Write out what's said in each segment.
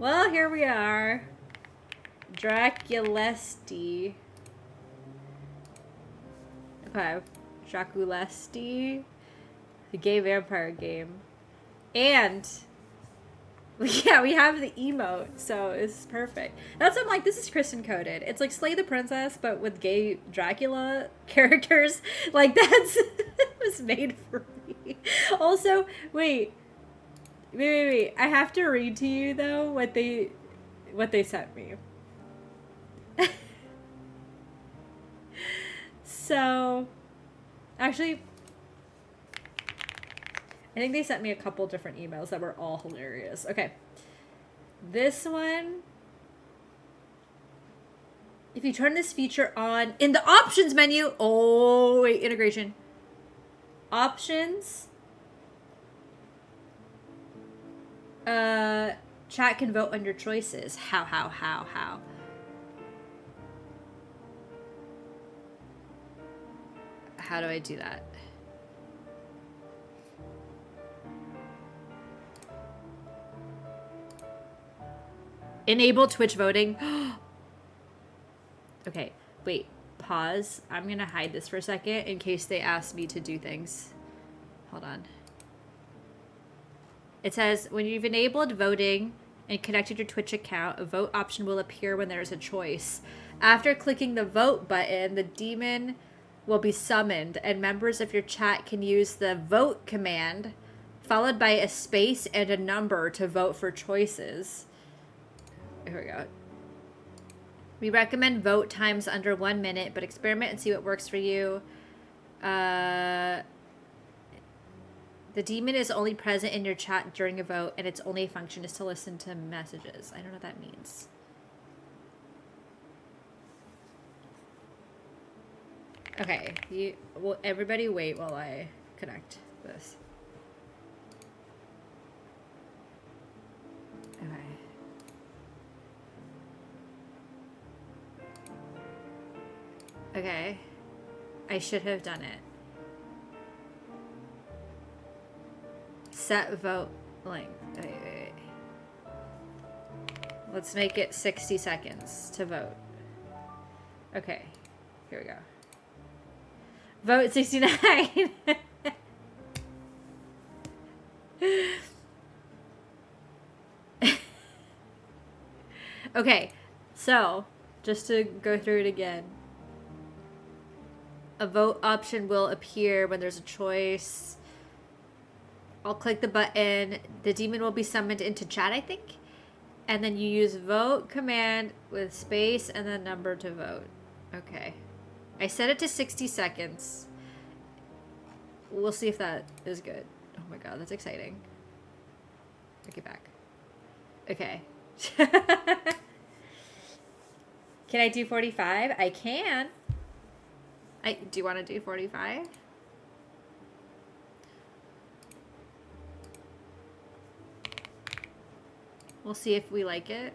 Well, here we are. Draculesti. Okay. Draculesti. The gay vampire game. And yeah, we have the emote, so it's perfect. That's I'm like, this is Kristen coded. It's like Slay the Princess, but with gay Dracula characters. Like that's it was made for me. Also, wait. I have to read to you though what they sent me. So, actually, I think they sent me a couple different emails that were all hilarious. Okay. This one, if you turn this feature on in the options menu, oh, wait, integration. Options. Chat can vote on your choices. How? How do I do that? Enable Twitch voting. Okay, wait, pause. I'm gonna hide this for a second in case they ask me to do things. Hold on. It says, when you've enabled voting and connected your Twitch account, a vote option will appear when there's a choice. After clicking the vote button, the demon will be summoned, and members of your chat can use the vote command, followed by a space and a number to vote for choices. Here we go. We recommend vote times under 1 minute, but experiment and see what works for you. The demon is only present in your chat during a vote, and its only function is to listen to messages. I don't know what that means. Okay, well, everybody wait while I connect this. Okay. Okay. I should have done it. Set vote length. Wait. Let's make it 60 seconds to vote. Okay. Here we go. Vote 69. Okay. So, just to go through it again. A vote option will appear when there's a choice. I'll click the button. The demon will be summoned into chat, I think. And then you use vote command with space and the number to vote. Okay. I set it to 60 seconds. We'll see if that is good. Oh my god, that's exciting. Take it back. Okay. Can I do 45? I can. Do you want to do 45? We'll see if we like it.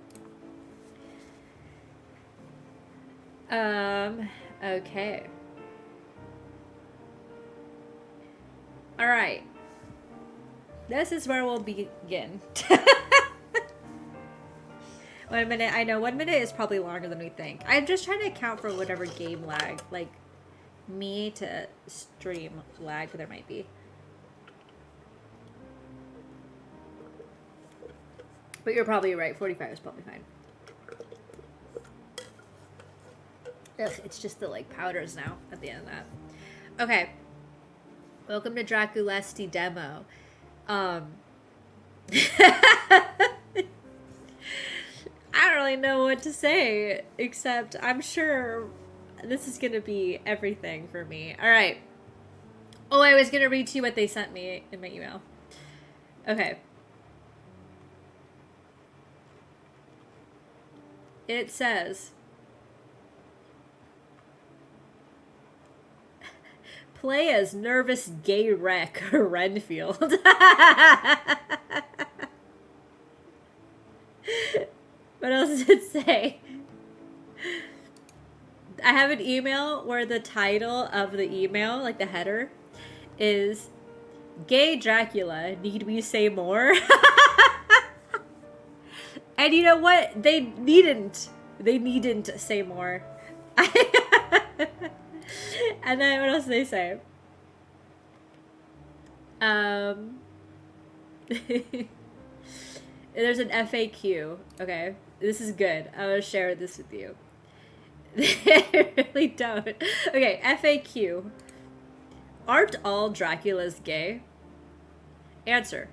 Okay. All right. This is where we'll begin. 1 minute. I know 1 minute is probably longer than we think. I'm just trying to account for whatever game lag, like me to stream lag there might be. But you're probably right. 45 is probably fine. Ugh, it's just the like powders now at the end of that. Okay. Welcome to Draculesti demo. I don't really know what to say, except I'm sure this is gonna be everything for me. All right. Oh, I was gonna read to you what they sent me in my email. Okay. It says, play as nervous gay wreck Renfield. What else does it say? I have an email where the title of the email, like the header, is Gay Dracula, need we say more? And And you know what? They needn't say more. And then what else do they say? There's an FAQ. Okay, this is good. I will share this with you. They really don't. Okay, FAQ. Aren't all Draculas gay? Answer.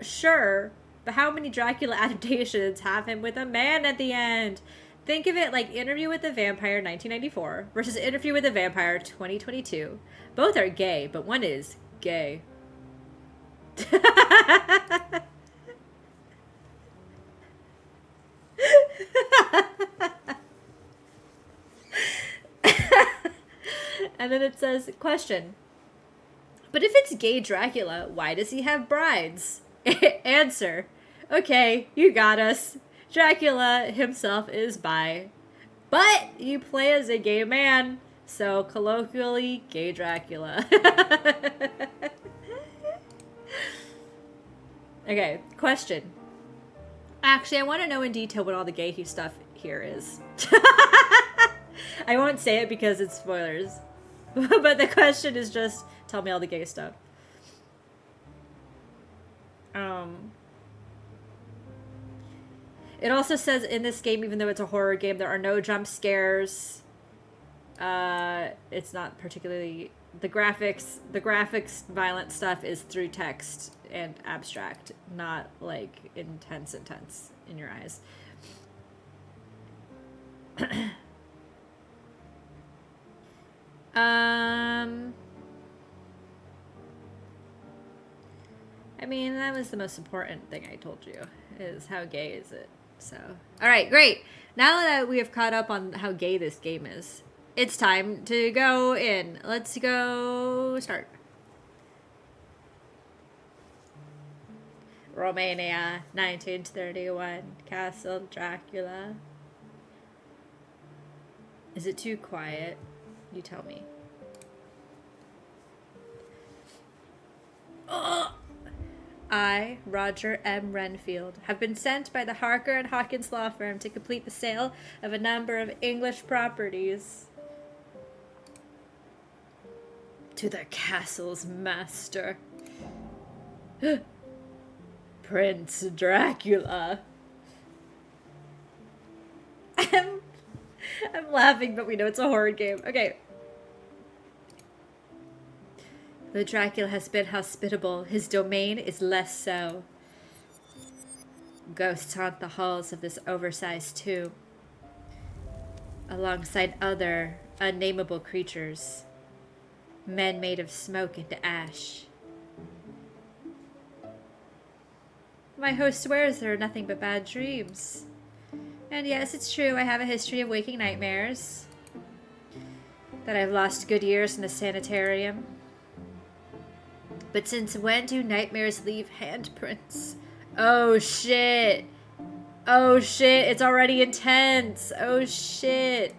Sure, but how many Dracula adaptations have him with a man at the end? Think of it like Interview with the Vampire 1994 versus Interview with the Vampire 2022. Both are gay, but one is gay. And then it says, question. But if it's gay Dracula, why does he have brides? Answer. Okay, you got us. Dracula himself is bi. But you play as a gay man, so colloquially, gay Dracula. Okay, question. Actually, I want to know in detail what all the gay stuff here is. I won't say it because it's spoilers. But the question is just, tell me all the gay stuff. It also says in this game, even though it's a horror game, there are no jump scares. It's not particularly... The graphics violent stuff is through text and abstract, not like intense in your eyes. I mean, that was the most important thing I told you, is how gay is it. So, all right, great. Now that we have caught up on how gay this game is, it's time to go in. Let's go start. Romania, 1931, Castle Dracula. Is it too quiet? You tell me. Ugh. I, Roger M. Renfield, have been sent by the Harker and Hawkins law firm to complete the sale of a number of English properties to the castle's master, Prince Dracula. I'm laughing, but we know it's a horror game. Okay. Though Dracula has been hospitable, his domain is less so. Ghosts haunt the halls of this oversized tomb, alongside other unnameable creatures, men made of smoke and ash. My host swears there are nothing but bad dreams. And yes, it's true, I have a history of waking nightmares. That I've lost good years in the sanitarium. But since when do nightmares leave handprints? Oh shit. Oh shit, it's already intense. Oh shit.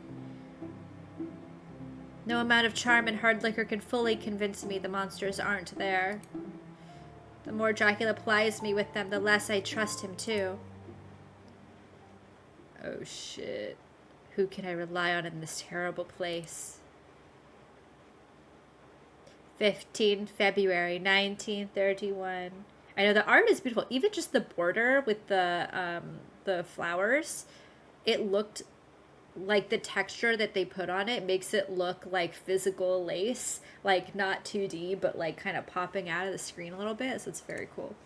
No amount of charm and hard liquor can fully convince me the monsters aren't there. The more Dracula plies me with them, the less I trust him too. Oh shit. Who can I rely on in this terrible place? 15 February 1931. I know the art is beautiful. Even just the border with the flowers, it looked like the texture that they put on it makes it look like physical lace, like not 2D, but like kind of popping out of the screen a little bit. So it's very cool.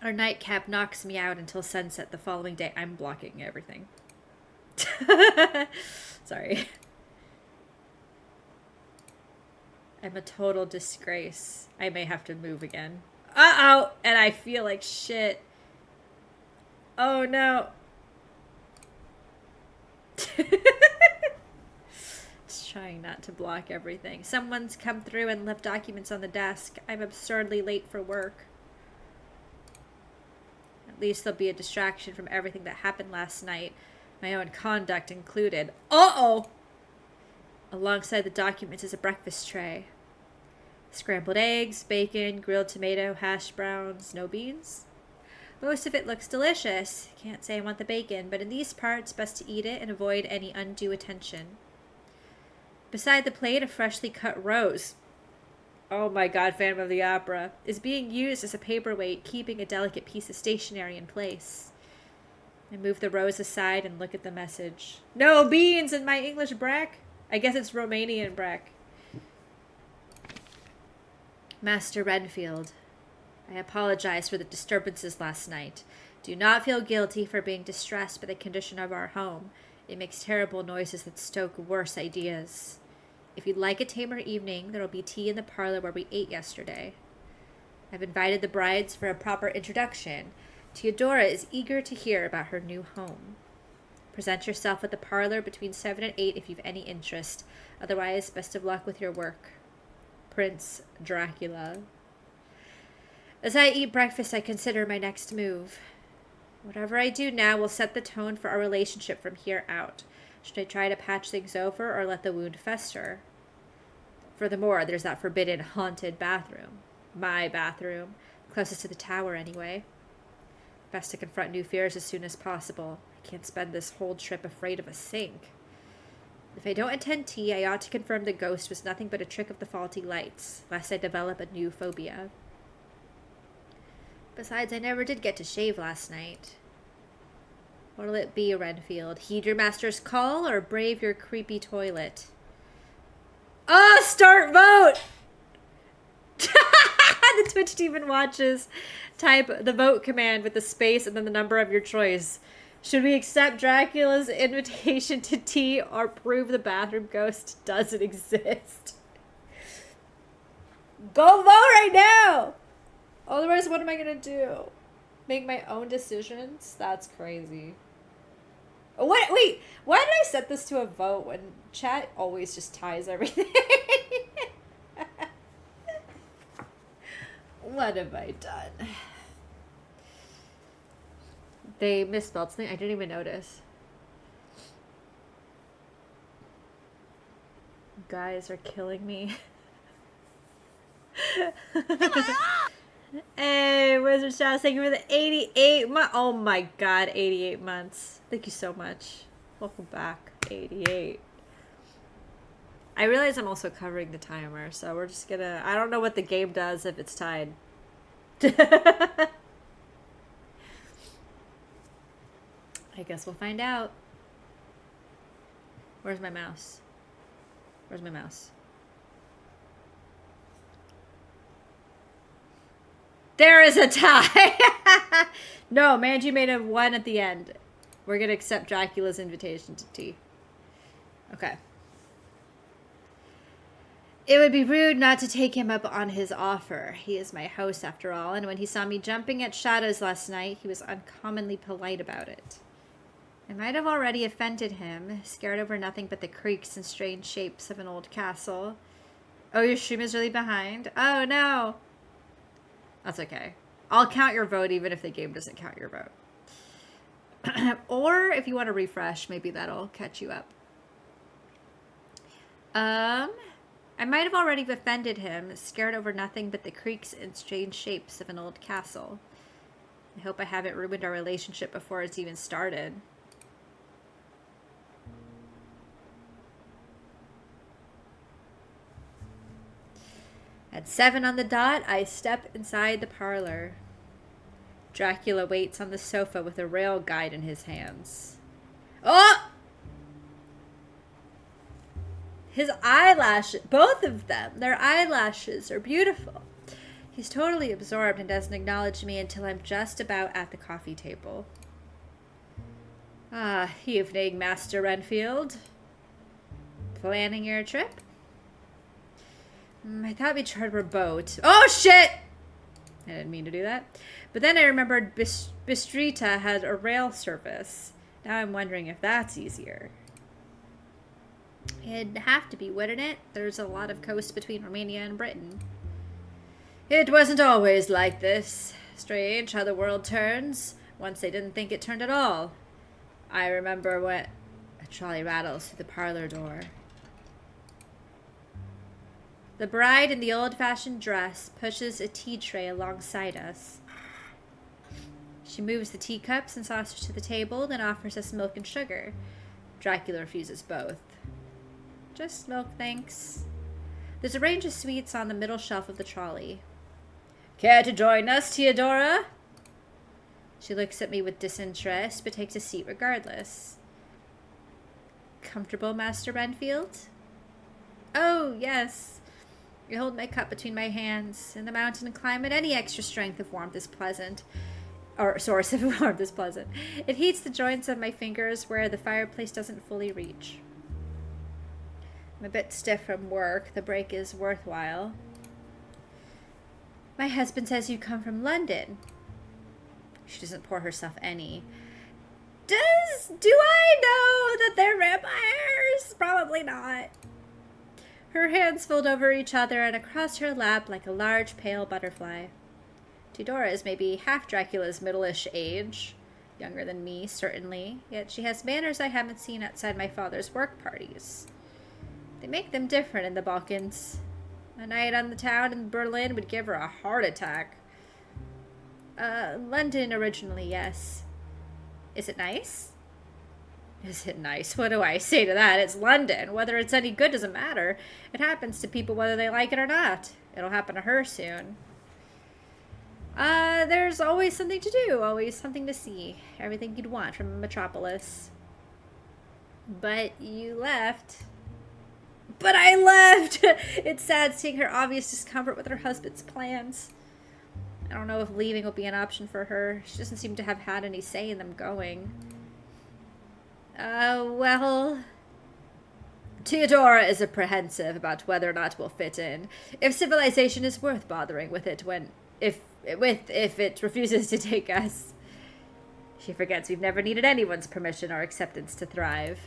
Our nightcap knocks me out until sunset the following day. I'm blocking everything. Sorry. I'm a total disgrace. I may have to move again. Uh-oh! And I feel like shit. Oh, no. Just trying not to block everything. Someone's come through and left documents on the desk. I'm absurdly late for work. At least there'll be a distraction from everything that happened last night. My own conduct included. Uh-oh! Alongside the documents is a breakfast tray. Scrambled eggs, bacon, grilled tomato, hash browns, no beans. Most of it looks delicious. Can't say I want the bacon, but in these parts, best to eat it and avoid any undue attention. Beside the plate, a freshly cut rose. Oh my god, Phantom of the Opera. Is being used as a paperweight, keeping a delicate piece of stationery in place. I move the rose aside and look at the message. No beans in my English brack? I guess it's Romanian brack. Master Renfield, I apologize for the disturbances last night. Do not feel guilty for being distressed by the condition of our home. It makes terrible noises that stoke worse ideas. If you'd like a tamer evening, there will be tea in the parlor where we ate yesterday. I've invited the brides for a proper introduction. Theodora is eager to hear about her new home. Present yourself at the parlor between 7 and 8 if you've any interest. Otherwise, best of luck with your work. Prince Dracula. As I eat breakfast, I consider my next move. Whatever I do now will set the tone for our relationship from here out. Should I try to patch things over or let the wound fester? Furthermore, there's that forbidden haunted bathroom. My bathroom. Closest to the tower, anyway. Best to confront new fears as soon as possible. I can't spend this whole trip afraid of a sink. If I don't attend tea, I ought to confirm the ghost was nothing but a trick of the faulty lights, lest I develop a new phobia. Besides, I never did get to shave last night. What'll it be, Renfield? Heed your master's call or brave your creepy toilet? Oh, start vote! The Twitch demon watches. Type the vote command with the space and then the number of your choice. Should we accept Dracula's invitation to tea or prove the bathroom ghost doesn't exist? Go vote right now! Otherwise, what am I gonna do? Make my own decisions? That's crazy. What? Wait, why did I set this to a vote when chat always just ties everything? What have I done? They misspelled something. I didn't even notice. You guys are killing me. Hey, Wizard Shout, thank you for the 88 months. Oh my god, 88 months. Thank you so much. Welcome back, 88. I realize I'm also covering the timer, so we're just gonna... I don't know what the game does if it's tied. I guess we'll find out. Where's my mouse? Where's my mouse? There is a tie! No, Manji made a 1 at the end. We're gonna accept Dracula's invitation to tea. Okay. It would be rude not to take him up on his offer. He is my host after all, and when he saw me jumping at shadows last night, he was uncommonly polite about it. I might have already offended him, scared over nothing but the creaks and strange shapes of an old castle. Oh, your stream is really behind? Oh, no. That's okay. I'll count your vote even if the game doesn't count your vote. Or if you want to refresh, maybe that'll catch you up. I might have already offended him, scared over nothing but the creaks and strange shapes of an old castle. I hope I haven't ruined our relationship before it's even started. At 7 on the dot, I step inside the parlor. Dracula waits on the sofa with a rail guide in his hands. Oh! His eyelashes, both of them, their eyelashes are beautiful. He's totally absorbed and doesn't acknowledge me until I'm just about at the coffee table. Ah, evening, Master Renfield. Planning your trip? I thought we chartered a boat. Oh, shit! I didn't mean to do that. But then I remembered Bistrita had a rail service. Now I'm wondering if that's easier. It'd have to be, wouldn't it? There's a lot of coast between Romania and Britain. It wasn't always like this. Strange how the world turns. Once they didn't think it turned at all. I remember when a trolley rattles through the parlor door. The bride in the old-fashioned dress pushes a tea tray alongside us. She moves the teacups and saucers to the table, then offers us milk and sugar. Dracula refuses both. Just milk, thanks. There's a range of sweets on the middle shelf of the trolley. Care to join us, Theodora? She looks at me with disinterest, but takes a seat regardless. Comfortable, Master Renfield? Oh, yes. I hold my cup between my hands. In the mountain climate, any extra strength of warmth is pleasant. Or source of warmth is pleasant. It heats the joints of my fingers where the fireplace doesn't fully reach. I'm a bit stiff from work. The break is worthwhile. My husband says you come from London. She doesn't pour herself any. Do I know that they're vampires? Probably not. Her hands fold over each other and across her lap like a large pale butterfly. Theodora is maybe half Dracula's middle-ish age. Younger than me, certainly. Yet she has manners I haven't seen outside my father's work parties. They make them different in the Balkans. A night on the town in Berlin would give her a heart attack. London originally, yes. Is it nice? Is it nice? What do I say to that? It's London. Whether it's any good doesn't matter. It happens to people whether they like it or not. It'll happen to her soon. There's always something to do, always something to see. Everything you'd want from a metropolis. But you left. But I left! It's sad seeing her obvious discomfort with her husband's plans. I don't know if leaving will be an option for her. She doesn't seem to have had any say in them going. Well... Theodora is apprehensive about whether or not we'll fit in. If civilization is worth bothering with it if it refuses to take us. She forgets we've never needed anyone's permission or acceptance to thrive.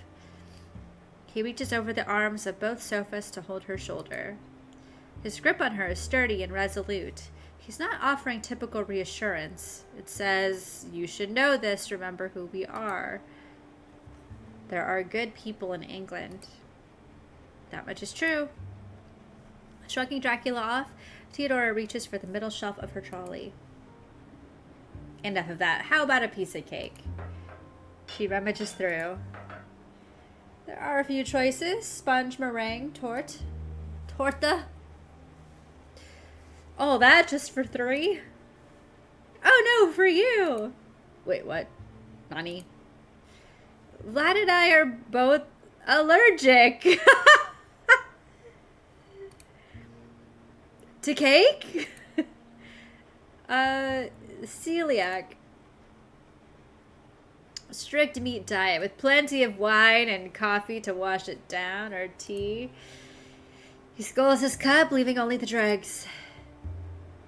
He reaches over the arms of both sofas to hold her shoulder. His grip on her is sturdy and resolute. He's not offering typical reassurance. It says, you should know this, remember who we are. There are good people in England. That much is true. Shrugging Dracula off, Theodora reaches for the middle shelf of her trolley. Enough of that. How about a piece of cake? She rummages through. There are a few choices. Sponge, meringue, torta. Oh, that just for 3? Oh no, for you! Wait, what? Nani? Vlad and I are both allergic. To cake? Celiac. Strict meat diet with plenty of wine and coffee to wash it down, or tea. He sculls his cup, leaving only the dregs.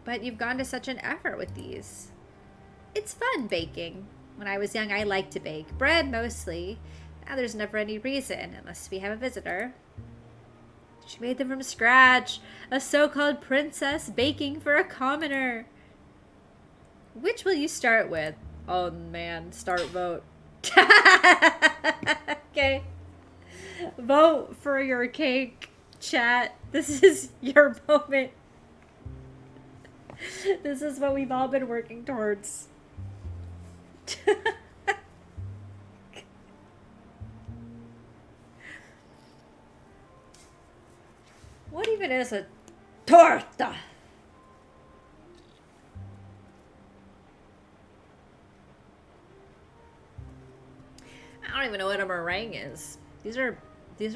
But you've gone to such an effort with these. It's fun baking. When I was young, I liked to bake. Bread, mostly. Now there's never any reason, unless we have a visitor. She made them from scratch. A so-called princess baking for a commoner. Which will you start with? Oh, man. Start vote. Okay. Vote for your cake, chat. This is your moment. This is what we've all been working towards. What even is a torta? I don't even know what a meringue is. These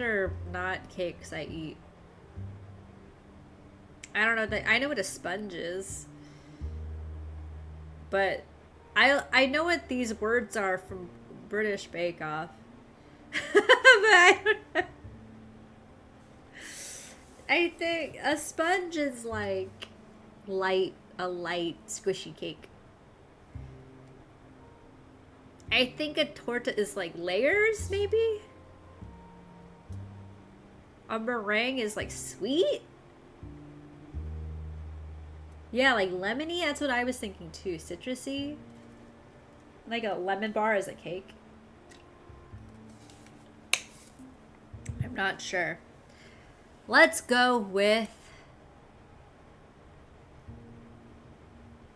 are not cakes I eat. I don't know that I know what a sponge is. But I know what these words are from British Bake Off. But I don't know. I think a sponge is like a light squishy cake. I think a torta is like layers, maybe? A meringue is like sweet? Yeah, like lemony, that's what I was thinking too. Citrusy. Like a lemon bar is a cake. I'm not sure. Let's go with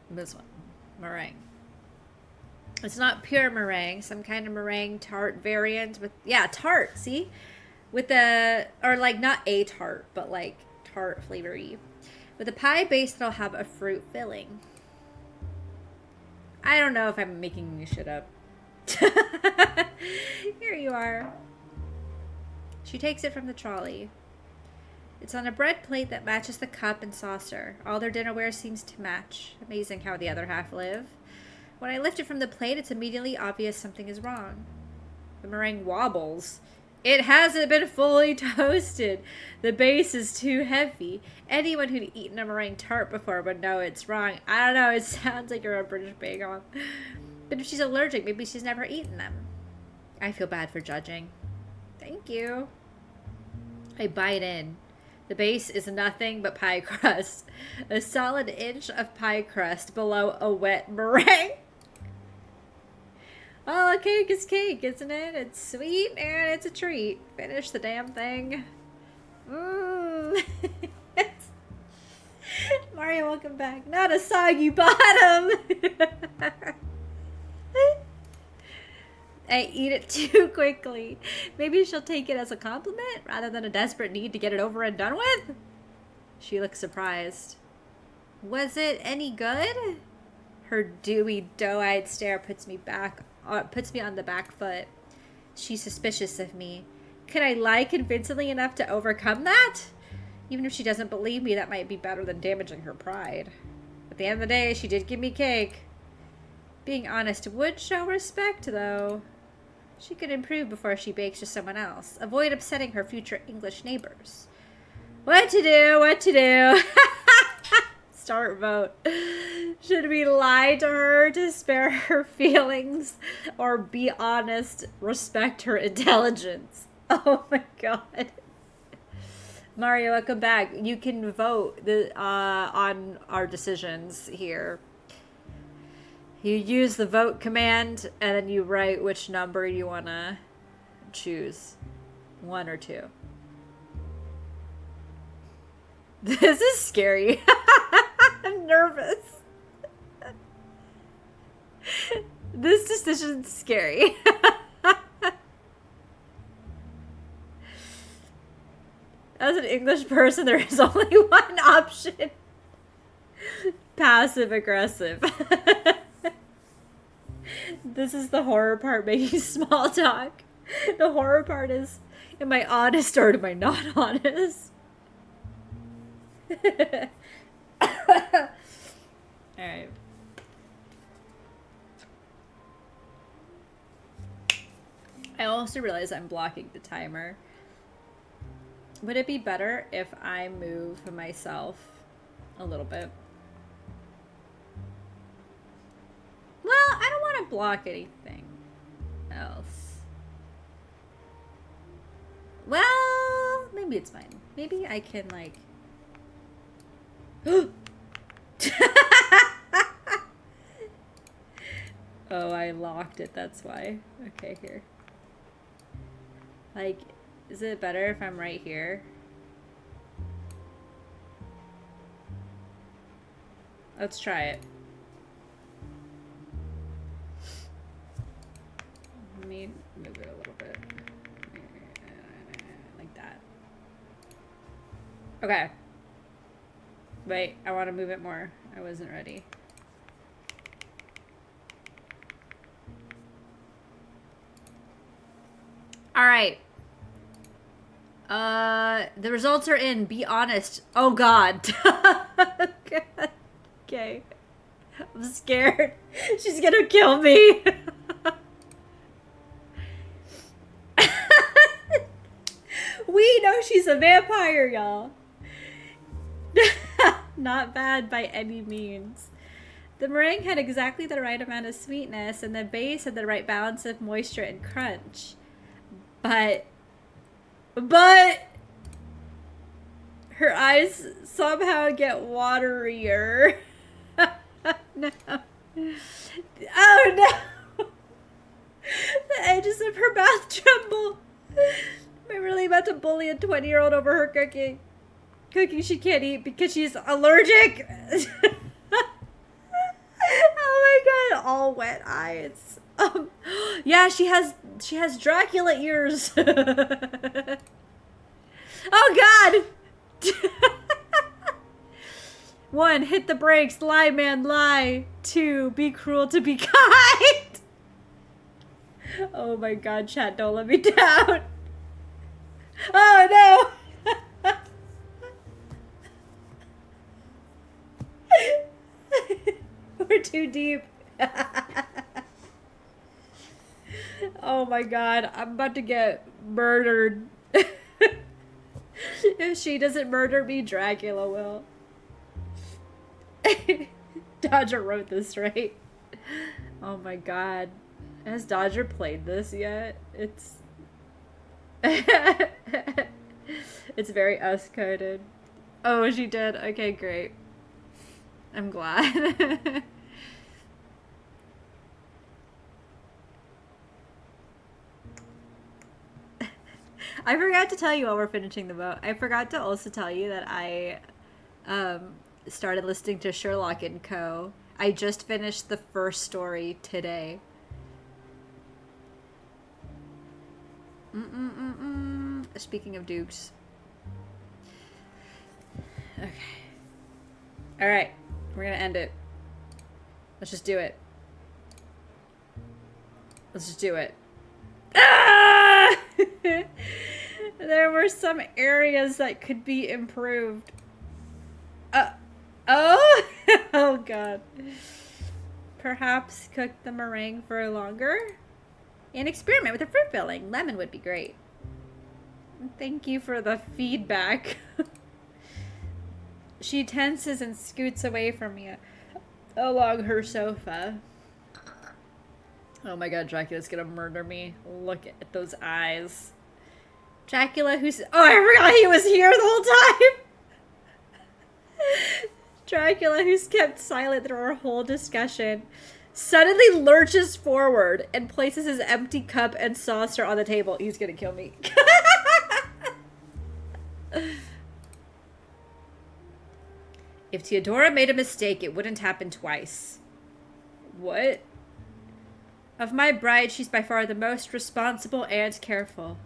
this one. Meringue. It's not pure meringue, some kind of meringue tart variant with, yeah, tart, see? With the, or like not a tart, but like tart flavory. With a pie base that'll have a fruit filling. I don't know if I'm making this shit up. Here you are. She takes it from the trolley. It's on a bread plate that matches the cup and saucer. All their dinnerware seems to match. Amazing how the other half live. When I lift it from the plate, it's immediately obvious something is wrong. The meringue wobbles. It hasn't been fully toasted. The base is too heavy. Anyone who'd eaten a meringue tart before would know it's wrong. I don't know, it sounds like you're a British Bake-Off. But if she's allergic, maybe she's never eaten them. I feel bad for judging. Thank you. I bite in. The base is nothing but pie crust. A solid inch of pie crust below a wet meringue. Well, a cake is cake, isn't it? It's sweet and it's a treat. Finish the damn thing. Mario, welcome back. Not a soggy bottom. I eat it too quickly. Maybe she'll take it as a compliment rather than a desperate need to get it over and done with. She looks surprised. Was it any good? Her dewy, doe-eyed stare puts me on the back foot. She's suspicious of me. Can I lie convincingly enough to overcome that? Even if she doesn't believe me, that might be better than damaging her pride. At the end of the day, she did give me cake. Being honest would show respect, though. She could improve before she bakes to someone else. Avoid upsetting her future English neighbors. What to do? What to do? Start vote. Should we lie to her to spare her feelings? Or be honest, respect her intelligence? Oh my god. Mario, welcome back. You can vote on our decisions here. You use the vote command, and then you write which number you want to choose. 1 or 2. This is scary. I'm nervous. This decision's scary. As an English person, there is only one option. Passive aggressive. This is the horror part, making small talk. The horror part is, am I honest or am I not honest? Alright. I also realize I'm blocking the timer. Would it be better if I move myself a little bit? Well, I don't want to block anything else. Well, maybe it's fine. Maybe I can, like... Oh, I locked it, that's why. Okay, here. Like, is it better if I'm right here? Let's try it. Let me move it a little bit. Like that. Okay. Wait, I want to move it more. I wasn't ready. All right. The results are in. Be honest. Oh, God. Okay. I'm scared. She's gonna kill me. We know she's a vampire, y'all. Not bad by any means. The meringue had exactly the right amount of sweetness, and the base had the right balance of moisture and crunch. But her eyes somehow get waterier. No. Oh no! The edges of her mouth tremble. Am I really about to bully a 20-year-old over her cooking? Cooking she can't eat because she's allergic. Oh my god, all wet eyes. Yeah, she has Dracula ears. Oh God. 1, hit the brakes. Lie, man, lie. 2, be cruel to be kind. Oh my God, chat, don't let me down. Oh no. We're too deep. Oh my God, I'm about to get murdered. If she doesn't murder me, Dracula will. Dodger wrote this, right? Oh my God. Has Dodger played this yet? It's it's very us-coded. Oh, she did? Okay, great. I'm glad. I forgot to tell you while we're finishing the vote. I forgot to also tell you that I started listening to Sherlock & Co. I just finished the first story today. Speaking of dukes. Okay. Alright. We're gonna end it. Let's just do it. Let's just do it. Ah! There were some areas that could be improved. Oh! Oh God. Perhaps cook the meringue for longer? And experiment with a fruit filling. Lemon would be great. Thank you for the feedback. She tenses and scoots away from me along her sofa. Oh my God, Dracula's gonna murder me. Look at those eyes. Dracula who's... Oh, I forgot he was here the whole time! Dracula, who's kept silent through our whole discussion, suddenly lurches forward and places his empty cup and saucer on the table. He's gonna kill me. If Theodora made a mistake, it wouldn't happen twice. What? Of my bride, she's by far the most responsible and careful.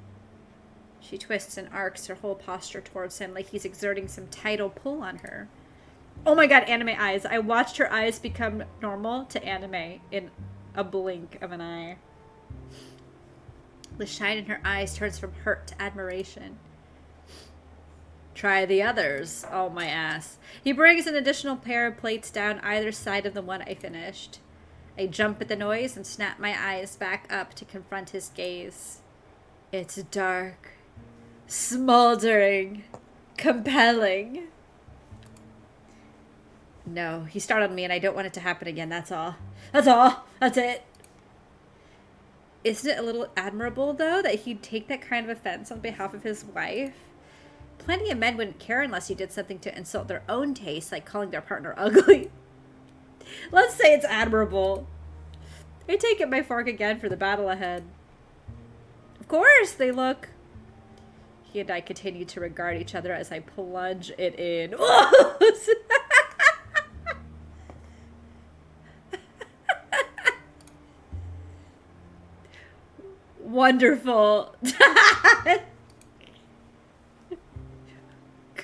She twists and arcs her whole posture towards him like he's exerting some tidal pull on her. Oh my God, anime eyes. I watched her eyes become normal to anime in a blink of an eye. The shine in her eyes turns from hurt to admiration. Try the others. Oh, my ass. He brings an additional pair of plates down either side of the one I finished. I jump at the noise and snap my eyes back up to confront his gaze. It's dark, smoldering, compelling. No, he startled me and I don't want it to happen again, that's all. That's all. That's it. Isn't it a little admirable, though, that he'd take that kind of offense on behalf of his wife? Plenty of men wouldn't care unless he did something to insult their own taste, like calling their partner ugly. Let's say it's admirable. I take up my fork again for the battle ahead. Of course, they look. He and I continue to regard each other as I plunge it in. Wonderful.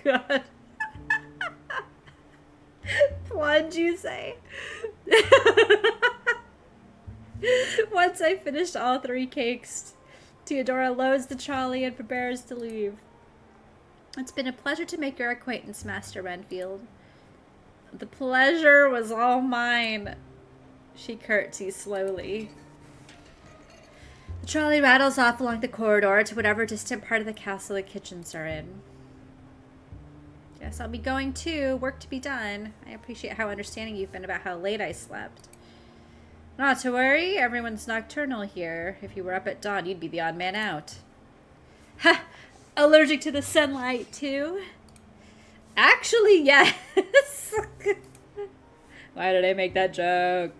God. Plunge, you say? Once I finished all 3 cakes, Theodora loads the trolley and prepares to leave. It's been a pleasure to make your acquaintance, Master Renfield. The pleasure was all mine. She curtsies slowly. The trolley rattles off along the corridor to whatever distant part of the castle the kitchens are in. Guess I'll be going too. Work to be done. I appreciate how understanding you've been about how late I slept. Not to worry, everyone's nocturnal here. If you were up at dawn, you'd be the odd man out. Ha! Allergic to the sunlight, too? Actually, yes. Why did I make that joke?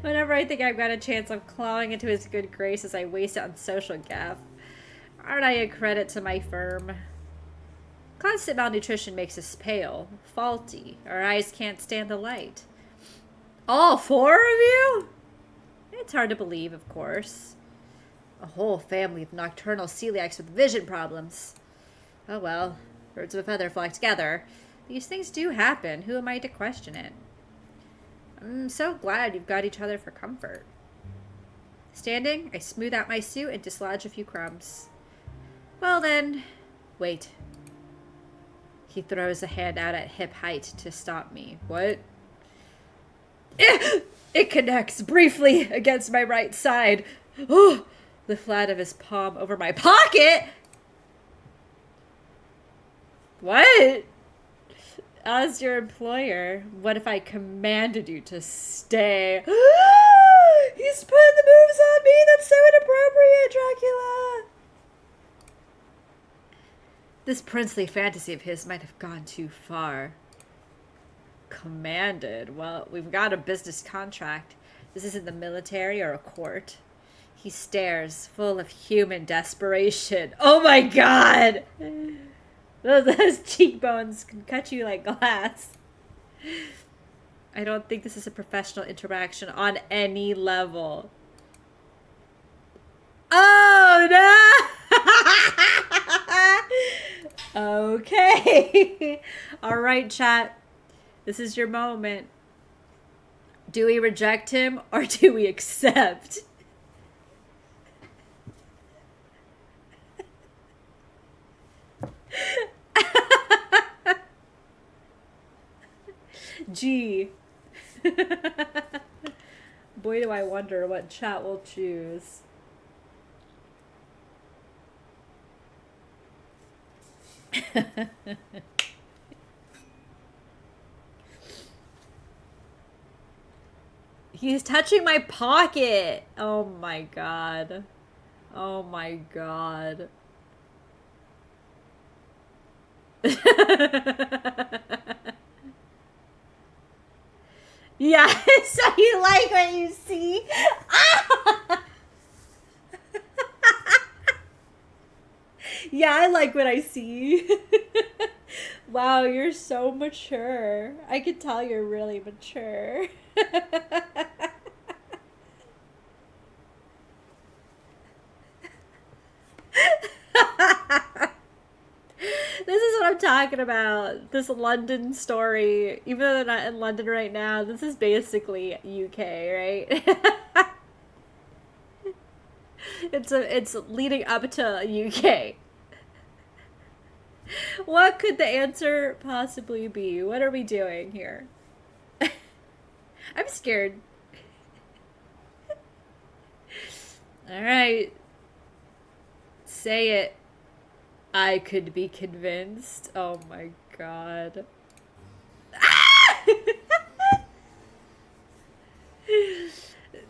Whenever I think I've got a chance of clawing into his good graces, I waste it on social gaff. Aren't I a credit to my firm? Constant malnutrition makes us pale, faulty. Our eyes can't stand the light. All four of you? It's hard to believe, of course. A whole family of nocturnal celiacs with vision problems. Oh well, birds of a feather flock together. These things do happen. Who am I to question it? I'm so glad you've got each other for comfort. Standing, I smooth out my suit and dislodge a few crumbs. Well then, wait. He throws a hand out at hip height to stop me. What? It connects briefly against my right side. Oh, the flat of his palm over my pocket. What? As your employer, what if I commanded you to stay? He's putting the moves on me. That's so inappropriate, Dracula. This princely fantasy of his might have gone too far. Commanded? Well, we've got a business contract. This isn't the military or a court. He stares, full of human desperation. Oh my god! Those cheekbones can cut you like glass. I don't think this is a professional interaction on any level. Oh no! Okay. Alright, chat. This is your moment. Do we reject him or do we accept? Gee. Boy, do I wonder what chat will choose. He's touching my pocket. Oh my god. Oh my god. Yeah, so you like what you see? Yeah, I like what I see. Wow, you're so mature. I can tell you're really mature. This is what I'm talking about. This London story. Even though they're not in London right now, this is basically UK, right? It's leading up to UK. What could the answer possibly be? What are we doing here? I'm scared. Alright. Say it. I could be convinced. Oh my god.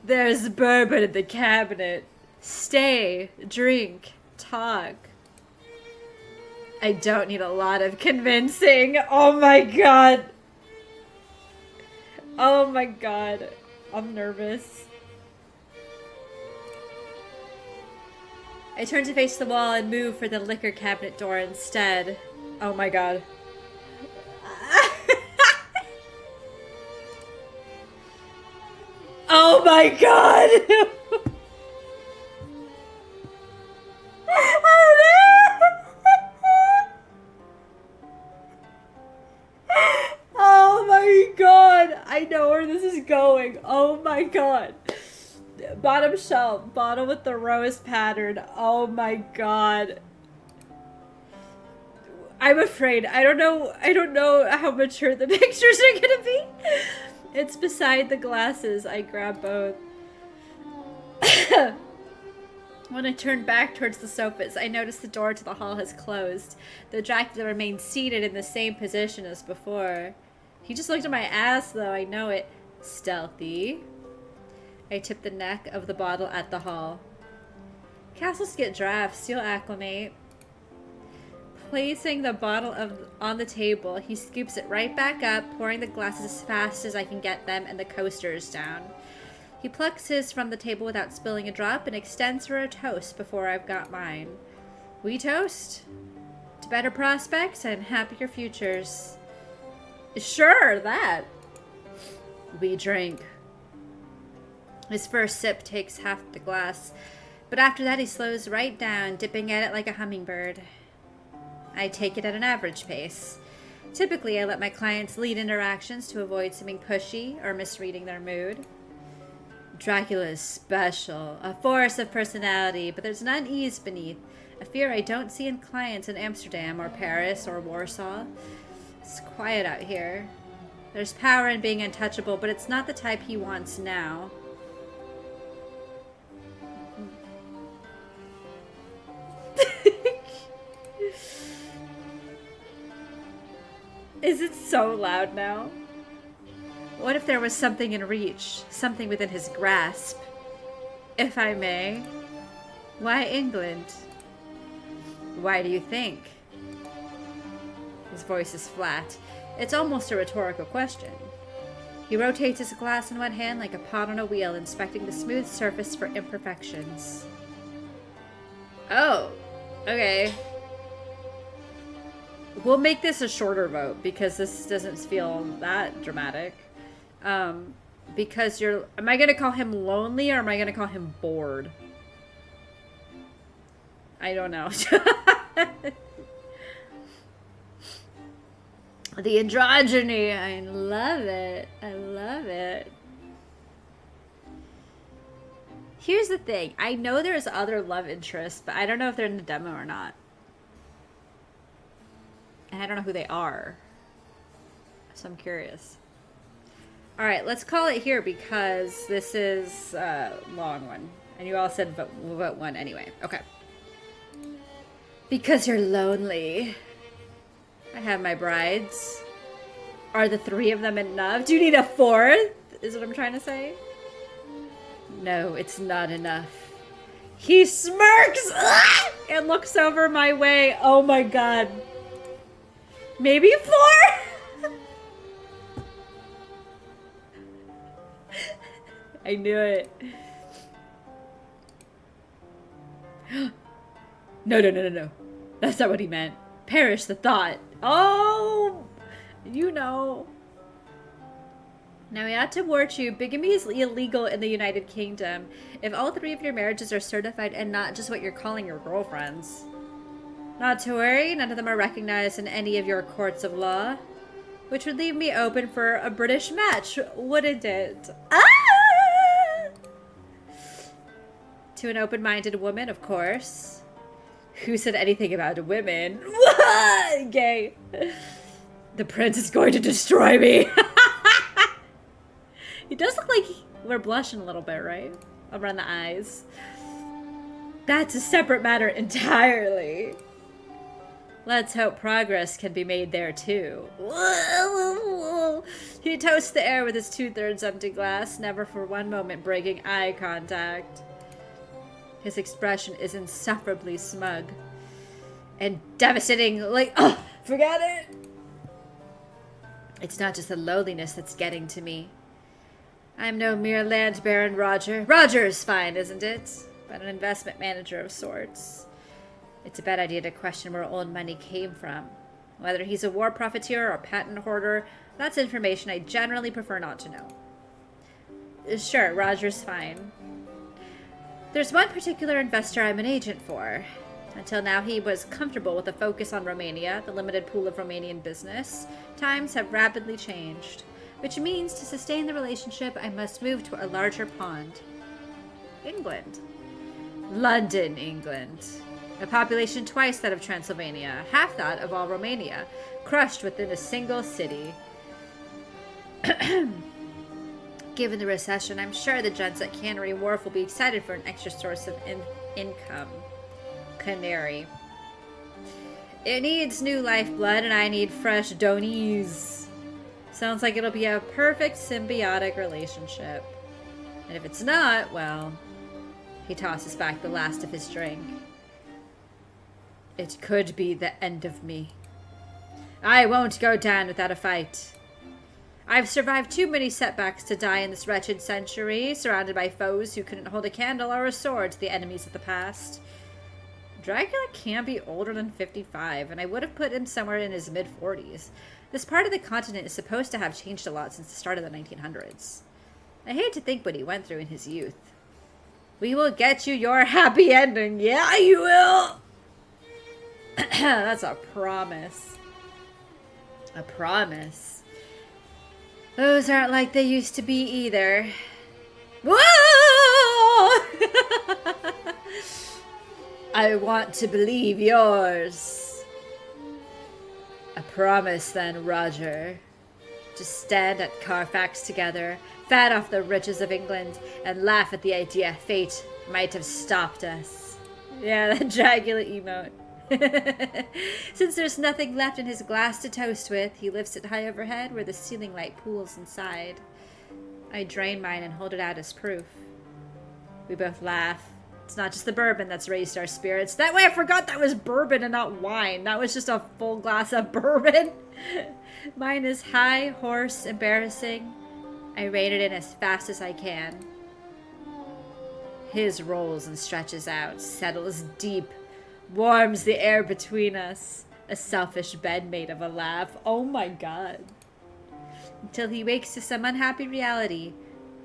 There's bourbon in the cabinet. Stay, drink, talk. I don't need a lot of convincing. Oh my god. Oh my god. I'm nervous. I turn to face the wall and move for the liquor cabinet door instead. Oh my god. Oh my god! Oh no! Oh my god! I know where this is going. Oh my god. Bottom shelf, bottle with the rose pattern. Oh my god. I'm afraid. I don't know how mature the pictures are gonna be. It's beside the glasses. I grab both. When I turn back towards the sofas, I notice the door to the hall has closed. The Dracula remains seated in the same position as before. He just looked at my ass, though. I know it. Stealthy. I tip the neck of the bottle at the hall. Castles get drafts. You'll acclimate. Placing the bottle on the table, he scoops it right back up, pouring the glasses as fast as I can get them and the coasters down. He plucks his from the table without spilling a drop and extends her a toast before I've got mine. We toast to better prospects and happier futures. Sure, that. We drink His first sip takes half the glass, but after that he slows right down, dipping at it like a hummingbird. I take it at an average pace. Typically, I let my clients lead interactions to avoid seeming pushy or misreading their mood. Dracula is special, a force of personality, but there's an unease beneath, a fear I don't see in clients in Amsterdam or Paris or Warsaw. It's quiet out here. There's power in being untouchable, but it's not the type he wants now. Is it so loud now? What if there was something in reach, something within his grasp? If I may, why England? Why do you think? His voice is flat. It's almost a rhetorical question. He rotates his glass in one hand like a pot on a wheel, inspecting the smooth surface for imperfections. Oh, okay. We'll make this a shorter vote because this doesn't feel that dramatic. Because am I going to call him lonely or am I going to call him bored? I don't know. The androgyny. I love it. I love it. Here's the thing. I know there's other love interests, but I don't know if they're in the demo or not. And I don't know who they are. So I'm curious. Alright, let's call it here because this is a long one. And you all said vote one anyway. Okay. Because you're lonely. I have my brides. Are the 3 of them enough? Do you need a 4th? Is what I'm trying to say? No, it's not enough. He smirks and looks over my way. Oh my god. Maybe 4? I knew it. No. That's not what he meant. Perish the thought. Oh, you know. Now, we ought to warn you, bigamy is illegal in the United Kingdom if all 3 of your marriages are certified and not just what you're calling your girlfriends. Not to worry, none of them are recognized in any of your courts of law, which would leave me open for a British match, wouldn't it? Ah! To an open-minded woman, of course. Who said anything about women? Gay. The prince is going to destroy me. He does look like we're blushing a little bit, right? Around the eyes. That's a separate matter entirely. Let's hope progress can be made there, too. He toasts the air with his 2/3 empty glass, never for one moment breaking eye contact. His expression is insufferably smug. And devastating, like, oh, forget it! It's not just the loneliness that's getting to me. I'm no mere land baron, Roger. Roger's fine, isn't it? But an investment manager of sorts. It's a bad idea to question where old money came from. Whether he's a war profiteer or a patent hoarder, that's information I generally prefer not to know. Sure, Roger's fine. There's one particular investor I'm an agent for. Until now, he was comfortable with a focus on Romania, the limited pool of Romanian business. Times have rapidly changed, which means to sustain the relationship, I must move to a larger pond. England. London, England. A population twice that of Transylvania, half that of all Romania, crushed within a single city. Given the recession, I'm sure the gents at Canary Wharf will be excited for an extra source of income. Canary. It needs new lifeblood, and I need fresh donies. Sounds like it'll be a perfect symbiotic relationship. And if it's not, well, he tosses back the last of his drink. It could be the end of me. I won't go down without a fight. I've survived too many setbacks to die in this wretched century, surrounded by foes who couldn't hold a candle or a sword to the enemies of the past. Dracula can't be older than 55, and I would have put him somewhere in his mid-40s. This part of the continent is supposed to have changed a lot since the start of the 1900s. I hate to think what he went through in his youth. We will get you your happy ending. Yeah, you will. That's a promise. A promise. Those aren't like they used to be either. Whoa! I want to believe yours. A promise then, Roger. To stand at Carfax together, fat off the riches of England, and laugh at the idea fate might have stopped us. Yeah, that Dracula emote. Since there's nothing left in his glass to toast with, he lifts it high overhead where the ceiling light pools inside. I drain mine and hold it out as proof. We both laugh. It's not just the bourbon that's raised our spirits. That way I forgot that was bourbon and not wine. That was just a full glass of bourbon. Mine is high, hoarse, embarrassing. I rein it in as fast as I can. His rolls and stretches out, settles deep, warms the air between us. A selfish bedmate of a laugh. Oh my god. Until he wakes to some unhappy reality,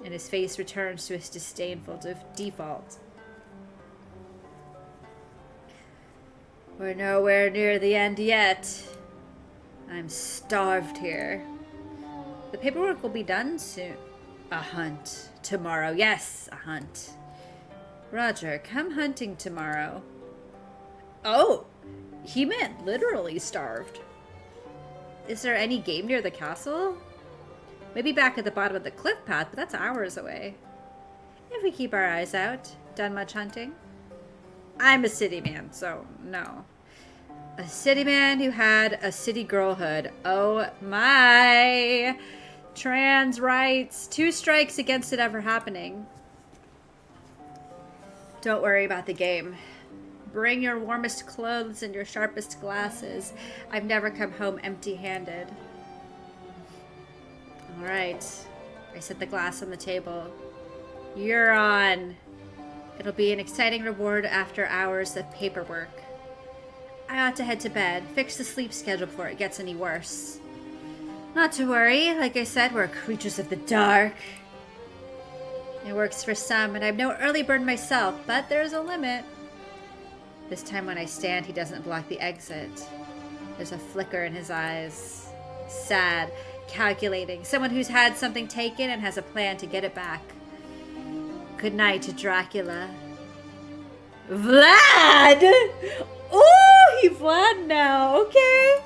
and his face returns to its disdainful default. We're nowhere near the end yet. I'm starved here. The paperwork will be done soon. A hunt. Tomorrow. Yes, a hunt. Roger, come hunting tomorrow. Oh, he meant literally starved. Is there any game near the castle? Maybe back at the bottom of the cliff path, but that's hours away. If we keep our eyes out. Done much hunting? I'm a city man, so no. A city man who had a city girlhood. Oh my! Trans rights. 2 strikes against it ever happening. Don't worry about the game. Bring your warmest clothes and your sharpest glasses. I've never come home empty-handed. Alright. I set the glass on the table. You're on. It'll be an exciting reward after hours of paperwork. I ought to head to bed. Fix the sleep schedule before it gets any worse. Not to worry. Like I said, we're creatures of the dark. It works for some, and I'm no early bird myself, but there's a limit. This time when I stand, he doesn't block the exit. There's a flicker in his eyes. Sad, calculating. Someone who's had something taken and has a plan to get it back. Good night to Dracula. Vlad! Oh, he Vlad now. Okay.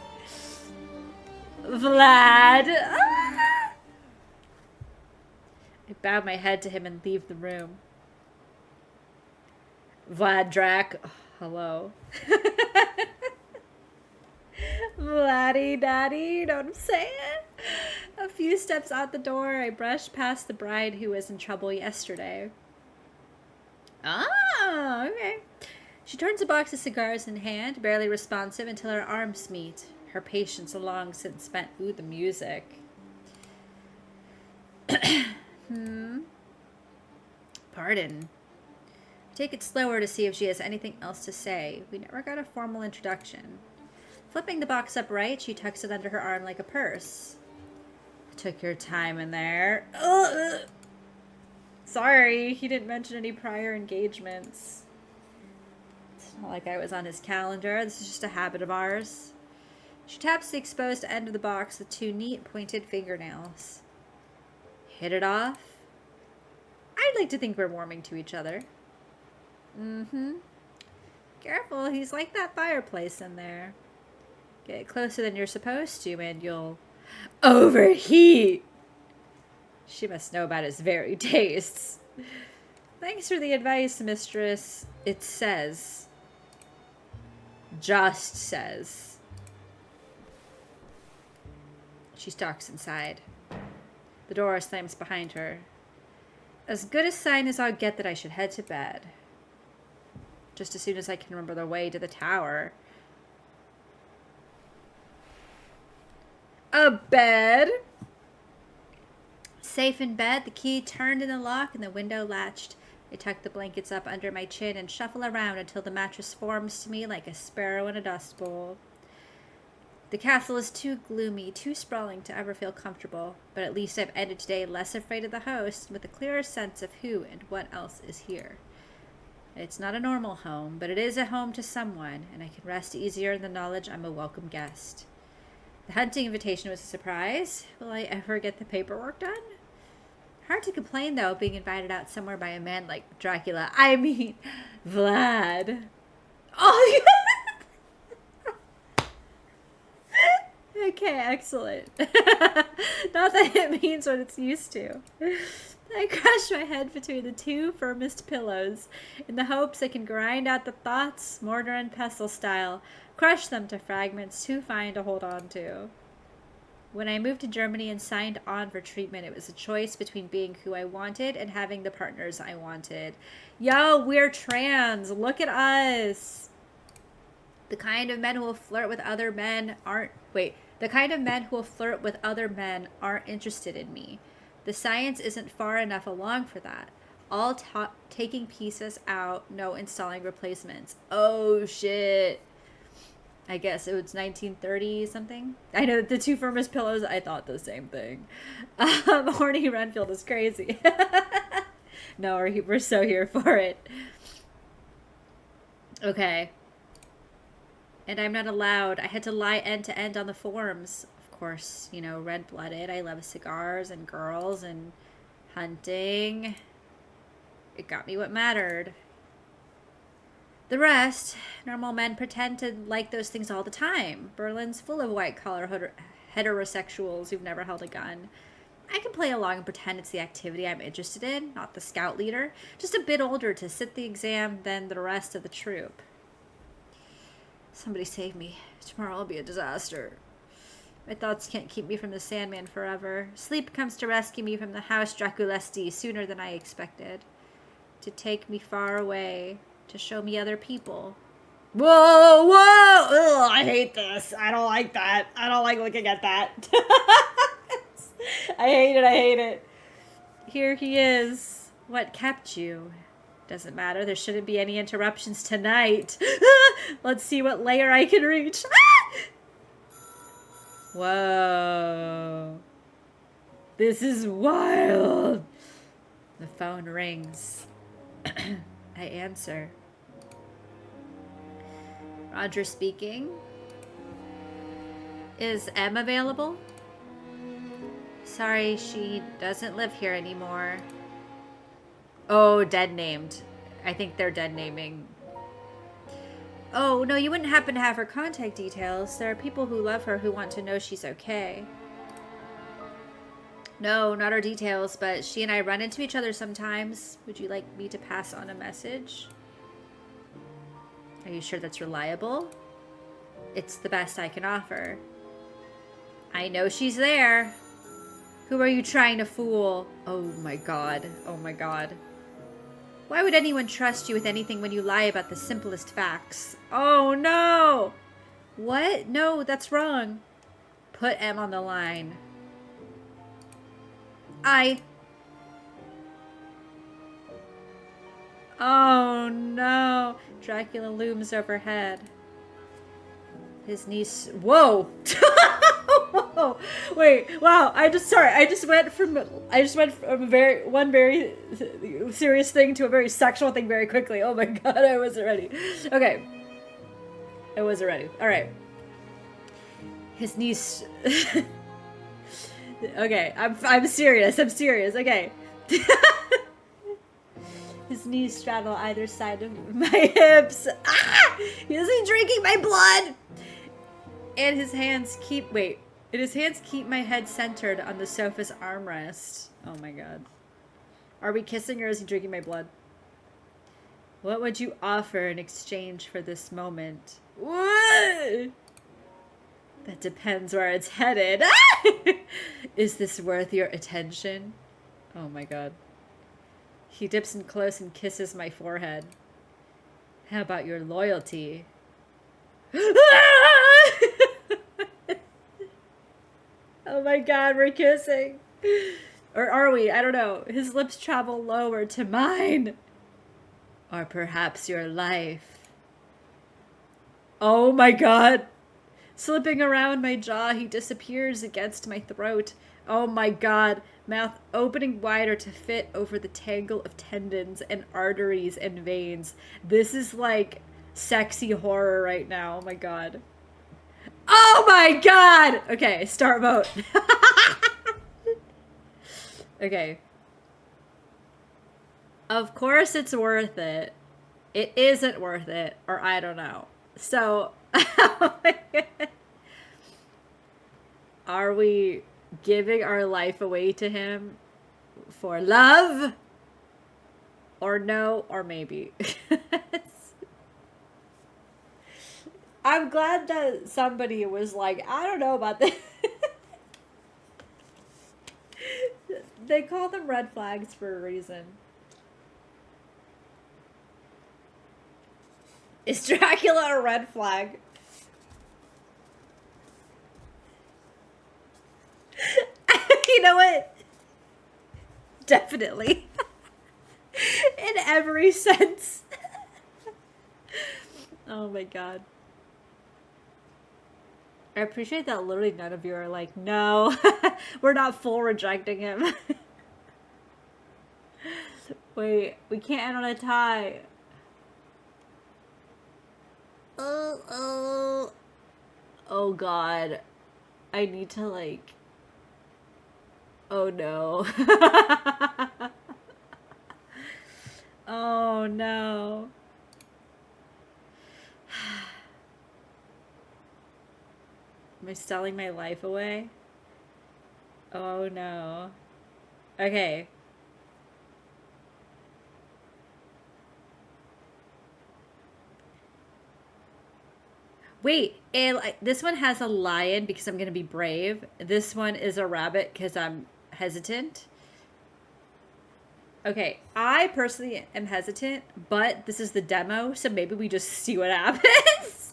Vlad. Ah! I bow my head to him and leave the room. Vlad Drac. Oh, hello. Vladdy daddy, you know what I'm saying? A few steps out the door, I brush past the bride who was in trouble yesterday. Ah, okay. She turns a box of cigars in hand, barely responsive until our arms meet. Her patience long since spent. Ooh, the music. Pardon. Take it slower to see if she has anything else to say. We never got a formal introduction. Flipping the box upright, she tucks it under her arm like a purse. Took your time in there. Ugh. Sorry, he didn't mention any prior engagements. It's not like I was on his calendar. This is just a habit of ours. She taps the exposed end of the box with 2 neat, pointed fingernails. Hit it off? I'd like to think we're warming to each other. Mm-hmm. Careful, he's like that fireplace in there. Get closer than you're supposed to and you'll overheat. She must know about his varied tastes. Thanks for the advice, mistress. It says. Just says. She stalks inside. The door slams behind her. As good a sign as I'll get that I should head to bed. Just as soon as I can remember the way to the tower. A bed? Safe in bed, the key turned in the lock and the window latched. I tuck the blankets up under my chin and shuffle around until the mattress forms to me like a sparrow in a dust bowl. The castle is too gloomy, too sprawling to ever feel comfortable, but at least I've ended today less afraid of the host, with a clearer sense of who and what else is here. It's not a normal home, but it is a home to someone, and I can rest easier in the knowledge I'm a welcome guest. The hunting invitation was a surprise. Will I ever get the paperwork done? Hard to complain, though, being invited out somewhere by a man like Dracula. I mean, Vlad. Oh, okay, excellent. Not that it means what it's used to. I crush my head between the two firmest pillows in the hopes I can grind out the thoughts, mortar and pestle style, crush them to fragments too fine to hold on to. When I moved to Germany and signed on for treatment, it was a choice between being who I wanted and having the partners I wanted. Yo, we're trans. Look at us. The kind of men who will flirt with other men aren't... Wait. The kind of men who will flirt with other men aren't interested in me. The science isn't far enough along for that. All taking pieces out, no installing replacements. Oh, shit. I guess it was 1930 something. I know the two firmest pillows, I thought the same thing. Horny Renfield is crazy. No, we're so here for it. Okay. And I'm not allowed. I had to lie end to end on the forms. Of course, you know, red-blooded. I love cigars and girls and hunting. It got me what mattered. The rest, normal men pretend to like those things all the time. Berlin's full of white-collar heterosexuals who've never held a gun. I can play along and pretend it's the activity I'm interested in, not the scout leader. Just a bit older to sit the exam than the rest of the troop. Somebody save me. Tomorrow will be a disaster. My thoughts can't keep me from the Sandman forever. Sleep comes to rescue me from the house Draculesti sooner than I expected. To take me far away. To show me other people. Whoa, whoa! Ugh, I hate this. I don't like that. I don't like looking at that. I hate it. I hate it. Here he is. What kept you? Doesn't matter. There shouldn't be any interruptions tonight. Let's see what layer I can reach. Whoa. This is wild. The phone rings. I answer. Roger speaking. Is Em available? Sorry, she doesn't live here anymore. Oh, dead named. I think they're dead naming. Oh, no, you wouldn't happen to have her contact details. There are people who love her who want to know she's okay. No, not her details, but she and I run into each other sometimes. Would you like me to pass on a message? Are you sure that's reliable? It's the best I can offer. I know she's there. Who are you trying to fool? Oh my god. Oh my god. Why would anyone trust you with anything when you lie about the simplest facts? Oh no! What? No, that's wrong. Put Em on the line. Oh no. Dracula looms overhead. His niece. Whoa! Whoa! Wait! Wow! I just went from a very serious thing to a very sexual thing very quickly. Oh my god! I wasn't ready. Okay. I wasn't ready. All right. His niece. Okay. I'm serious. I'm serious. Okay. His knees straddle either side of my hips. Ah! Is he drinking my blood? And his hands keep my head centered on the sofa's armrest. Oh my god. Are we kissing or is he drinking my blood? What would you offer in exchange for this moment? What? That depends where it's headed. Is this worth your attention? Oh my god. He dips in close and kisses my forehead. How about your loyalty? Oh my god, we're kissing. Or are we? I don't know. His lips travel lower to mine. Or perhaps your life. Oh my god. Slipping around my jaw, he disappears against my throat. Oh my god. Mouth opening wider to fit over the tangle of tendons and arteries and veins. This is like sexy horror right now. Oh my god. Oh my god! Okay, start vote. Okay. Of course it's worth it. It isn't worth it, or I don't know. So, are we giving our life away to him for love? Or no, or maybe. I'm glad that somebody was like, I don't know about this. They call them red flags for a reason. Is Dracula a red flag? You know what? Definitely. In every sense. Oh my god. I appreciate that literally none of you are like, no, we're not full rejecting him. Wait, we can't end on a tie. Oh god. I need to like, oh no. Oh no. Am I selling my life away? Oh no. Okay. Wait, this one has a lion because I'm gonna be brave. This one is a rabbit because I'm hesitant. Okay, I personally am hesitant, but this is the demo, so maybe we just see what happens.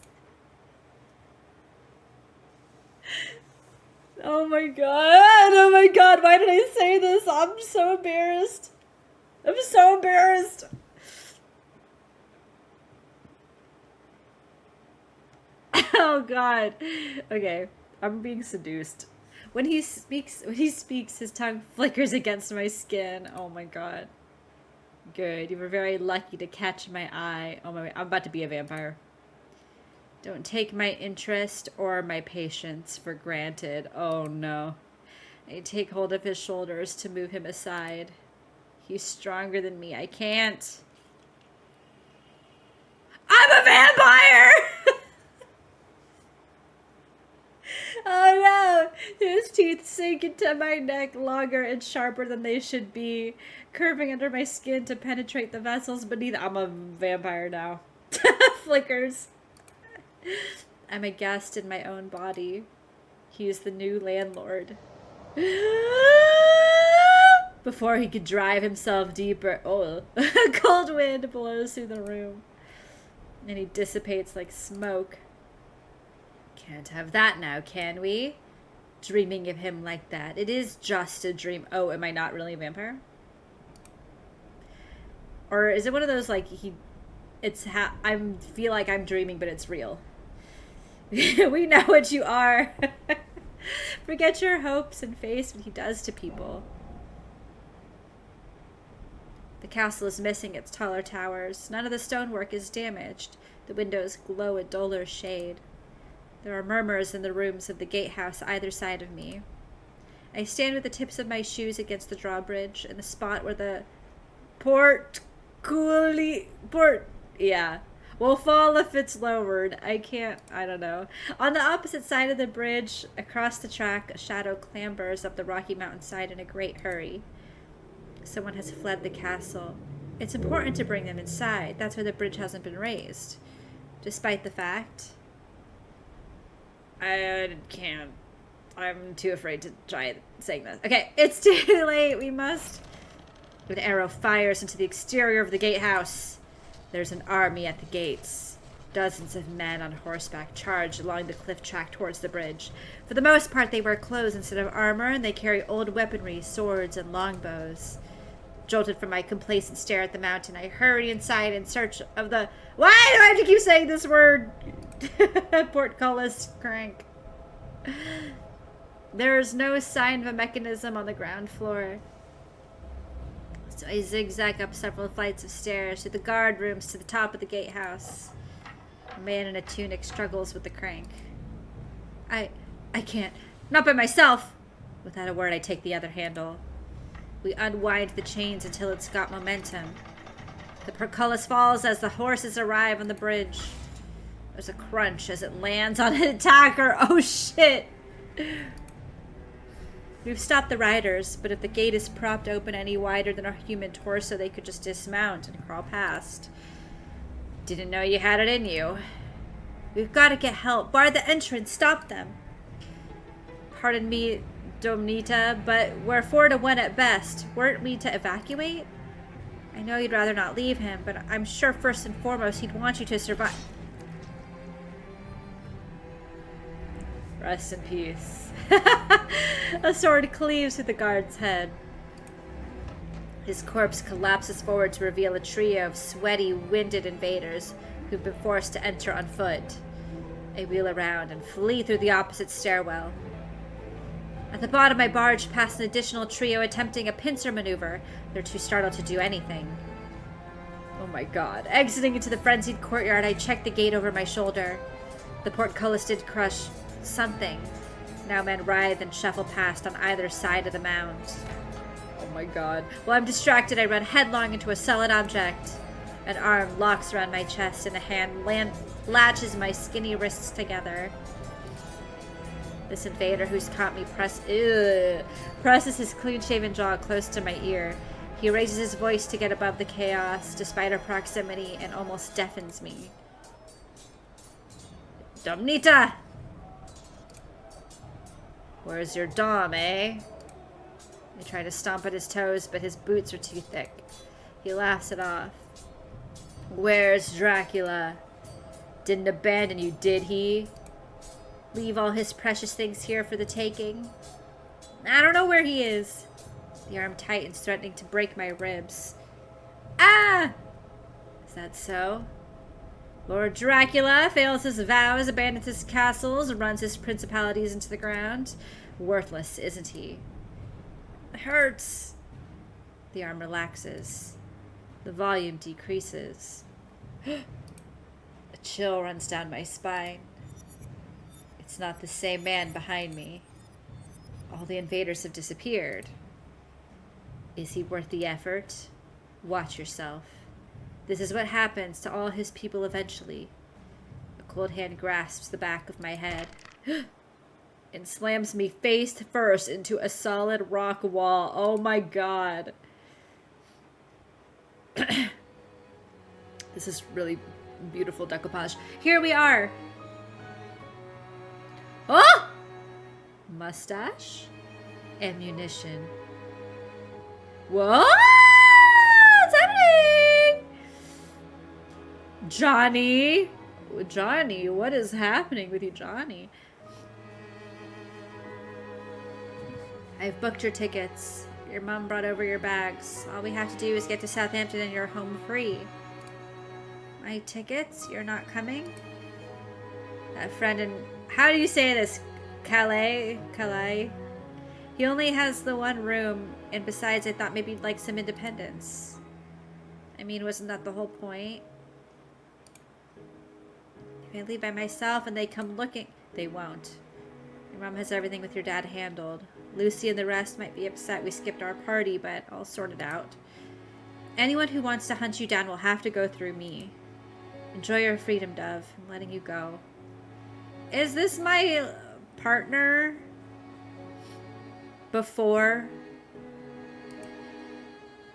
Oh my god, oh my god, why did I say this? I'm so embarrassed. I'm so embarrassed. Oh god. Okay, I'm being seduced. When he speaks, his tongue flickers against my skin. Oh my god. Good. You were very lucky to catch my eye. Oh my, I'm about to be a vampire. Don't take my interest or my patience for granted. Oh no. I take hold of his shoulders to move him aside. He's stronger than me. I can't. I'm a vampire! Oh no! His teeth sink into my neck, longer and sharper than they should be, curving under my skin to penetrate the vessels beneath. I'm a vampire now. Flickers. I'm a guest in my own body. He is the new landlord. Before he could drive himself deeper, oh, a cold wind blows through the room, and he dissipates like smoke. Can't have that now, can we? Dreaming of him like that. It is just a dream. Oh, am I not really a vampire? Or is it one of those like I feel like I'm dreaming, but it's real. We know what you are. Forget your hopes and face what he does to people. The castle is missing its taller towers. None of the stonework is damaged. The windows glow a duller shade. There are murmurs in the rooms of the gatehouse either side of me. I stand with the tips of my shoes against the drawbridge in the spot where the will fall if it's lowered. I don't know. On the opposite side of the bridge, across the track, a shadow clambers up the rocky mountainside in a great hurry. Someone has fled the castle. It's important to bring them inside. That's why the bridge hasn't been raised. Despite the fact, I can't. I'm too afraid to try saying this. Okay, it's too late. We must. An arrow fires into the exterior of the gatehouse. There's an army at the gates. Dozens of men on horseback charge along the cliff track towards the bridge. For the most part, they wear clothes instead of armor, and they carry old weaponry, swords, and longbows. Jolted from my complacent stare at the mountain, I hurried inside in search of the... Why do I have to keep saying this word? Portcullis crank. There is no sign of a mechanism on the ground floor. So I zigzag up several flights of stairs to the guard rooms to the top of the gatehouse. A man in a tunic struggles with the crank. I can't. Not by myself. Without a word, I take the other handle. We unwind the chains until it's got momentum. The portcullis falls as the horses arrive on the bridge. There's a crunch as it lands on an attacker. Oh shit! We've stopped the riders, but if the gate is propped open any wider than a human torso, they could just dismount and crawl past. Didn't know you had it in you. We've got to get help. Bar the entrance. Stop them. Pardon me, Domnita, but we're 4-1 at best. Weren't we to evacuate? I know you'd rather not leave him, but I'm sure first and foremost he'd want you to survive. Rest in peace. A sword cleaves through the guard's head. His corpse collapses forward to reveal a trio of sweaty, winded invaders who've been forced to enter on foot. I wheel around and flee through the opposite stairwell. At the bottom, I barge past an additional trio attempting a pincer maneuver. They're too startled to do anything. Oh my god. Exiting into the frenzied courtyard, I check the gate over my shoulder. The portcullis did crush something. Now men writhe and shuffle past on either side of the mound. Oh my god. While I'm distracted, I run headlong into a solid object. An arm locks around my chest and a hand latches my skinny wrists together. This invader who's caught me presses his clean-shaven jaw close to my ear. He raises his voice to get above the chaos, despite our proximity, and almost deafens me. Domnita! Where's your dom, eh? I try to stomp at his toes, but his boots are too thick. He laughs it off. Where's Dracula? Didn't abandon you, did he? Leave all his precious things here for the taking? I don't know where he is. The arm tightens, threatening to break my ribs. Ah! Is that so? Lord Dracula fails his vows, abandons his castles, runs his principalities into the ground. Worthless, isn't he? It hurts. The arm relaxes. The volume decreases. A chill runs down my spine. It's not the same man behind me. All the invaders have disappeared. Is he worth the effort? Watch yourself. This is what happens to all his people eventually. A cold hand grasps the back of my head and slams me face first into a solid rock wall. Oh my god. This is really beautiful decoupage. Here we are. Oh! Mustache? Ammunition. What's happening? Johnny? Johnny, what is happening with you, Johnny? I've booked your tickets. Your mom brought over your bags. All we have to do is get to Southampton and you're home free. My tickets? You're not coming? That friend in... How do you say this? Calais? He only has the one room, and besides, I thought maybe you'd like some independence. I mean, wasn't that the whole point? If I leave by myself and they come looking... They won't. Your mom has everything with your dad handled. Lucy and the rest might be upset we skipped our party, but I'll sort it out. Anyone who wants to hunt you down will have to go through me. Enjoy your freedom, Dove. I'm letting you go. Is this my partner? Before?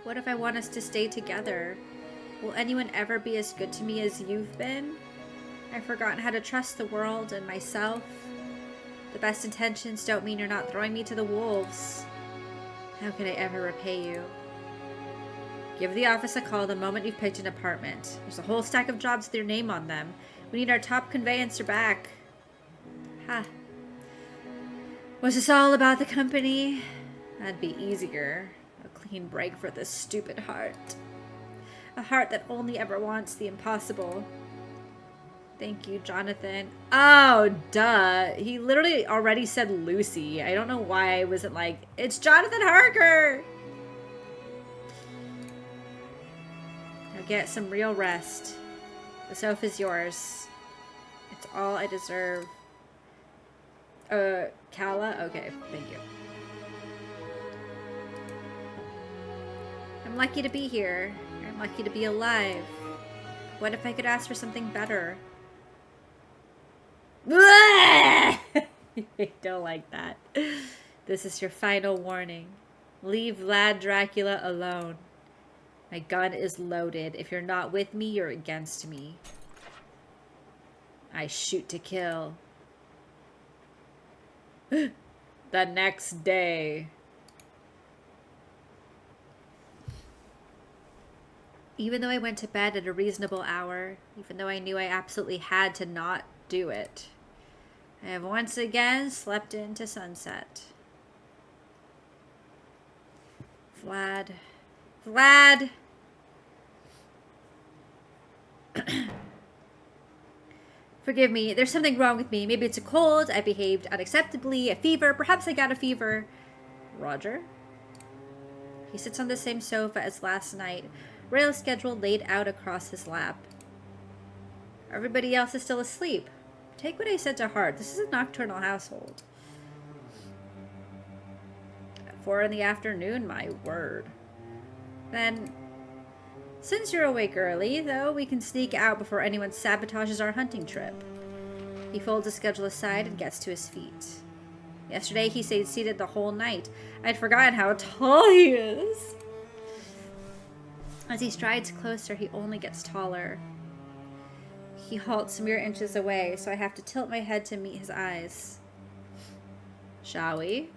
What if I want us to stay together? Will anyone ever be as good to me as you've been? I've forgotten how to trust the world and myself. The best intentions don't mean you're not throwing me to the wolves. How can I ever repay you? Give the office a call the moment you've picked an apartment. There's a whole stack of jobs with your name on them. We need our top conveyancer back. Ha. Was this all about the company? That'd be easier. A clean break for this stupid heart. A heart that only ever wants the impossible. Thank you, Jonathan. Oh, duh. He literally already said Lucy. I don't know why I wasn't like, it's Jonathan Harker! Now get some real rest. The sofa's yours. It's all I deserve. Kala? Okay, thank you. I'm lucky to be here. I'm lucky to be alive. What if I could ask for something better? I don't like that. This is your final warning. Leave Vlad Dracula alone. My gun is loaded. If you're not with me, you're against me. I shoot to kill. The next day. Even though I went to bed at a reasonable hour, even though I knew I absolutely had to not do it, I have once again slept into sunset. Vlad. Vlad! Forgive me, there's something wrong with me. Maybe it's a cold, I behaved unacceptably, a fever, perhaps I got a fever. Roger? He sits on the same sofa as last night, rail schedule laid out across his lap. Everybody else is still asleep. Take what I said to heart. This is a nocturnal household. At 4 in the afternoon, my word. Then, since you're awake early, though, we can sneak out before anyone sabotages our hunting trip. He folds his schedule aside and gets to his feet. Yesterday, he stayed seated the whole night. I'd forgotten how tall he is. As he strides closer, he only gets taller. He halts mere inches away, so I have to tilt my head to meet his eyes. Shall we?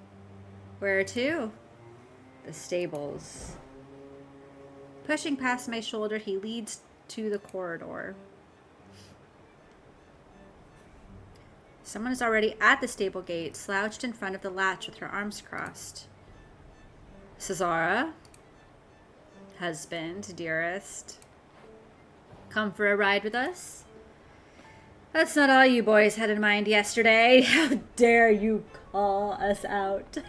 Where to? The stables. Pushing past my shoulder, he leads to the corridor. Someone is already at the stable gate, slouched in front of the latch with her arms crossed. Cesara? Husband, dearest. Come for a ride with us? That's not all you boys had in mind yesterday. How dare you call us out?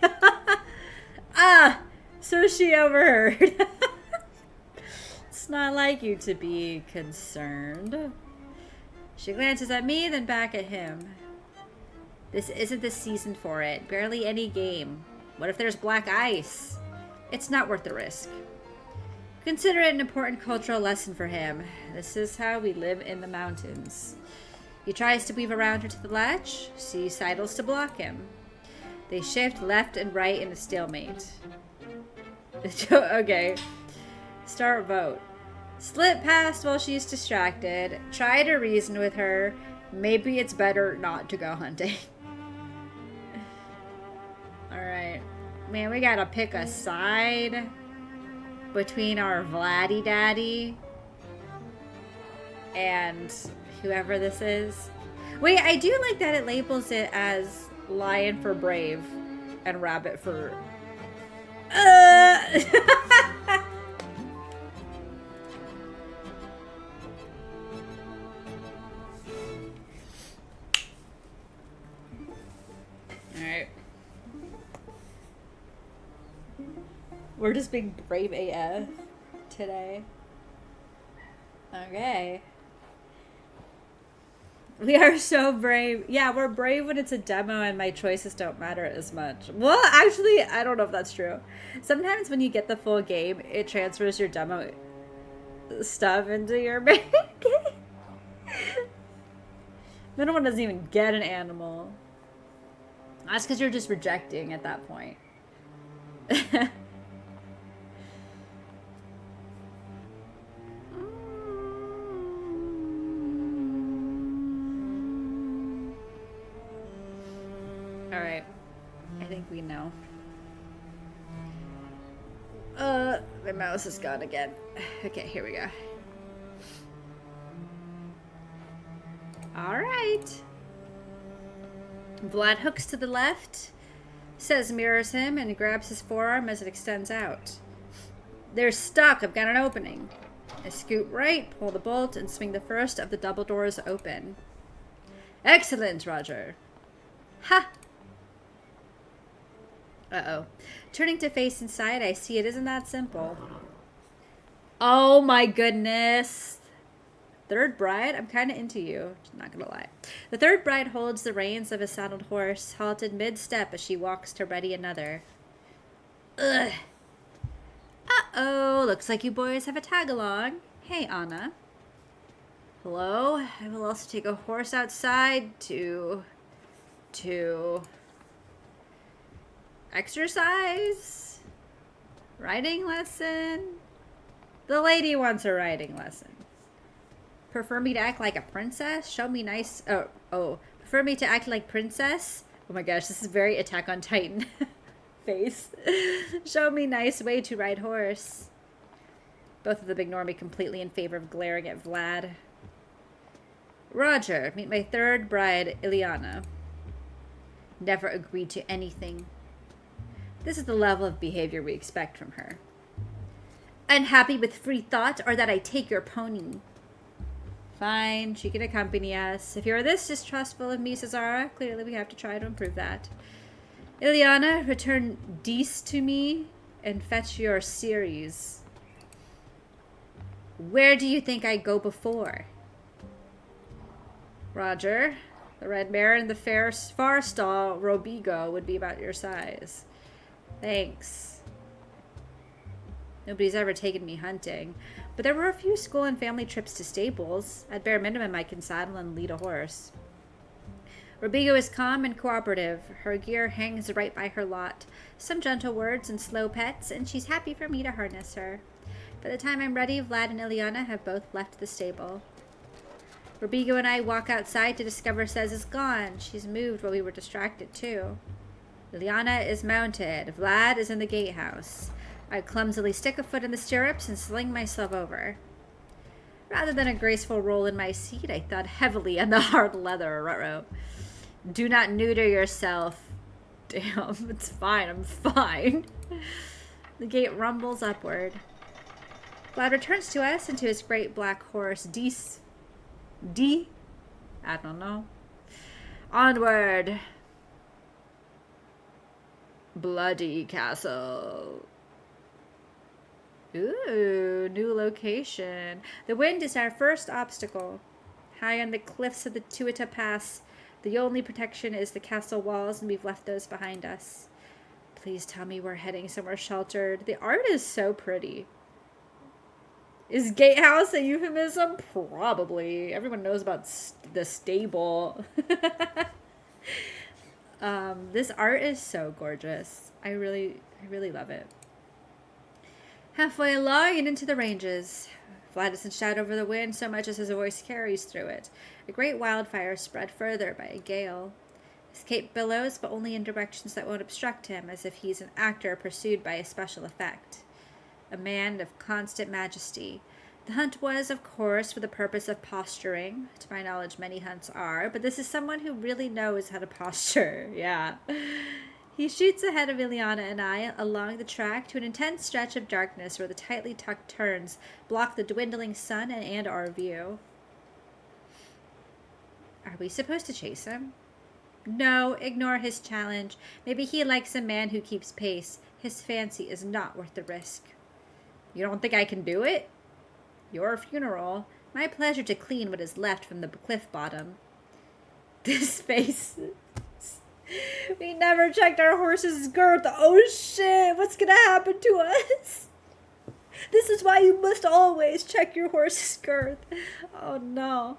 Ah, so she overheard. It's not like you to be concerned. She glances at me, then back at him. This isn't the season for it. Barely any game. What if there's black ice? It's not worth the risk. Consider it an important cultural lesson for him. This is how we live in the mountains. He tries to weave around her to the latch. She sidles to block him. They shift left and right in a stalemate. Okay. Start vote. Slip past while she's distracted. Try to reason with her. Maybe it's better not to go hunting. Alright. Man, we gotta pick a side between our Vladdy Daddy and whoever this is. Wait, I do like that it labels it as lion for brave and rabbit for... Alright. We're just being brave AF today. Okay. We are so brave. Yeah, we're brave when it's a demo and my choices don't matter as much. Well, actually, I don't know if that's true. Sometimes when you get the full game, it transfers your demo stuff into your main game. Middle one doesn't even get an animal. That's because you're just rejecting at that point. Alright. I think we know. My mouse is gone again. Okay, here we go. Alright. Vlad hooks to the left, says mirrors him, and grabs his forearm as it extends out. They're stuck. I've got an opening. I scoot right, pull the bolt, and swing the first of the double doors open. Excellent, Roger. Ha! Uh-oh. Turning to face inside, I see it isn't that simple. Oh my goodness. Third bride? I'm kind of into you. Not gonna lie. The third bride holds the reins of a saddled horse, halted mid-step as she walks to ready another. Ugh. Uh-oh. Looks like you boys have a tag-along. Hey, Anna. Hello? I will also take a horse outside to exercise? Riding lesson? The lady wants a riding lesson. Prefer me to act like a princess? Show me nice... Oh. Prefer me to act like princess? Oh my gosh, this is very Attack on Titan face. Show me nice way to ride horse. Both of them ignore me completely in favor of glaring at Vlad. Roger, meet my third bride, Ileana. Never agreed to anything. This is the level of behavior we expect from her. Unhappy with free thought, or that I take your pony? Fine, she can accompany us. If you're this distrustful of me, Cesara, clearly we have to try to improve that. Ileana, return Dees to me and fetch your series. Where do you think I go before? Roger. The red mare in the far stall, Robigo, would be about your size. Thanks. Nobody's ever taken me hunting, but there were a few school and family trips to stables. At bare minimum, I can saddle and lead a horse. Robigo is calm and cooperative. Her gear hangs right by her lot. Some gentle words and slow pets, and she's happy for me to harness her. By the time I'm ready, Vlad and Ileana have both left the stable. Robigo and I walk outside to discover Cez is gone. She's moved while we were distracted, too. Ileana is mounted. Vlad is in the gatehouse. I clumsily stick a foot in the stirrups and sling myself over. Rather than a graceful roll in my seat, I thud heavily on the hard leather. Ruh-roh. Do not neuter yourself. Damn, it's fine. I'm fine. The gate rumbles upward. Vlad returns to us and to his great black horse, Dees. I don't know. Onward. Bloody Castle. Ooh, new location. The wind is our first obstacle. High on the cliffs of the Tuita Pass, the only protection is the castle walls, and we've left those behind us. Please tell me we're heading somewhere sheltered. The art is so pretty. Is gatehouse a euphemism? Probably. Everyone knows about the stable. This art is so gorgeous. I really love it. Halfway along and into the ranges. Vlad doesn't shout over the wind so much as his voice carries through it. A great wildfire spread further by a gale. His cape billows, but only in directions that won't obstruct him, as if he's an actor pursued by a special effect. A man of constant majesty. The hunt was, of course, for the purpose of posturing. To my knowledge, many hunts are, but this is someone who really knows how to posture. Yeah. He shoots ahead of Ileana and I along the track to an intense stretch of darkness where the tightly tucked turns block the dwindling sun and our view. Are we supposed to chase him? No, ignore his challenge. Maybe he likes a man who keeps pace. His fancy is not worth the risk. You don't think I can do it? Your funeral. My pleasure to clean what is left from the cliff bottom. This face. We never checked our horse's girth. Oh shit, what's gonna happen to us? This is why you must always check your horse's girth. Oh no.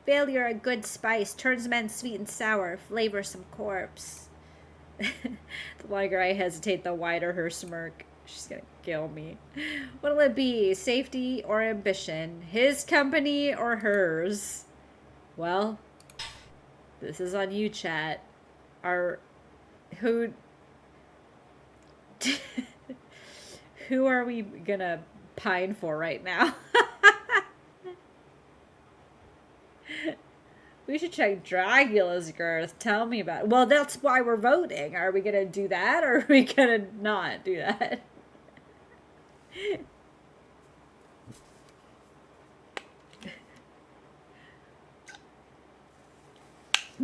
Failure, a good spice, turns men sweet and sour, flavorsome corpse. The longer I hesitate, the wider her smirk. She's gonna kill me. What'll it be? Safety or ambition? His company or hers? Well, this is on you, chat. Who are we gonna pine for right now? We should check Dracula's girth. Tell me about it. Well, that's why we're voting. Are we gonna do that, or are we gonna not do that?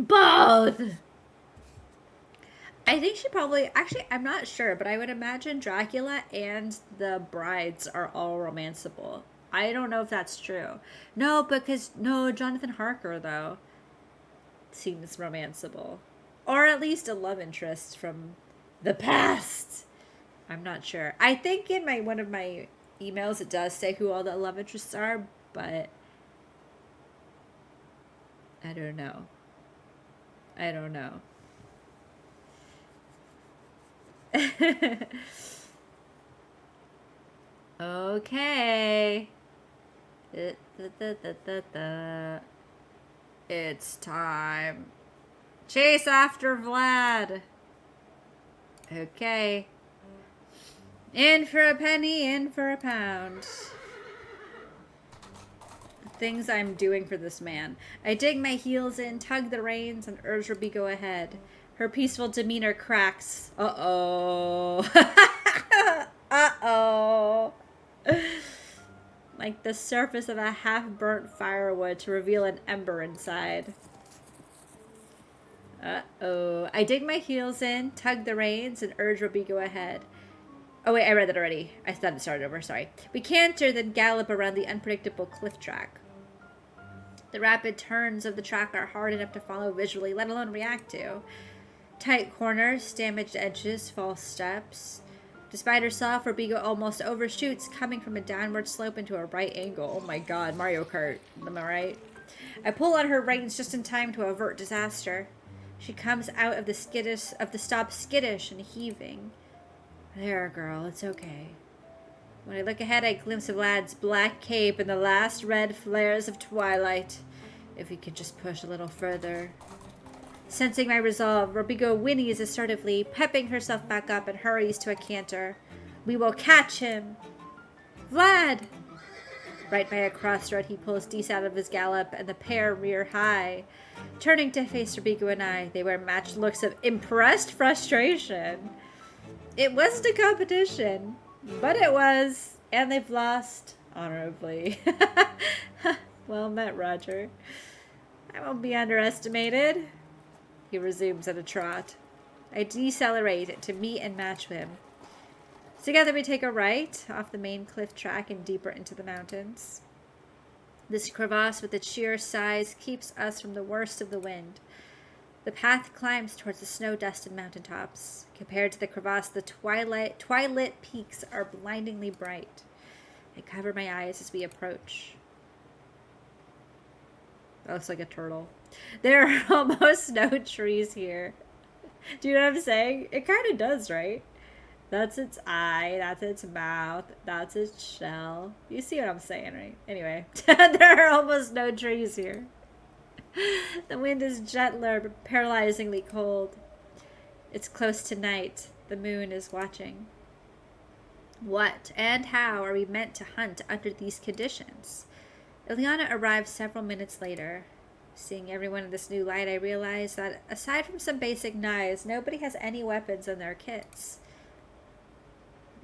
Both! I think she probably... Actually, I'm not sure, but I would imagine Dracula and the brides are all romanceable. I don't know if that's true. No, because... No, Jonathan Harker, though, seems romanceable. Or at least a love interest from the past. I'm not sure. I think in one of my emails it does say who all the love interests are, but... I don't know. I don't know. Okay. It's time. Chase after Vlad. Okay. In for a penny, in for a pound. Things I'm doing for this man. I dig my heels in, tug the reins, and urge Ruby go ahead. Her peaceful demeanor cracks. Uh-oh. Uh-oh. Like the surface of a half-burnt firewood to reveal an ember inside. Uh-oh. I dig my heels in, tug the reins, and urge Ruby go ahead. Oh, wait, I read that already. I thought it started over, sorry. We canter, then gallop around the unpredictable cliff track. The rapid turns of the track are hard enough to follow visually, let alone react to. Tight corners, damaged edges, false steps. Despite herself, Robigo almost overshoots, coming from a downward slope into a right angle. Oh my god, Mario Kart. Am I right? I pull on her reins just in time to avert disaster. She comes out of the stop skittish and heaving. There, girl, it's okay. When I look ahead, I glimpse of Vlad's black cape and the last red flares of twilight. If we could just push a little further. Sensing my resolve, Robigo whinnies assertively, pepping herself back up and hurries to a canter. We will catch him! Vlad! Right by a crossroad, he pulls Dees out of his gallop, and the pair rear high. Turning to face Robigo and I, they wear matched looks of impressed frustration. It wasn't a competition, but it was, and they've lost honorably. Well met, Roger. I won't be underestimated. He resumes at a trot. I decelerate to meet and match him. Together we take a right off the main cliff track and deeper into the mountains. This crevasse with its sheer size keeps us from the worst of the wind. The path climbs towards the snow-dusted mountaintops. Compared to the crevasse, the twilit peaks are blindingly bright. I cover my eyes as we approach. That looks like a turtle. There are almost no trees here. Do you know what I'm saying? It kind of does, right? That's its eye, that's its mouth, that's its shell. You see what I'm saying, right? Anyway, there are almost no trees here. The wind is gentler but paralyzingly cold. It's close to night. The moon is watching. What and how are we meant to hunt under these conditions? Ileana arrives several minutes later. Seeing everyone in this new light, I realize that aside from some basic knives, nobody has any weapons in their kits.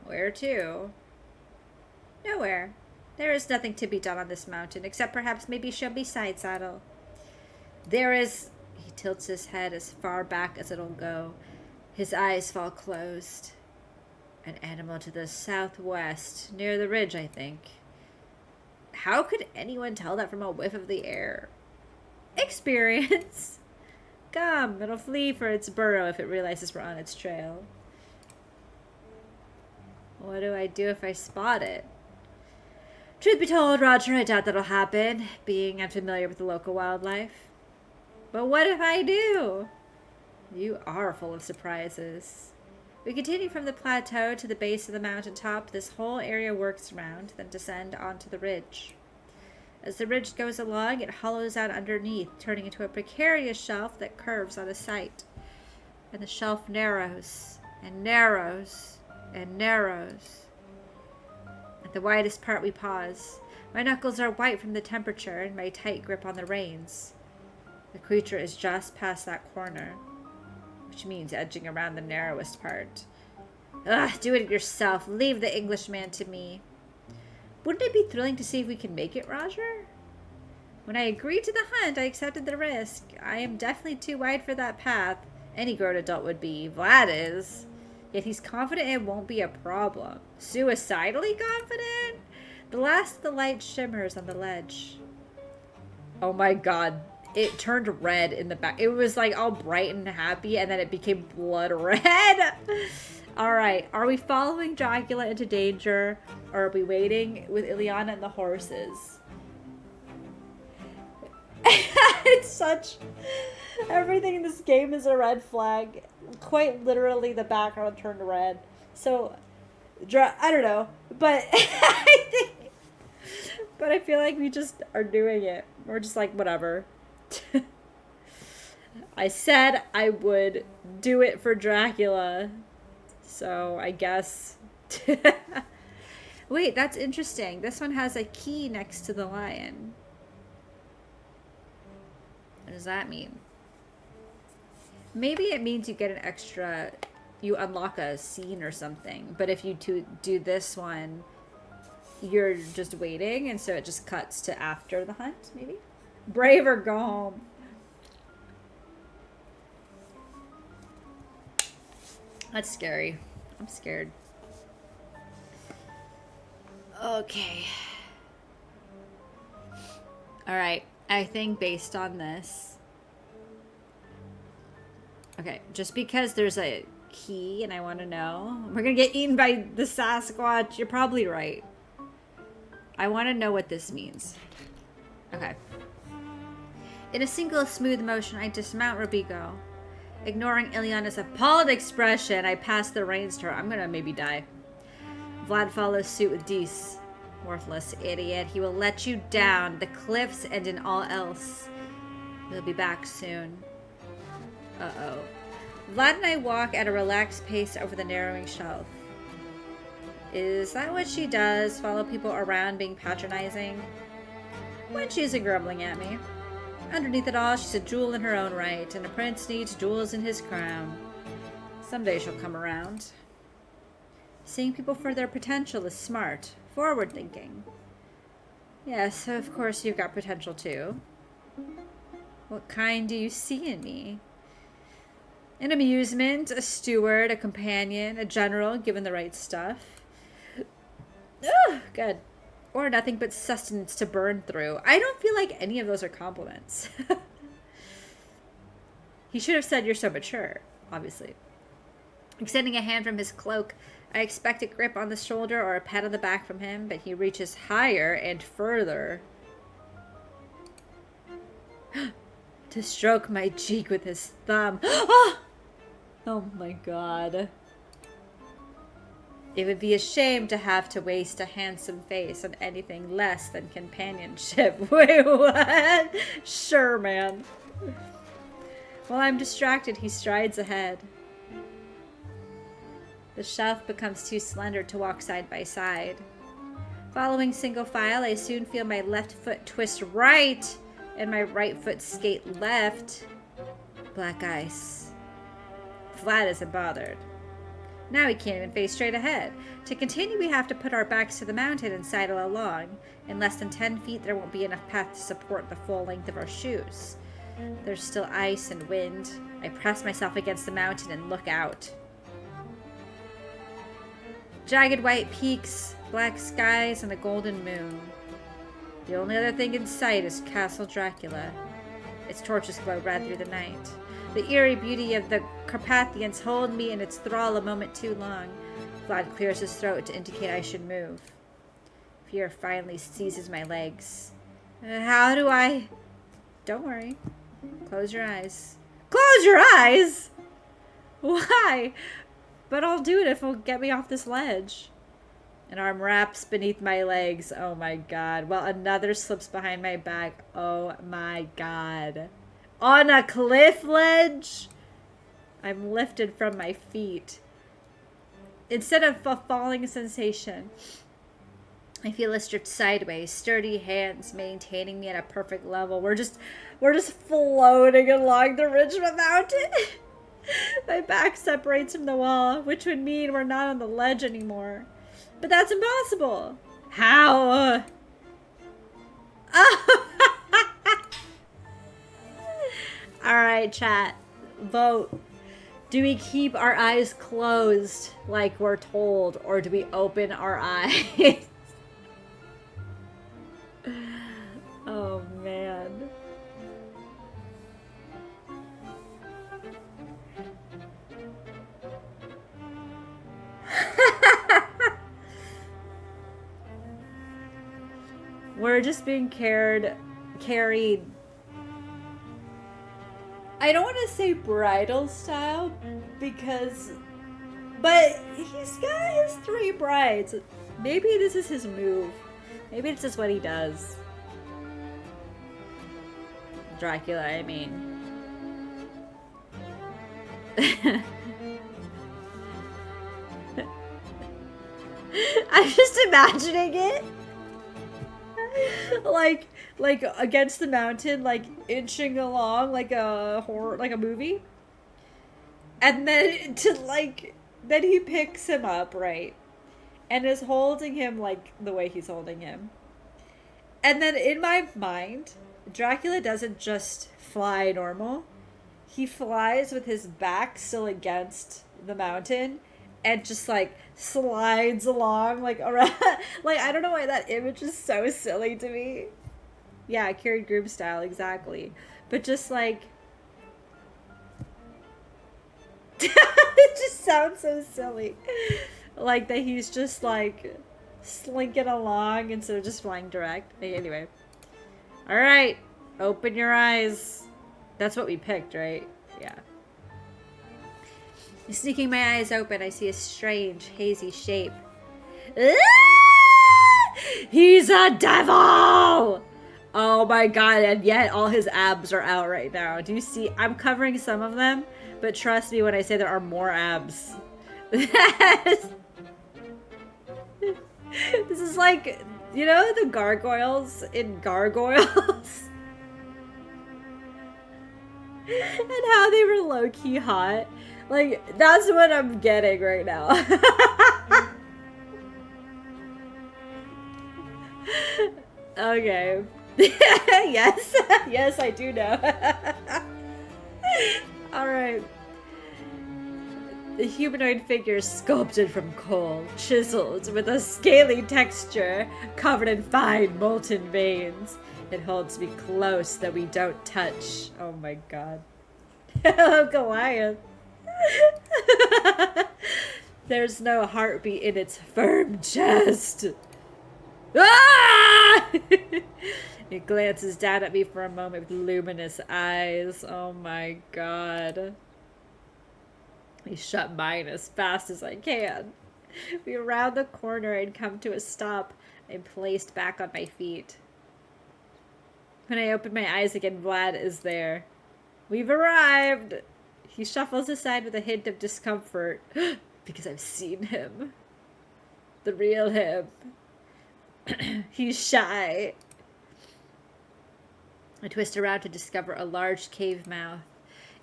Where to? Nowhere. There is nothing to be done on this mountain, except perhaps maybe show me side saddle. There is... He tilts his head as far back as it'll go. His eyes fall closed. An animal to the southwest, near the ridge, I think. How could anyone tell that from a whiff of the air? Experience. Come, it'll flee for its burrow if it realizes we're on its trail. What do I do if I spot it? Truth be told, Roger, I doubt that'll happen, being unfamiliar with the local wildlife. But what if I do? You are full of surprises. We continue from the plateau to the base of the mountaintop. This whole area works around, then descend onto the ridge. As the ridge goes along, it hollows out underneath, turning into a precarious shelf that curves out of sight. And the shelf narrows, and narrows, and narrows. At the widest part we pause. My knuckles are white from the temperature and my tight grip on the reins. The creature is just past that corner, which means edging around the narrowest part. Ugh, do it yourself. Leave the Englishman to me. Wouldn't it be thrilling to see if we can make it, Roger? When I agreed to the hunt, I accepted the risk. I am definitely too wide for that path. Any grown adult would be. Vlad is. Yet he's confident it won't be a problem. Suicidally confident? The last of the light shimmers on the ledge. Oh my god. It turned red in the back. It was like all bright and happy, and then it became blood red. Alright, are we following Dracula into danger, or are we waiting with Ileana and the horses? It's such... Everything in this game is a red flag. Quite literally, the background turned red. So, I don't know. But but I feel like we just are doing it. We're just like, whatever. I said I would do it for Dracula. So, I guess... Wait, that's interesting. This one has a key next to the lion. What does that mean? Maybe it means you get an extra, you unlock a scene or something. But if you do this one, you're just waiting, and so it just cuts to after the hunt, maybe? Brave or go home. That's scary. I'm scared. Okay. Alright, I think based on this... Okay, just because there's a key and I want to know. We're going to get eaten by the Sasquatch. You're probably right. I want to know what this means. Okay. In a single smooth motion, I dismount Robigo. Ignoring Ileana's appalled expression, I pass the reins to her. I'm going to maybe die. Vlad follows suit with Dees. Worthless idiot. He will let you down. The cliffs and in all else. We'll be back soon. Uh-oh. Vlad and I walk at a relaxed pace over the narrowing shelf. Is that what she does? Follow people around being patronizing? When she isn't grumbling at me. Underneath it all, she's a jewel in her own right, and a prince needs jewels in his crown. Someday she'll come around. Seeing people for their potential is smart, forward-thinking. Yes, of course you've got potential too. What kind do you see in me? An amusement, a steward, a companion, a general, given the right stuff. Ugh, good. Or nothing but sustenance to burn through. I don't feel like any of those are compliments. He should have said you're so mature, obviously. Extending a hand from his cloak, I expect a grip on the shoulder or a pat on the back from him, but he reaches higher and further. To stroke my cheek with his thumb. Oh my god. It would be a shame to have to waste a handsome face on anything less than companionship. Wait, what? Sure, man. While I'm distracted, he strides ahead. The shelf becomes too slender to walk side by side. Following single file, I soon feel my left foot twist right and my right foot skate left. Black ice. Vlad isn't bothered. Now we can't even face straight ahead. To continue, we have to put our backs to the mountain and sidle along. In less than 10 feet, there won't be enough path to support the full length of our shoes. There's still ice and wind. I press myself against the mountain and look out. Jagged white peaks, black skies, and a golden moon. The only other thing in sight is Castle Dracula. Its torches glow red through the night. The eerie beauty of the Carpathians hold me in its thrall a moment too long. Vlad clears his throat to indicate I should move. Fear finally seizes my legs. How do I... Don't worry. Close your eyes. Close your eyes?! Why? But I'll do it if it'll get me off this ledge. An arm wraps beneath my legs. Oh my god. While another slips behind my back. Oh my god. On a cliff ledge? I'm lifted from my feet. Instead of a falling sensation, I feel a stripped sideways, sturdy hands maintaining me at a perfect level. We're just floating along the ridge of a mountain. My back separates from the wall, which would mean we're not on the ledge anymore. But that's impossible. How? Alright, chat. Vote. Do we keep our eyes closed like we're told, or do we open our eyes? Oh, man. We're just being carried. I don't want to say bridal style but he's got his 3 brides. Maybe this is his move. Maybe this is what he does. Dracula, I mean. I'm just imagining it. like against the mountain, like inching along like a horror, like a movie. And then then he picks him up, right? And is holding him like the way he's holding him. And then in my mind, Dracula doesn't just fly normal. He flies with his back still against the mountain and just like slides along like around. Like, I don't know why that image is so silly to me. Yeah, carried groom style, exactly. But just like it just sounds so silly. Like that he's just like slinking along instead of just flying direct. Anyway. Alright. Open your eyes. That's what we picked, right? Yeah. Sneaking my eyes open, I see a strange, hazy shape. Ah! He's a devil! Oh my god, and yet all his abs are out right now. Do you see? I'm covering some of them, but trust me when I say there are more abs. This is like, you know the gargoyles in Gargoyles? And how they were low-key hot. Like, that's what I'm getting right now. Okay. Yes. Yes, I do know. Alright. The humanoid figure is sculpted from coal, chiseled with a scaly texture, covered in fine molten veins. It holds me close that we don't touch. Oh my god. Hello, Goliath. There's no heartbeat in its firm chest. Ah! It glances down at me for a moment with luminous eyes. Oh my god. I shut mine as fast as I can. We round the corner and come to a stop. I'm placed back on my feet. When I open my eyes again, Vlad is there. We've arrived! He shuffles aside with a hint of discomfort. Because I've seen him. The real him. He's shy. I twist around to discover a large cave mouth.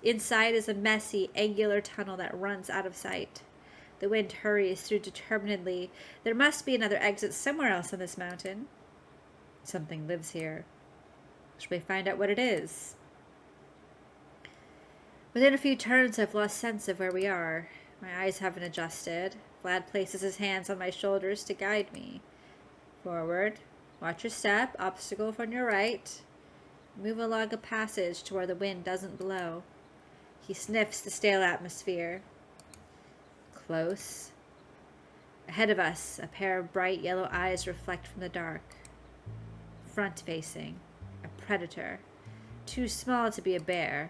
Inside is a messy, angular tunnel that runs out of sight. The wind hurries through determinedly. There must be another exit somewhere else on this mountain. Something lives here. Should we find out what it is? Within a few turns, I've lost sense of where we are. My eyes haven't adjusted. Vlad places his hands on my shoulders to guide me. Forward. Watch your step. Obstacle from your right. Move along a passage to where the wind doesn't blow. He sniffs the stale atmosphere. Close. Ahead of us, a pair of bright yellow eyes reflect from the dark. Front-facing. A predator. Too small to be a bear.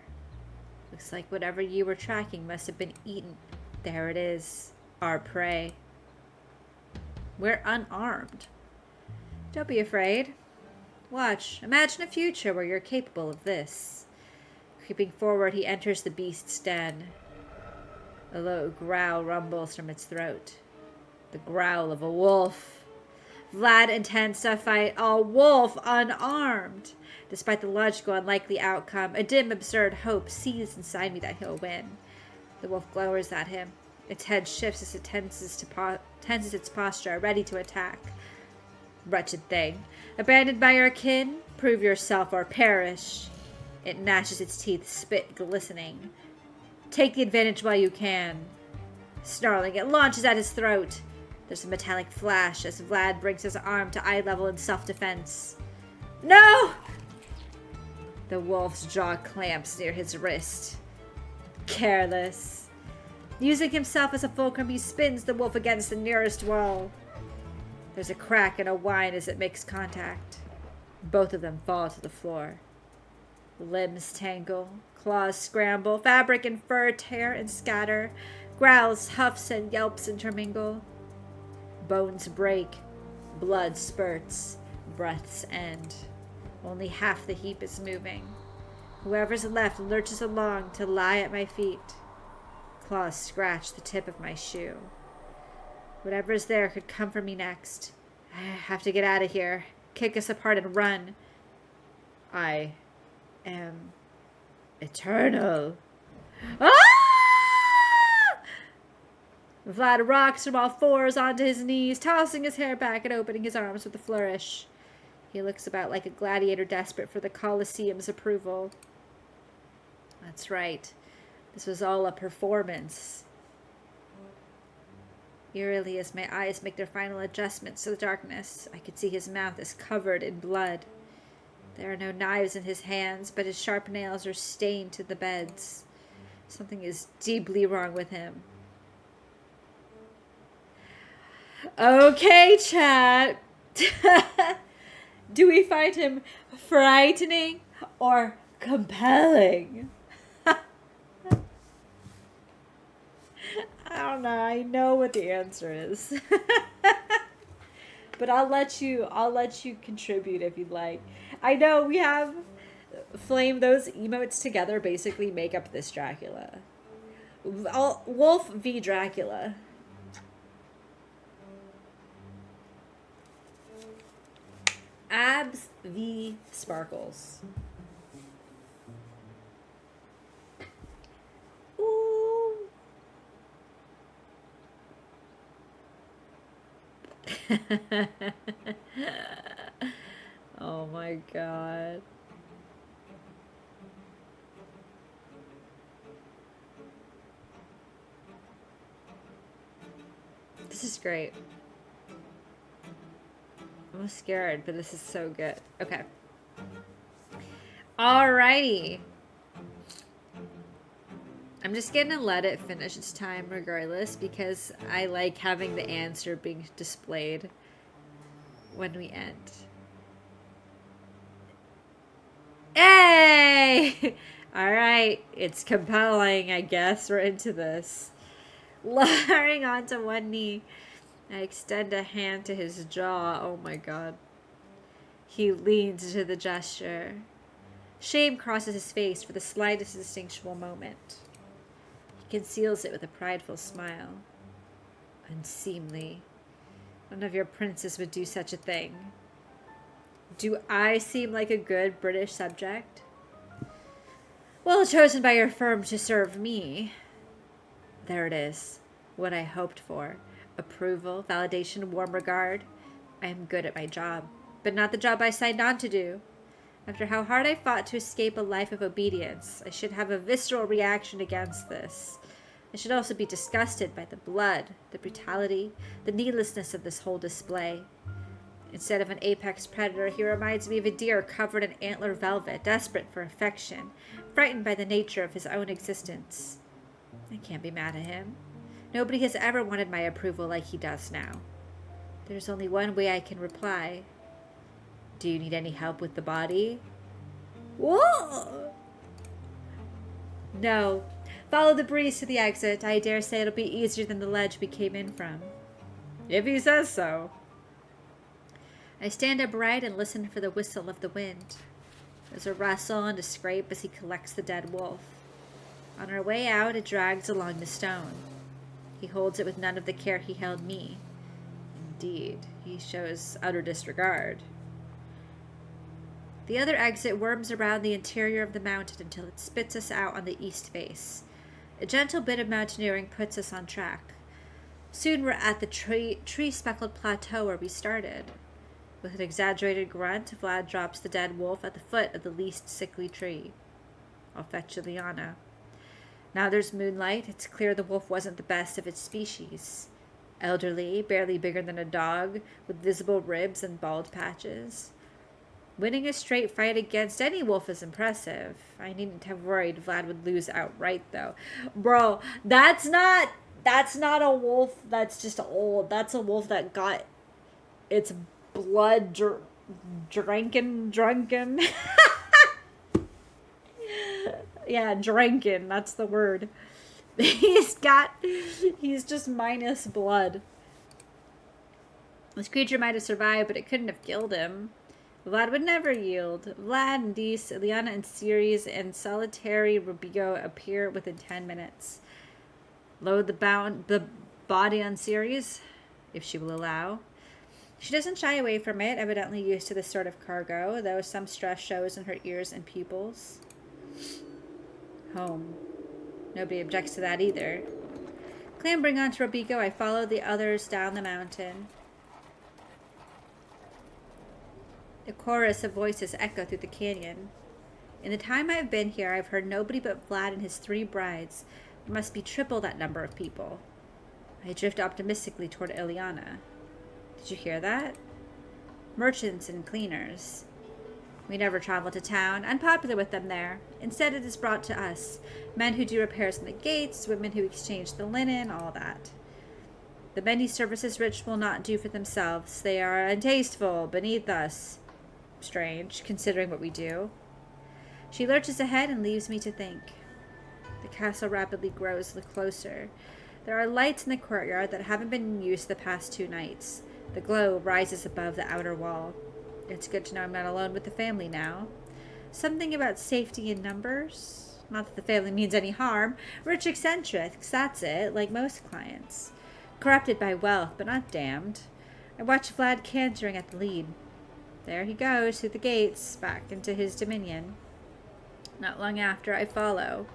Looks like whatever you were tracking must have been eaten. There it is. Our prey. We're unarmed. Don't be afraid. Watch. Imagine a future where you're capable of this. Creeping forward, he enters the beast's den. A low growl rumbles from its throat. The growl of a wolf. Vlad intends to fight a wolf unarmed. Despite the logical unlikely outcome, a dim, absurd hope seethes inside me that he'll win. The wolf glowers at him. Its head shifts as it tenses its posture, ready to attack. Wretched thing. Abandoned by your kin? Prove yourself or perish. It gnashes its teeth, spit glistening. Take the advantage while you can. Snarling, it launches at his throat. There's a metallic flash as Vlad brings his arm to eye level in self-defense. No! The wolf's jaw clamps near his wrist. Careless. Using himself as a fulcrum, he spins the wolf against the nearest wall. There's a crack and a whine as it makes contact. Both of them fall to the floor. Limbs tangle, claws scramble, fabric and fur tear and scatter, growls, huffs, and yelps intermingle. Bones break, blood spurts, breaths end. Only half the heap is moving. Whoever's left lurches along to lie at my feet. Claws scratch the tip of my shoe. Whatever's there could come for me next. I have to get out of here, kick us apart and run. I am eternal. Ah! Vlad rocks from all fours onto his knees, tossing his hair back and opening his arms with a flourish. He looks about like a gladiator desperate for the Colosseum's approval. That's right. This was all a performance. Eerily, as my eyes make their final adjustments to the darkness, I can see his mouth is covered in blood. There are no knives in his hands, but his sharp nails are stained to the beds. Something is deeply wrong with him. Okay, chat. Do we find him frightening or compelling? I don't know. I know what the answer is. But I'll let you contribute if you'd like. I know we have flame those emotes together basically make up this Dracula. Wolf v Dracula. Abs v Sparkles. Ooh. Oh my god. This is great. I'm scared, but this is so good. Okay. Alrighty. I'm just gonna let it finish its time regardless because I like having the answer being displayed when we end. Hey! Alright, it's compelling, I guess. We're into this. Lowering onto one knee, I extend a hand to his jaw. Oh my god. He leans into the gesture. Shame crosses his face for the slightest instinctual moment. He conceals it with a prideful smile. Unseemly. None of your princes would do such a thing. Do I seem like a good British subject? Well, chosen by your firm to serve me. There it is. What I hoped for. Approval, validation, warm regard. I am good at my job, but not the job I signed on to do. After how hard I fought to escape a life of obedience, I should have a visceral reaction against this. I should also be disgusted by the blood, the brutality, the needlessness of this whole display. Instead of an apex predator, he reminds me of a deer covered in antler velvet, desperate for affection, frightened by the nature of his own existence. I can't be mad at him. Nobody has ever wanted my approval like he does now. There's only one way I can reply. Do you need any help with the body? Whoa! No. Follow the breeze to the exit. I dare say it'll be easier than the ledge we came in from. If he says so. I stand upright and listen for the whistle of the wind. There's a rustle and a scrape as he collects the dead wolf. On our way out, it drags along the stone. He holds it with none of the care he held me. Indeed, he shows utter disregard. The other exit worms around the interior of the mountain until it spits us out on the east face. A gentle bit of mountaineering puts us on track. Soon we're at the tree-speckled plateau where we started. With an exaggerated grunt, Vlad drops the dead wolf at the foot of the least sickly tree. I'll fetch Ileana. Now there's moonlight. It's clear the wolf wasn't the best of its species. Elderly, barely bigger than a dog, with visible ribs and bald patches. Winning a straight fight against any wolf is impressive. I needn't have worried Vlad would lose outright, though. Bro, that's not a wolf that's just old. That's a wolf that got its blood drunken. Yeah, drinking. That's the word. He's just minus blood. This creature might have survived, but it couldn't have killed him. Vlad would never yield. Vlad, Dees, Ileana, and Ceres and solitary Rubigo appear within 10 minutes. Load the body on Ceres, if she will allow. She doesn't shy away from it, evidently used to this sort of cargo, though some stress shows in her ears and pupils. Home. Nobody objects to that either. Clambering onto Rubigo, I follow the others down the mountain. A chorus of voices echo through the canyon. In the time I've been here, I've heard nobody but Vlad and his 3 brides. There must be triple that number of people. I drift optimistically toward Ileana. Did you hear that? Merchants and cleaners. We never travel to town, unpopular with them there. Instead, it is brought to us. Men who do repairs in the gates, women who exchange the linen, all that. The many services rich will not do for themselves. They are untasteful, beneath us. Strange, considering what we do. She lurches ahead and leaves me to think. The castle rapidly grows closer. There are lights in the courtyard that haven't been in use the past 2 nights. The glow rises above the outer wall. It's good to know I'm not alone with the family now. Something about safety in numbers. Not that the family means any harm. Rich eccentrics, that's it, like most clients. Corrupted by wealth, but not damned. I watch Vlad cantering at the lead. There he goes through the gates, back into his dominion. Not long after, I follow.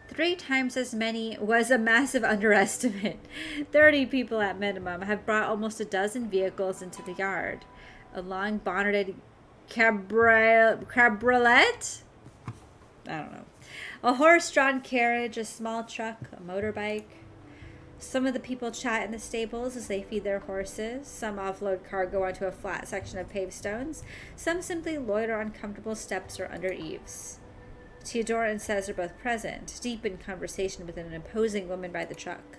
3 times as many was a massive underestimate. 30 people at minimum have brought almost a dozen vehicles into the yard. A long bonneted cabriolet? I don't know. A horse-drawn carriage, a small truck, a motorbike. Some of the people chat in the stables as they feed their horses. Some offload cargo onto a flat section of paved stones. Some simply loiter on comfortable steps or under eaves. Theodora and Cez are both present, deep in conversation with an imposing woman by the truck.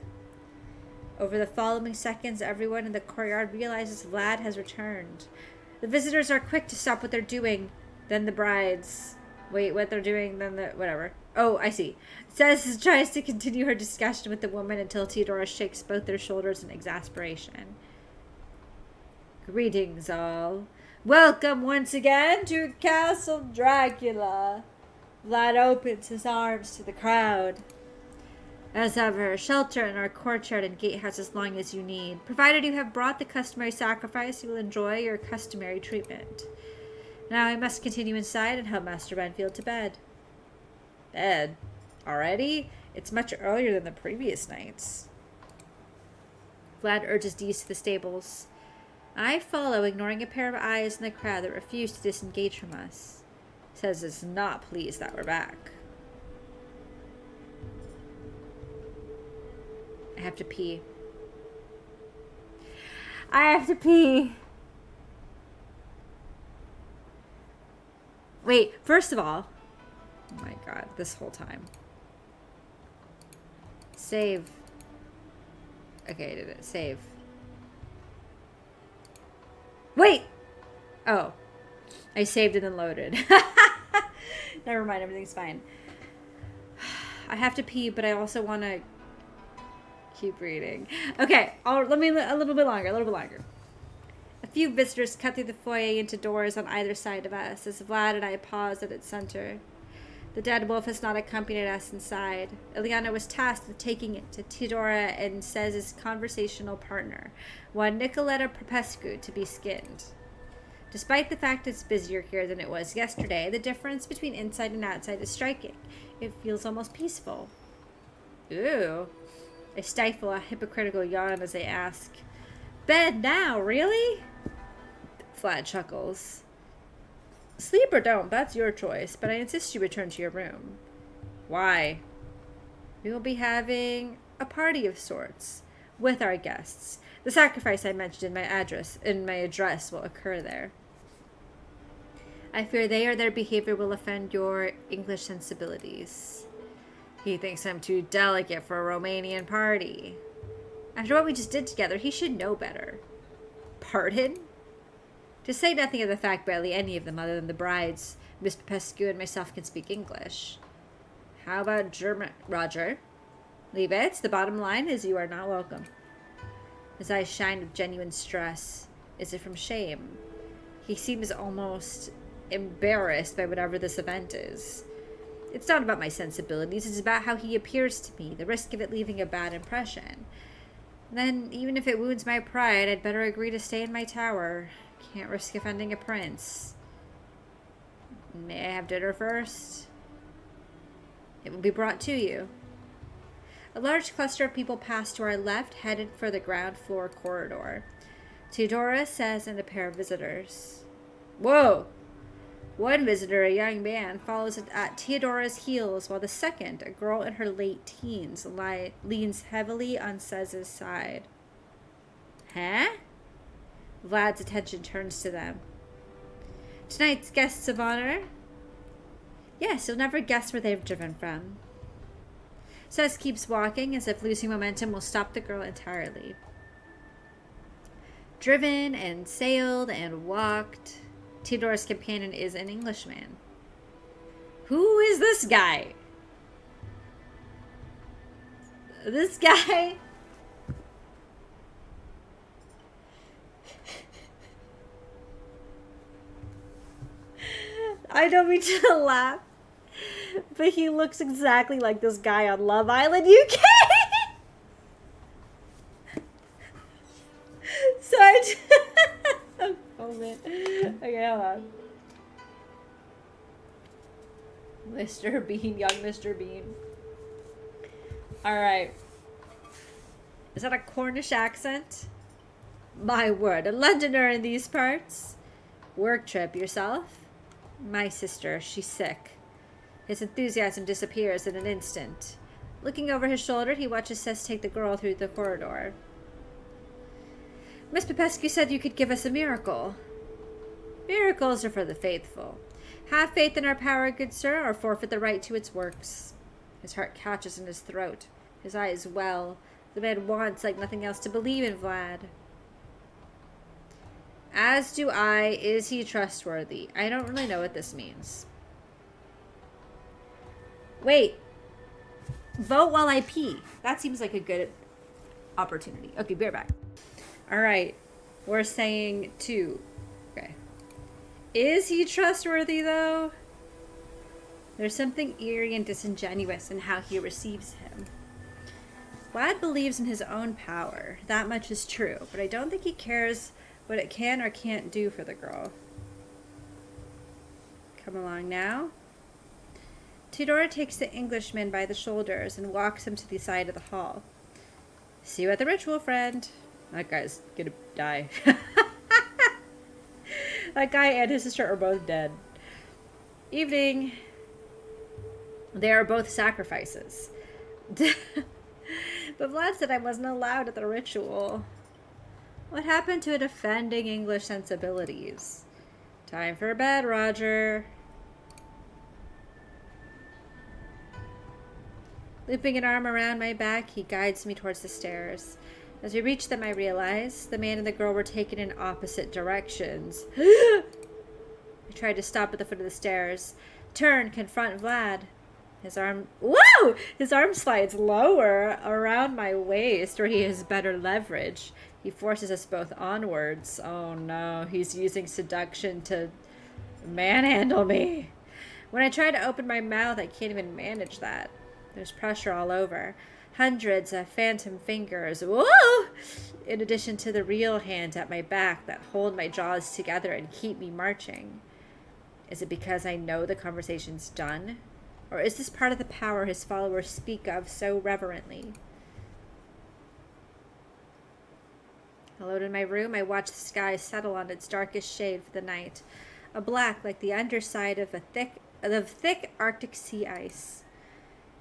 Over the following seconds, everyone in the courtyard realizes Vlad has returned. The visitors are quick to stop what they're doing. Then the brides... Wait, what they're doing, then the... Whatever. Oh, I see. Cez tries to continue her discussion with the woman until Theodora shakes both their shoulders in exasperation. Greetings, all. Welcome once again to Castle Dracula. Vlad opens his arms to the crowd. As ever, shelter in our courtyard and gatehouse as long as you need. Provided you have brought the customary sacrifice, you will enjoy your customary treatment. Now I must continue inside and help Master Renfield to bed. Bed? Already? It's much earlier than the previous nights. Vlad urges Dees to the stables. I follow, ignoring a pair of eyes in the crowd that refuse to disengage from us. Cez is not pleased that we're back. I have to pee. I have to pee. Wait, first of all, oh my god, this whole time. Save. Okay, I did it. Save. Wait! Oh. I saved and then loaded. Never mind, everything's fine. I have to pee, but I also want to keep reading. Okay, let me a little bit longer. A few visitors cut through the foyer into doors on either side of us as Vlad and I paused at its center. The dead wolf has not accompanied us inside. Ileana was tasked with taking it to Theodora and Cez's conversational partner, one Nicoletta Popescu, to be skinned. Despite the fact it's busier here than it was yesterday, the difference between inside and outside is striking. It feels almost peaceful. Ooh. I stifle a hypocritical yawn as I ask, Bed now, really? Vlad chuckles. Sleep or don't, that's your choice, but I insist you return to your room. Why? We will be having a party of sorts with our guests. The sacrifice I mentioned in my address will occur there. I fear they or their behavior will offend your English sensibilities. He thinks I'm too delicate for a Romanian party. After what we just did together, he should know better. Pardon? To say nothing of the fact barely any of them other than the brides, Miss Popescu and myself can speak English. How about German, Roger? Leave it. The bottom line is you are not welcome. His eyes shine with genuine stress. Is it from shame? He seems almost embarrassed by whatever this event is. It's not about my sensibilities. It's about how he appears to me, the risk of it leaving a bad impression. Then, even if it wounds my pride, I'd better agree to stay in my tower. Can't risk offending a prince. May I have dinner first? It will be brought to you. A large cluster of people passed to our left, headed for the ground floor corridor. Theodora says, and a pair of visitors. Whoa! One visitor, a young man, follows at Theodora's heels, while the second, a girl in her late teens, leans heavily on Sez's side. Huh? Vlad's attention turns to them. Tonight's guests of honor? Yes, you'll never guess where they've driven from. Sez keeps walking, as if losing momentum will stop the girl entirely. Driven and sailed and walked. Theodora's companion is an Englishman. Who is this guy? This guy... I don't mean to laugh, but he looks exactly like this guy on Love Island UK. So oh man. Okay, hold on. Mr. Bean, young Mr. Bean. Alright. Is that a Cornish accent? My word, a Londoner in these parts? Work trip, yourself? My sister, she's sick. His enthusiasm disappears in an instant. Looking over his shoulder, he watches Sez take the girl through the corridor. Miss Popescu said you could give us a miracle. Miracles are for the faithful. Have faith in our power, good sir, or forfeit the right to its works. His heart catches in his throat. His eyes well. The man wants, like nothing else, to believe in Vlad. As do I. Is he trustworthy? I don't really know what this means. Wait. Vote while I pee. That seems like a good opportunity. Okay, be right back. Alright. We're saying 2. Okay. Is he trustworthy, though? There's something eerie and disingenuous in how he receives him. Vlad believes in his own power. That much is true. But I don't think he cares what it can or can't do for the girl. Come along now. Theodora takes the Englishman by the shoulders and walks him to the side of the hall. See you at the ritual, friend. That guy's gonna die. That guy and his sister are both dead. Evening. They are both sacrifices. But Vlad said I wasn't allowed at the ritual. What happened to offending English sensibilities? Time for bed, Roger. Looping an arm around my back, he guides me towards the stairs. As we reach them, I realize the man and the girl were taken in opposite directions. I tried to stop at the foot of the stairs. Turn, confront Vlad. His arm... Whoa! His arm slides lower around my waist where he has better leverage. He forces us both onwards. Oh no, he's using seduction to manhandle me. When I try to open my mouth, I can't even manage that. There's pressure all over. Hundreds of phantom fingers. Whoa! In addition to the real hands at my back that hold my jaws together and keep me marching. Is it because I know the conversation's done? Or is this part of the power his followers speak of so reverently? Alone in my room, I watch the sky settle on its darkest shade for the night. a black like the underside of thick Arctic sea ice.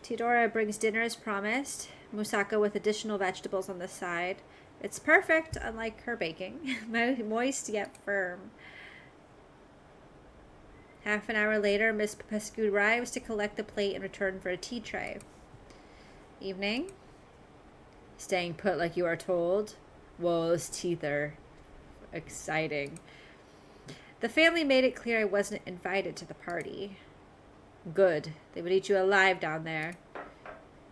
Teodora brings dinner as promised, moussaka with additional vegetables on the side. It's perfect, unlike her baking. Moist yet firm. Half an hour later, Miss Popescu arrives to collect the plate and return for a tea tray. Evening. Staying put like you are told. Whoa, those teeth are exciting. The family made it clear I wasn't invited to the party. Good. They would eat you alive down there.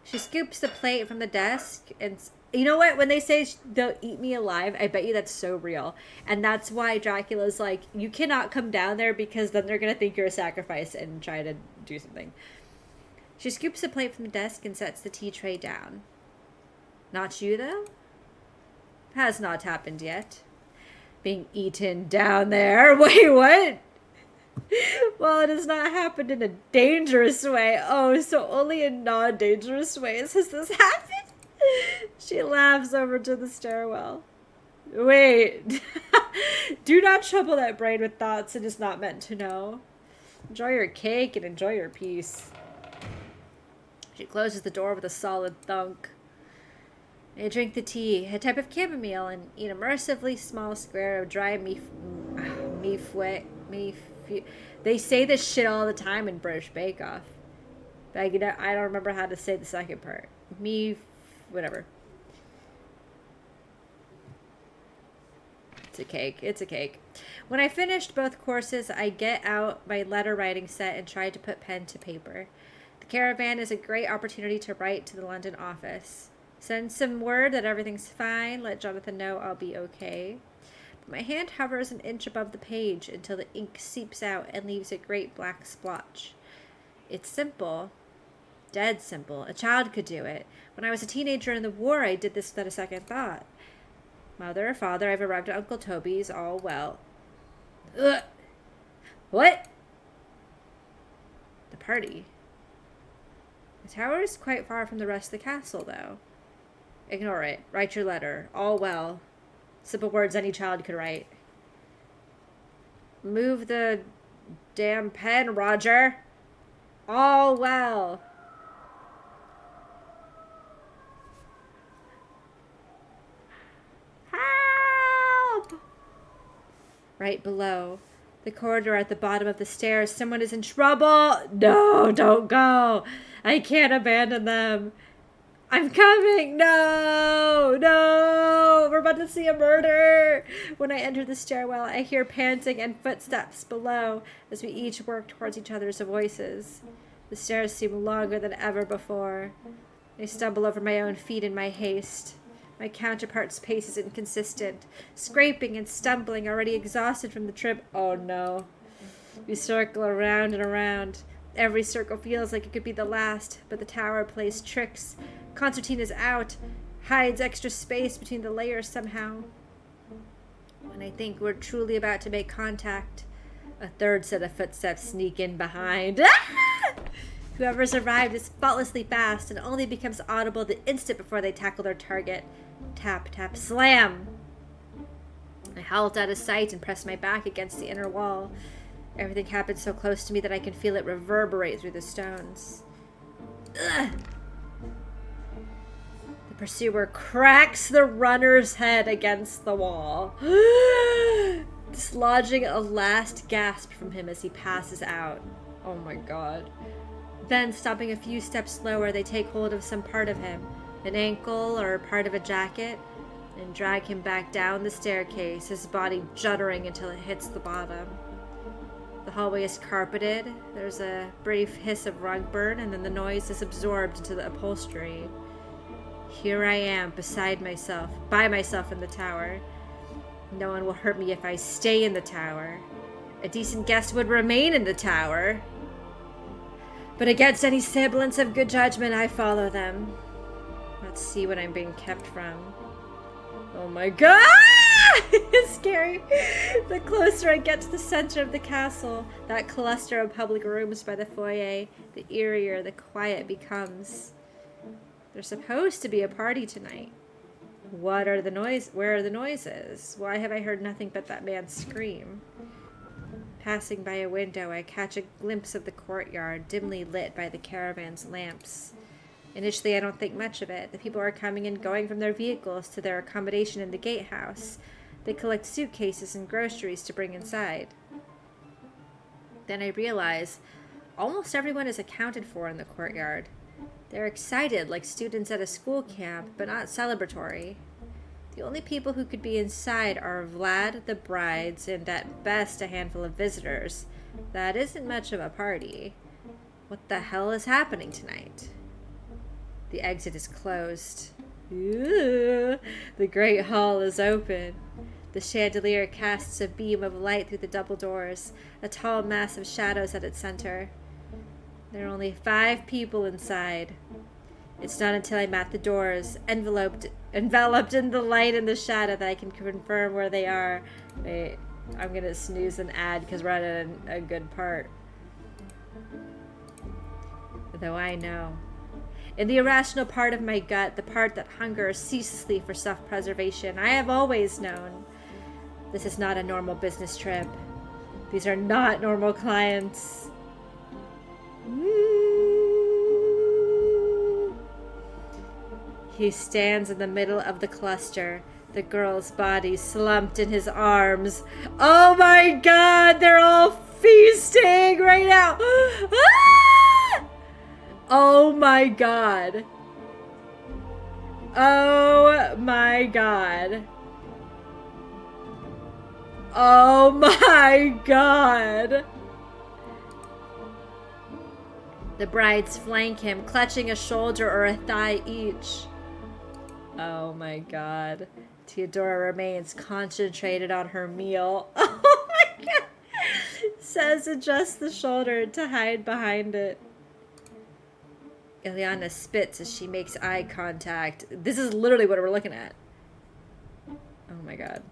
She scoops the plate from the desk and... You know what? When they say they'll eat me alive, I bet you that's so real. And that's why Dracula's like, you cannot come down there because then they're going to think you're a sacrifice and try to do something. She scoops the plate from the desk and sets the tea tray down. Not you, though? Has not happened yet. Being eaten down there. Wait, what? Well, it has not happened in a dangerous way. Oh, so only in non-dangerous ways has this happened? She laughs over to the stairwell. Wait. Do not trouble that brain with thoughts it is not meant to know. Enjoy your cake and enjoy your peace. She closes the door with a solid thunk. I drink the tea, a type of chamomile, and eat a mercifully small square of dry They say this shit all the time in British Bake Off. But I don't remember how to say the second part. Whatever. It's a cake. It's a cake. When I finished both courses, I get out my letter writing set and try to put pen to paper. The caravan is a great opportunity to write to the London office. Send some word that everything's fine. Let Jonathan know I'll be okay. But my hand hovers an inch above the page until the ink seeps out and leaves a great black splotch. It's simple. Dead simple. A child could do it. When I was a teenager in the war, I did this without a second thought. Mother, father, I've arrived at Uncle Toby's. All well. Ugh. What? The party. The tower is quite far from the rest of the castle, though. Ignore it. Write your letter. All well. Simple words any child could write. Move the damn pen, Roger. All well. Help! Right below. The corridor at the bottom of the stairs. Someone is in trouble. No, don't go. I can't abandon them. I'm coming. No, no. We're about to see a murder. When I enter the stairwell, I hear panting and footsteps below as we each work towards each other's voices. The stairs seem longer than ever before. I stumble over my own feet in my haste. My counterpart's pace is inconsistent, scraping and stumbling, already exhausted from the trip. Oh no. We circle around and around. Every circle feels like it could be the last, but the tower plays tricks. Concertina's out, hides extra space between the layers somehow. When I think we're truly about to make contact, a third set of footsteps sneak in behind. Whoever's arrived is faultlessly fast and only becomes audible the instant before they tackle their target. Tap, tap, slam! I halt out of sight and press my back against the inner wall. Everything happens so close to me that I can feel it reverberate through the stones. Ugh. The pursuer cracks the runner's head against the wall, dislodging a last gasp from him as he passes out. Oh my god. Then, stopping a few steps lower, they take hold of some part of him, an ankle or part of a jacket, and drag him back down the staircase, his body juddering until it hits the bottom. The hallway is carpeted. There's a brief hiss of rug burn, and then the noise is absorbed into the upholstery. Here I am, by myself in the tower. No one will hurt me if I stay in the tower. A decent guest would remain in the tower. But against any semblance of good judgment, I follow them. Let's see what I'm being kept from. Oh my god! It's scary. The closer I get to the center of the castle, that cluster of public rooms by the foyer, the eerier the quiet becomes. There's supposed to be a party tonight. Where are the noises? Why have I heard nothing but that man's scream? Passing by a window, I catch a glimpse of the courtyard, dimly lit by the caravan's lamps. Initially, I don't think much of it. The people are coming and going from their vehicles to their accommodation in the gatehouse. They collect suitcases and groceries to bring inside. Then I realize almost everyone is accounted for in the courtyard. They're excited, like students at a school camp, but not celebratory. The only people who could be inside are Vlad, the brides, and at best a handful of visitors. That isn't much of a party. What the hell is happening tonight? The exit is closed. Ooh, the great hall is open. The chandelier casts a beam of light through the double doors, a tall mass of shadows at its center. There are only 5 people inside. It's not until I'm at the doors, enveloped in the light and the shadow, that I can confirm where they are. Wait, I'm gonna snooze an ad because we're at a good part. Though I know. In the irrational part of my gut, the part that hungers ceaselessly for self-preservation, I have always known. This is not a normal business trip. These are not normal clients. He stands in the middle of the cluster, the girl's body slumped in his arms. Oh my god, they're all feasting right now. Ah! Oh my god. Oh my god. Oh my god. The brides flank him, clutching a shoulder or a thigh each. Oh my god. Theodora remains concentrated on her meal. Oh my god. Says adjusts the shoulder to hide behind it. Ileana spits as she makes eye contact. This is literally what we're looking at. Oh my god.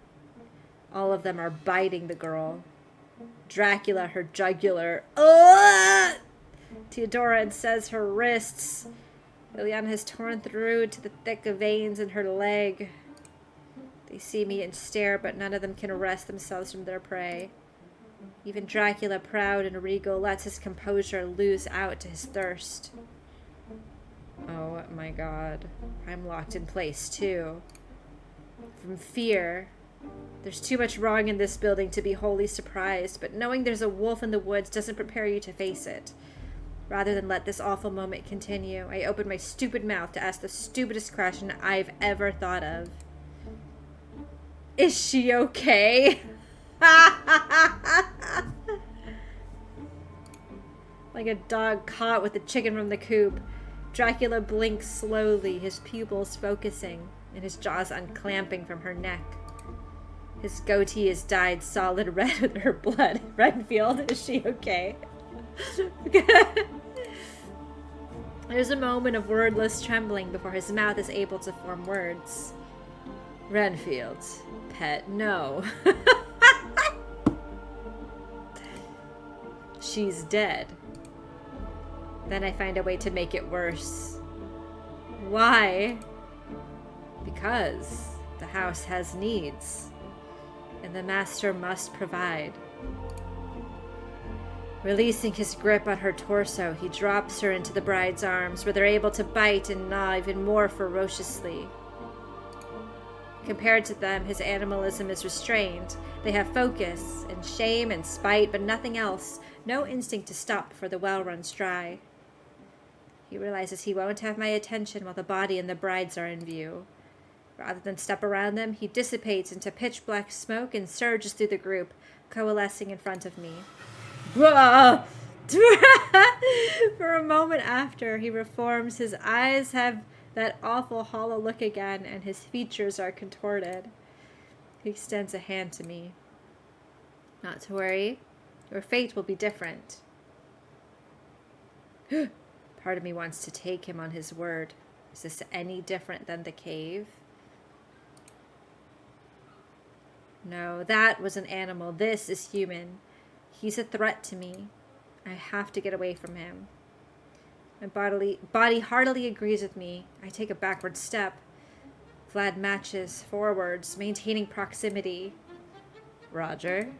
All of them are biting the girl. Dracula, her jugular. Ugh! Theodora says her wrists. Ileana has torn through to the thick veins in her leg. They see me and stare, but none of them can wrest themselves from their prey. Even Dracula, proud and regal, lets his composure lose out to his thirst. Oh my god. I'm locked in place, too. From fear. There's too much wrong in this building to be wholly surprised, but knowing there's a wolf in the woods doesn't prepare you to face it. Rather than let this awful moment continue, I open my stupid mouth to ask the stupidest question I've ever thought of. Is she okay? Like a dog caught with a chicken from the coop, Dracula blinks slowly, his pupils focusing, and his jaws unclamping from her neck. His goatee is dyed solid red with her blood. Renfield, is she okay? There's a moment of wordless trembling before his mouth is able to form words. Renfield, pet, no. She's dead. Then I find a way to make it worse. Why? Because the house has needs, and the master must provide. Releasing his grip on her torso, he drops her into the bride's arms, where they're able to bite and gnaw even more ferociously. Compared to them, his animalism is restrained. They have focus and shame and spite, but nothing else. No instinct to stop before the well runs dry. He realizes he won't have my attention while the body and the brides are in view. Rather than step around them, he dissipates into pitch-black smoke and surges through the group, coalescing in front of me. For a moment after, he reforms. His eyes have that awful hollow look again, and his features are contorted. He extends a hand to me. Not to worry. Your fate will be different. Part of me wants to take him on his word. Is this any different than the cave? No, that was an animal. This is human. He's a threat to me. I have to get away from him. My body heartily agrees with me. I take a backward step. Vlad matches forwards, maintaining proximity. Roger.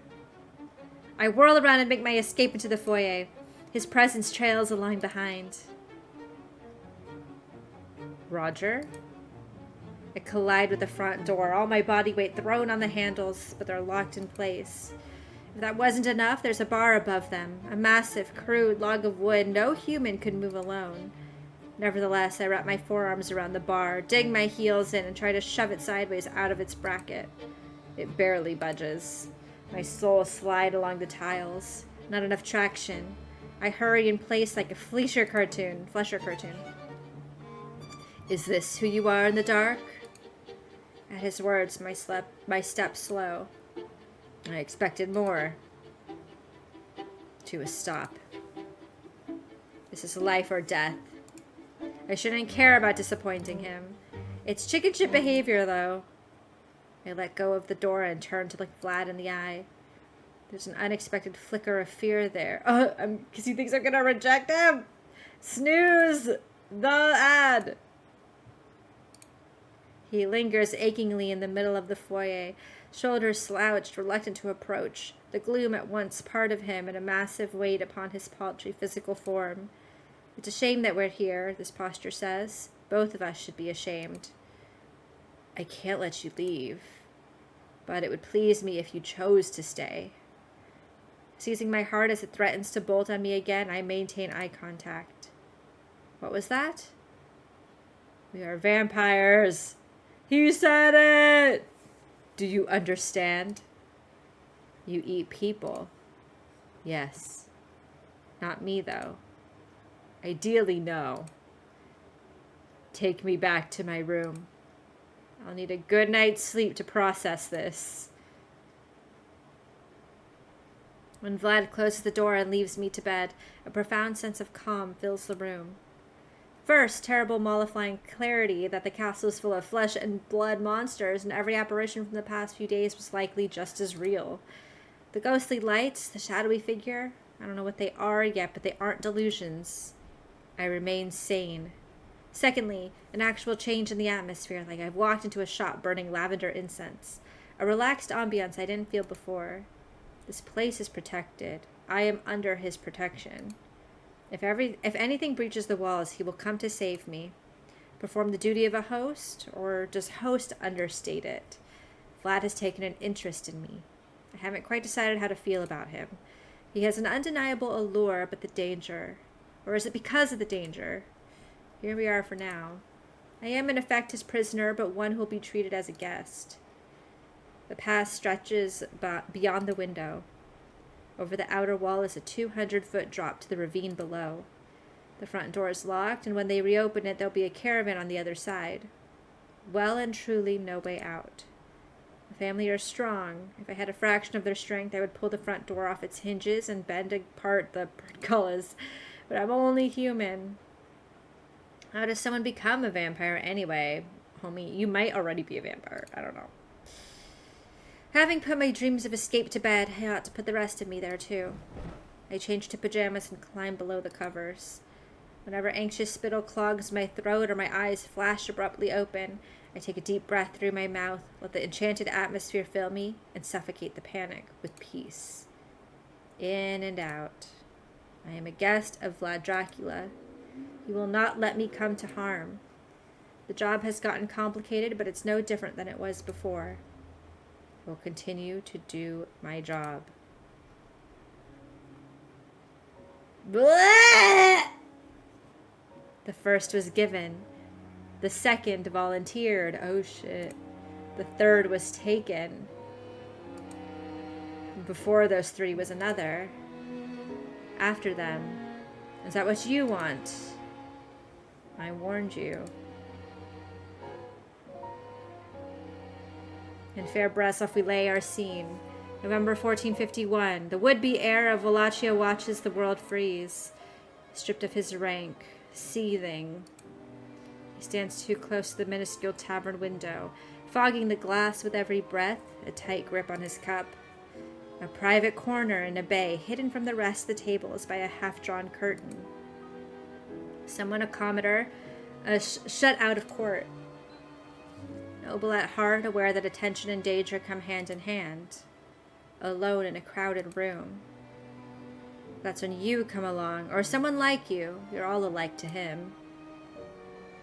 I whirl around and make my escape into the foyer. His presence trails along behind. Roger? I collide with the front door, all my body weight thrown on the handles, but they're locked in place. If that wasn't enough, there's a bar above them, a massive, crude log of wood no human could move alone. Nevertheless, I wrap my forearms around the bar, dig my heels in, and try to shove it sideways out of its bracket. It barely budges. My soles slide along the tiles. Not enough traction. I hurry in place like a Flesher cartoon. Is this who you are in the dark? At his words, my step slow. I expected more. To a stop. This is life or death. I shouldn't care about disappointing him. It's chicken shit behavior, though. I let go of the door and turn to look Vlad in the eye. There's an unexpected flicker of fear there. Oh, because he thinks I'm gonna reject him. Snooze the ad. He lingers achingly in the middle of the foyer, shoulders slouched, reluctant to approach, the gloom at once part of him and a massive weight upon his paltry physical form. It's a shame that we're here, this posture says. Both of us should be ashamed. I can't let you leave, but it would please me if you chose to stay. Seizing my heart as it threatens to bolt on me again, I maintain eye contact. What was that? We are vampires. He said it! Do you understand? You eat people. Yes. Not me, though. Ideally, no. Take me back to my room. I'll need a good night's sleep to process this. When Vlad closes the door and leaves me to bed, a profound sense of calm fills the room. First, terrible mollifying clarity that the castle is full of flesh and blood monsters, and every apparition from the past few days was likely just as real. The ghostly lights, the shadowy figure, I don't know what they are yet, but they aren't delusions. I remain sane. Secondly, an actual change in the atmosphere, like I've walked into a shop burning lavender incense. A relaxed ambiance I didn't feel before. This place is protected. I am under his protection. If anything breaches the walls, he will come to save me. Perform the duty of a host, or does host understate it? Vlad has taken an interest in me. I haven't quite decided how to feel about him. He has an undeniable allure, but the danger. Or is it because of the danger? Here we are for now. I am in effect his prisoner, but one who will be treated as a guest. The path stretches beyond the window. Over the outer wall is a 200-foot drop to the ravine below. The front door is locked, and when they reopen it, there'll be a caravan on the other side. Well and truly no way out. The family are strong. If I had a fraction of their strength, I would pull the front door off its hinges and bend apart the portcullis. But I'm only human. How does someone become a vampire anyway? Homie, you might already be a vampire. I don't know. Having put my dreams of escape to bed, I ought to put the rest of me there too. I change to pajamas and climb below the covers. Whenever anxious spittle clogs my throat or my eyes flash abruptly open, I take a deep breath through my mouth, let the enchanted atmosphere fill me, and suffocate the panic with peace. In and out. I am a guest of Vlad Dracula. He will not let me come to harm. The job has gotten complicated, but it's no different than it was before. I will continue to do my job. Blah! The first was given. The second volunteered. Oh shit. The third was taken. Before those three was another. After them. Is that what you want? I warned you. In fair Brasov we lay our scene. November 1451. The would-be heir of Wallachia watches the world freeze. Stripped of his rank. Seething. He stands too close to the minuscule tavern window, fogging the glass with every breath, a tight grip on his cup. A private corner in a bay, hidden from the rest of the tables by a half-drawn curtain. Someone a commoner, shut out of court. Noble at heart, aware that attention and danger come hand in hand. alone in a crowded room. That's when you come along, or someone like you. You're all alike to him.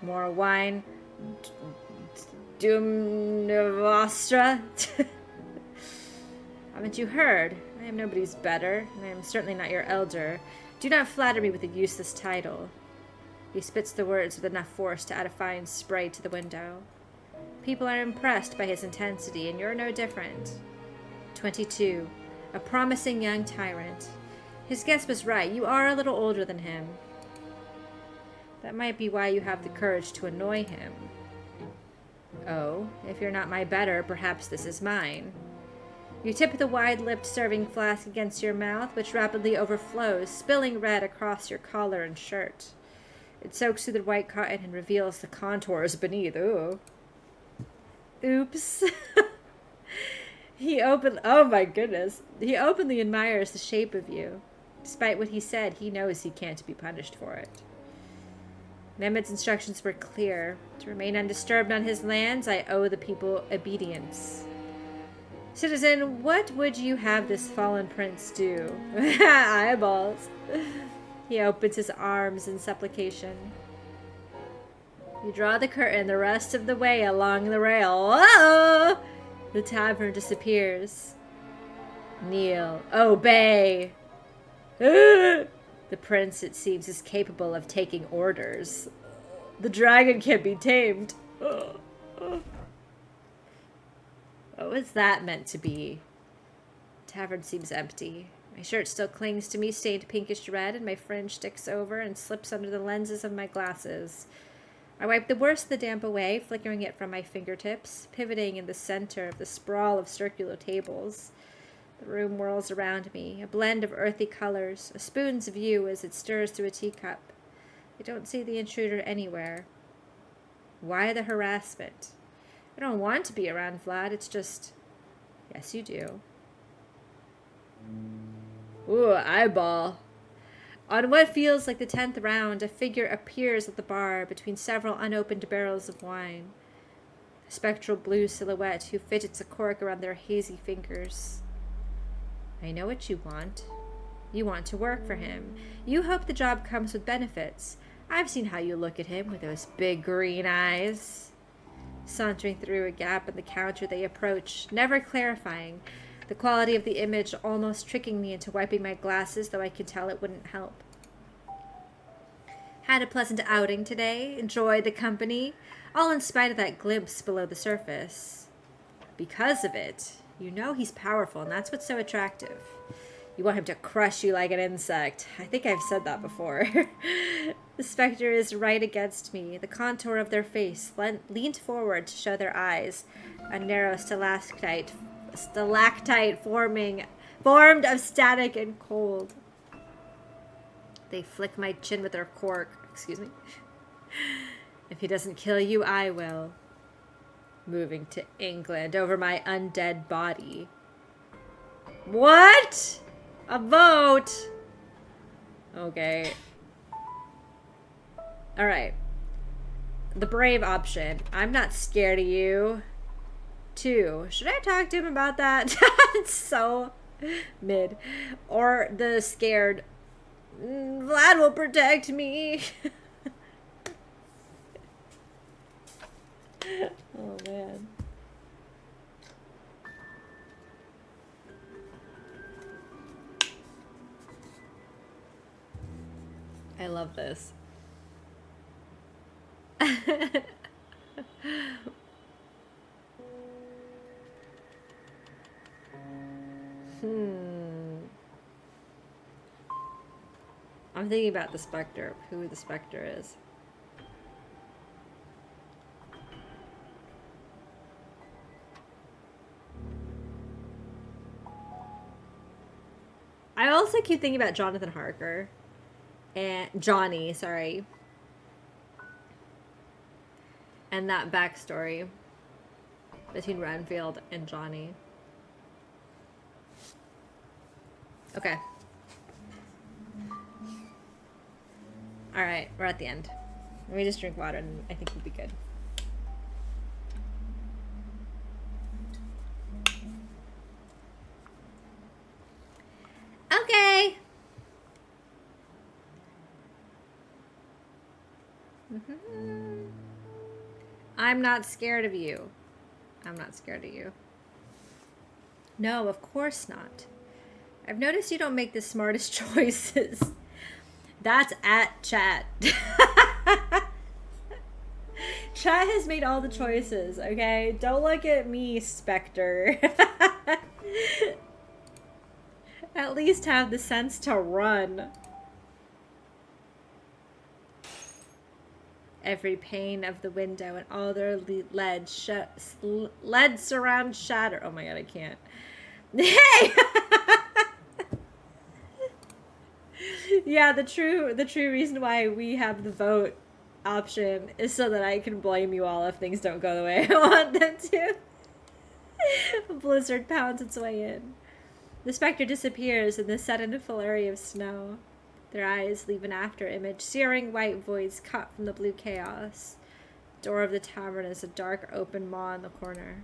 More wine. Doom Vostra. Haven't you heard? I am nobody's better, and I am certainly not your elder. Do not flatter me with a useless title. He spits the words with enough force to add a fine spray to the window. People are impressed by his intensity, and you're no different. 22. A promising young tyrant. His guess was right. You are a little older than him. That might be why you have the courage to annoy him. Oh, if you're not my better, perhaps this is mine. You tip the wide-lipped serving flask against your mouth, which rapidly overflows, spilling red across your collar and shirt. It soaks through the white cotton and reveals the contours beneath. Ooh. Oops. Oh my goodness. He openly admires the shape of you. Despite what he said, he knows he can't be punished for it. Mehmet's instructions were clear. To remain undisturbed on his lands, I owe the people obedience. Citizen, what would you have this fallen prince do? Eyeballs. He opens his arms in supplication. You draw the curtain the rest of the way along the rail. Whoa! The tavern disappears. Kneel. Obey. The prince, it seems, is capable of taking orders. The dragon can be tamed. What was that meant to be? Tavern seems empty. My shirt still clings to me, stained pinkish red, and my fringe sticks over and slips under the lenses of my glasses. I wipe the worst of the damp away, flickering it from my fingertips, pivoting in the center of the sprawl of circular tables. The room whirls around me, a blend of earthy colors, a spoon's view as it stirs through a teacup. I don't see the intruder anywhere. Why the harassment? I don't want to be around Vlad, it's just... Yes, you do. Ooh, eyeball. On what feels like the 10th round, a figure appears at the bar between several unopened barrels of wine. A spectral blue silhouette who fidgets a cork around their hazy fingers. I know what you want. You want to work for him. You hope the job comes with benefits. I've seen how you look at him with those big green eyes. Sauntering through a gap in the counter, they approach, never clarifying, the quality of the image almost tricking me into wiping my glasses, though I could tell it wouldn't help. Had a pleasant outing today. Enjoyed the company, all in spite of that glimpse below the surface. Because of it, you know he's powerful, and that's what's so attractive. You want him to crush you like an insect. I think I've said that before. The specter is right against me. The contour of their face leaned forward to show their eyes, a narrow stalactite formed of static and cold. They flick my chin with their cork. Excuse me. If he doesn't kill you, I will. Moving to England over my undead body. What? A vote? Okay. Alright. The brave option. I'm not scared of you. 2. Should I talk to him about that? It's so mid. Or the scared, Vlad will protect me. Oh, man. I love this. I'm thinking about the Spectre, who the Spectre is. I also keep thinking about Jonathan Harker. And Johnny, sorry. And that backstory between Renfield and Johnny. Okay. Alright, we're at the end. Let me just drink water and I think we'll be good. I'm not scared of you. I'm not scared of you. No, of course not. I've noticed you don't make the smartest choices. That's at chat. Chat has made all the choices, okay? Don't look at me, Spectre. At least have the sense to run. Every pane of the window and all their lead surround shatter. Oh my god, I can't. Hey! Yeah, the true reason why we have the vote option is so that I can blame you all if things don't go the way I want them to. A blizzard pounds its way in. The specter disappears in the sudden flurry of snow. Their eyes leave an after image, searing white voids cut from the blue chaos. The door of the tavern is a dark open maw in the corner.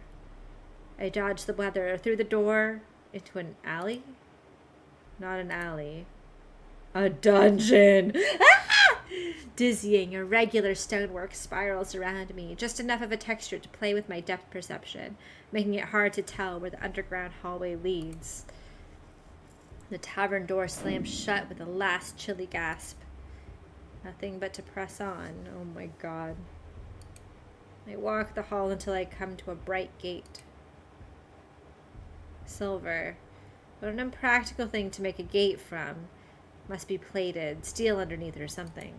I dodge the weather through the door into an alley? Not an alley. A dungeon! Ah! Dizzying, irregular stonework spirals around me, just enough of a texture to play with my depth perception, making it hard to tell where the underground hallway leads. The tavern door slams shut with a last chilly gasp. Nothing but to press on. Oh my god. I walk the hall until I come to a bright gate. Silver. What an impractical thing to make a gate from. Must be plated, steel underneath or something.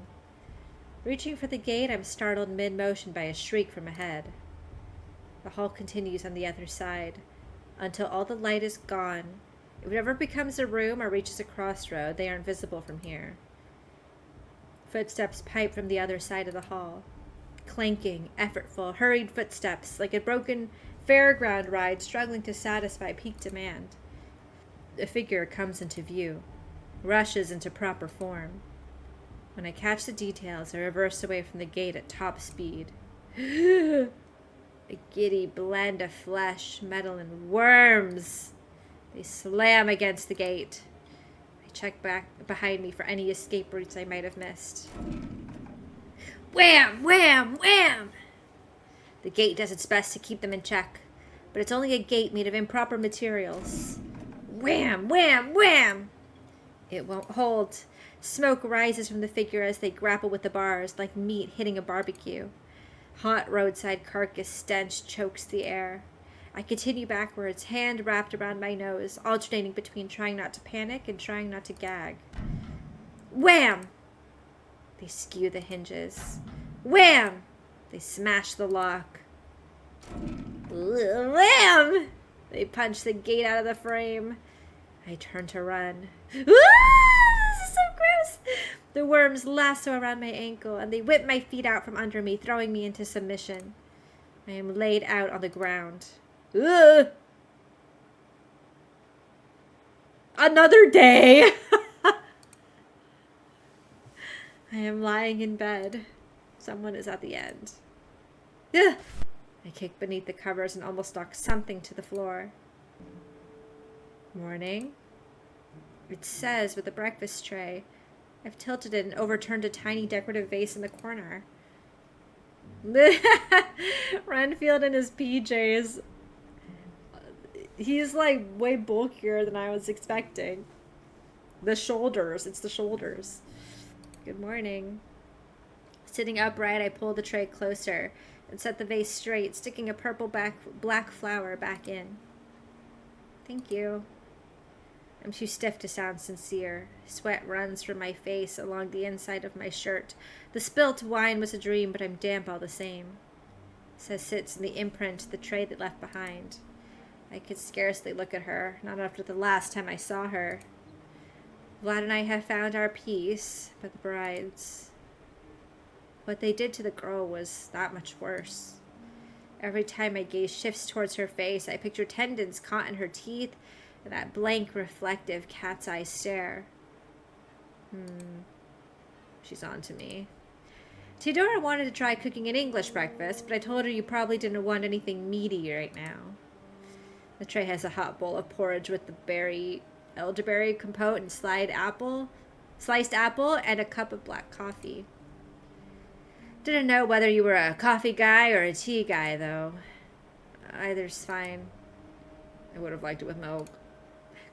Reaching for the gate, I'm startled mid-motion by a shriek from ahead. The hall continues on the other side, until all the light is gone. If it ever becomes a room or reaches a crossroad, they are invisible from here. Footsteps pipe from the other side of the hall. Clanking, effortful, hurried footsteps, like a broken fairground ride struggling to satisfy peak demand. A figure comes into view, rushes into proper form. When I catch the details, I reverse away from the gate at top speed. A giddy blend of flesh, metal, and worms. They slam against the gate. I check back behind me for any escape routes I might have missed. Wham! Wham! Wham! The gate does its best to keep them in check, but it's only a gate made of improper materials. Wham! Wham! Wham! It won't hold. Smoke rises from the figure as they grapple with the bars, like meat hitting a barbecue. Hot roadside carcass stench chokes the air. I continue backwards, hand wrapped around my nose, alternating between trying not to panic and trying not to gag. Wham! They skew the hinges. Wham! They smash the lock. Wham! They punch the gate out of the frame. I turn to run. This is so gross! The worms lasso around my ankle, and they whip my feet out from under me, throwing me into submission. I am laid out on the ground. Ugh. Another day! I am lying in bed. Someone is at the end. Ugh. I kick beneath the covers and almost knock something to the floor. Morning. It says with the breakfast tray. I've tilted it and overturned a tiny decorative vase in the corner. Renfield in his PJs. He's like way bulkier than I was expecting. The shoulders. It's the shoulders. Good morning. Sitting upright, I pull the tray closer and set the vase straight, sticking a purple black flower back in. Thank you. I'm too stiff to sound sincere. Sweat runs from my face along the inside of my shirt. The spilt wine was a dream, but I'm damp all the same. Says sits in the imprint the tray that left behind. I could scarcely look at her, not after the last time I saw her. Vlad and I have found our peace, but the bride's... What they did to the girl was that much worse. Every time my gaze shifts towards her face, I picture tendons caught in her teeth and that blank, reflective cat's eye stare. She's on to me. Theodora wanted to try cooking an English breakfast, but I told her you probably didn't want anything meaty right now. The tray has a hot bowl of porridge with the elderberry compote and sliced apple, and a cup of black coffee. Didn't know whether you were a coffee guy or a tea guy, though. Either's fine. I would have liked it with milk.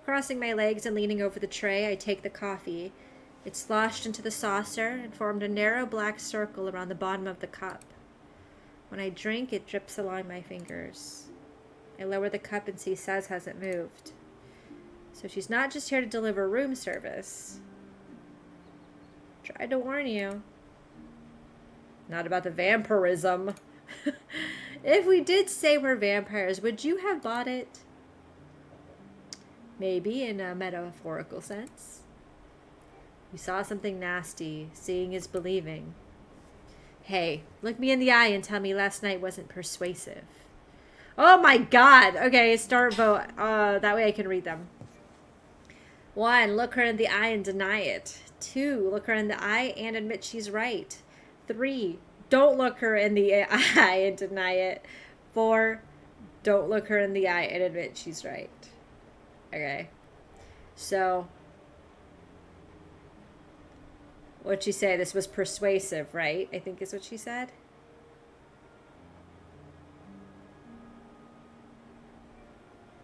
Crossing my legs and leaning over the tray, I take the coffee. It sloshed into the saucer and formed a narrow black circle around the bottom of the cup. When I drink, it drips along my fingers. I lower the cup and see Sez hasn't moved. So she's not just here to deliver room service. Tried to warn you. Not about the vampirism. If we did say we're vampires, would you have bought it? Maybe in a metaphorical sense. You saw something nasty. Seeing is believing. Hey, look me in the eye and tell me last night wasn't persuasive. Oh my god! Okay, start vote. That way I can read them. 1. Look her in the eye and deny it. 2. Look her in the eye and admit she's right. 3. Don't look her in the eye and deny it. 4. Don't look her in the eye and admit she's right. Okay. So, what'd she say? This was persuasive, right? I think is what she said.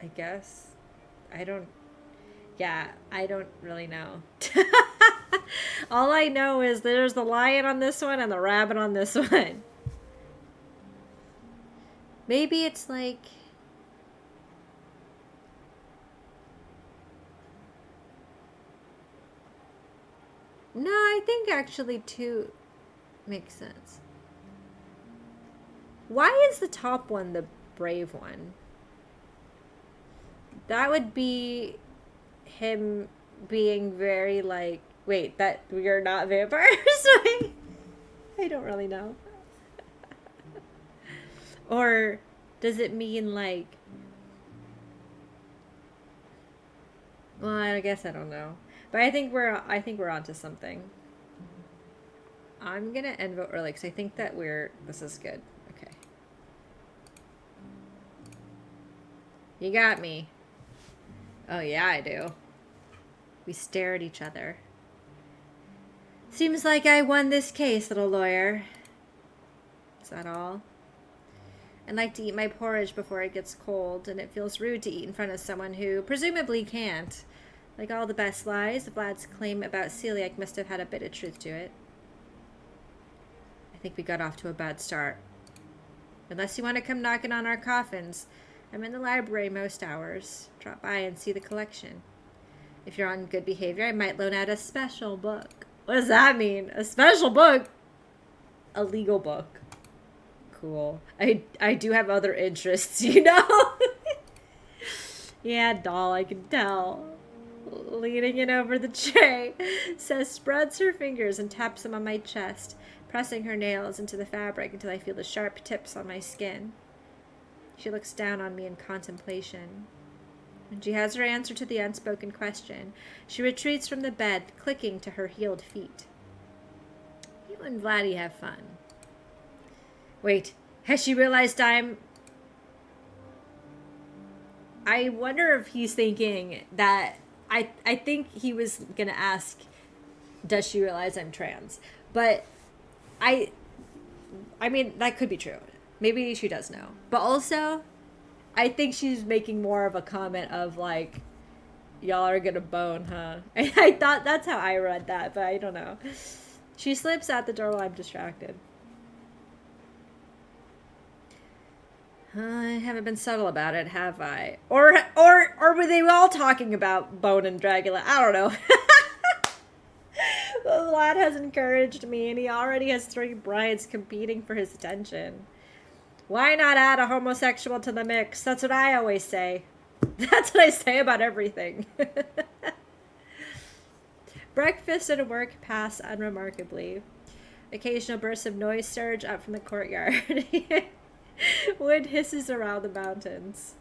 I guess. I don't really know. All I know is there's the lion on this one and the rabbit on this one. Maybe it's like... No, I think actually 2 makes sense. Why is the top one the brave one? That would be him being very like, wait, that we are not vampires? I don't really know. Or does it mean like, well, I guess I don't know. But I think we're onto something. I'm gonna end vote early because I think that this is good. Okay. You got me. Oh yeah, I do. We stare at each other. Seems like I won this case, little lawyer. Is that all? I'd like to eat my porridge before it gets cold, and it feels rude to eat in front of someone who presumably can't. Like all the best lies, Vlad's claim about celiac must have had a bit of truth to it. I think we got off to a bad start. Unless you want to come knocking on our coffins, I'm in the library most hours. Drop by and see the collection. If you're on good behavior, I might loan out a special book. What does that mean? A special book? A legal book. Cool. I do have other interests, you know? Yeah, doll, I can tell. Leaning in over the tray, Sez spreads her fingers and taps them on my chest, pressing her nails into the fabric until I feel the sharp tips on my skin. She looks down on me in contemplation. When she has her answer to the unspoken question, she retreats from the bed, clicking to her heeled feet. You and Vladdy have fun. Wait, has she realized I wonder if he's thinking that... I think he was going to ask, does she realize I'm trans? But I mean, that could be true. Maybe she does know. But also, I think she's making more of a comment of like, y'all are going to bone, huh? I thought that's how I read that, but I don't know. She slips out the door while I'm distracted. I haven't been subtle about it, have I? Or were they all talking about Bone and Dracula? I don't know. The lad has encouraged me, and he already has 3 brides competing for his attention. Why not add a homosexual to the mix? That's what I always say. That's what I say about everything. Breakfast and work pass unremarkably. Occasional bursts of noise surge up from the courtyard. Wind hisses around the mountains.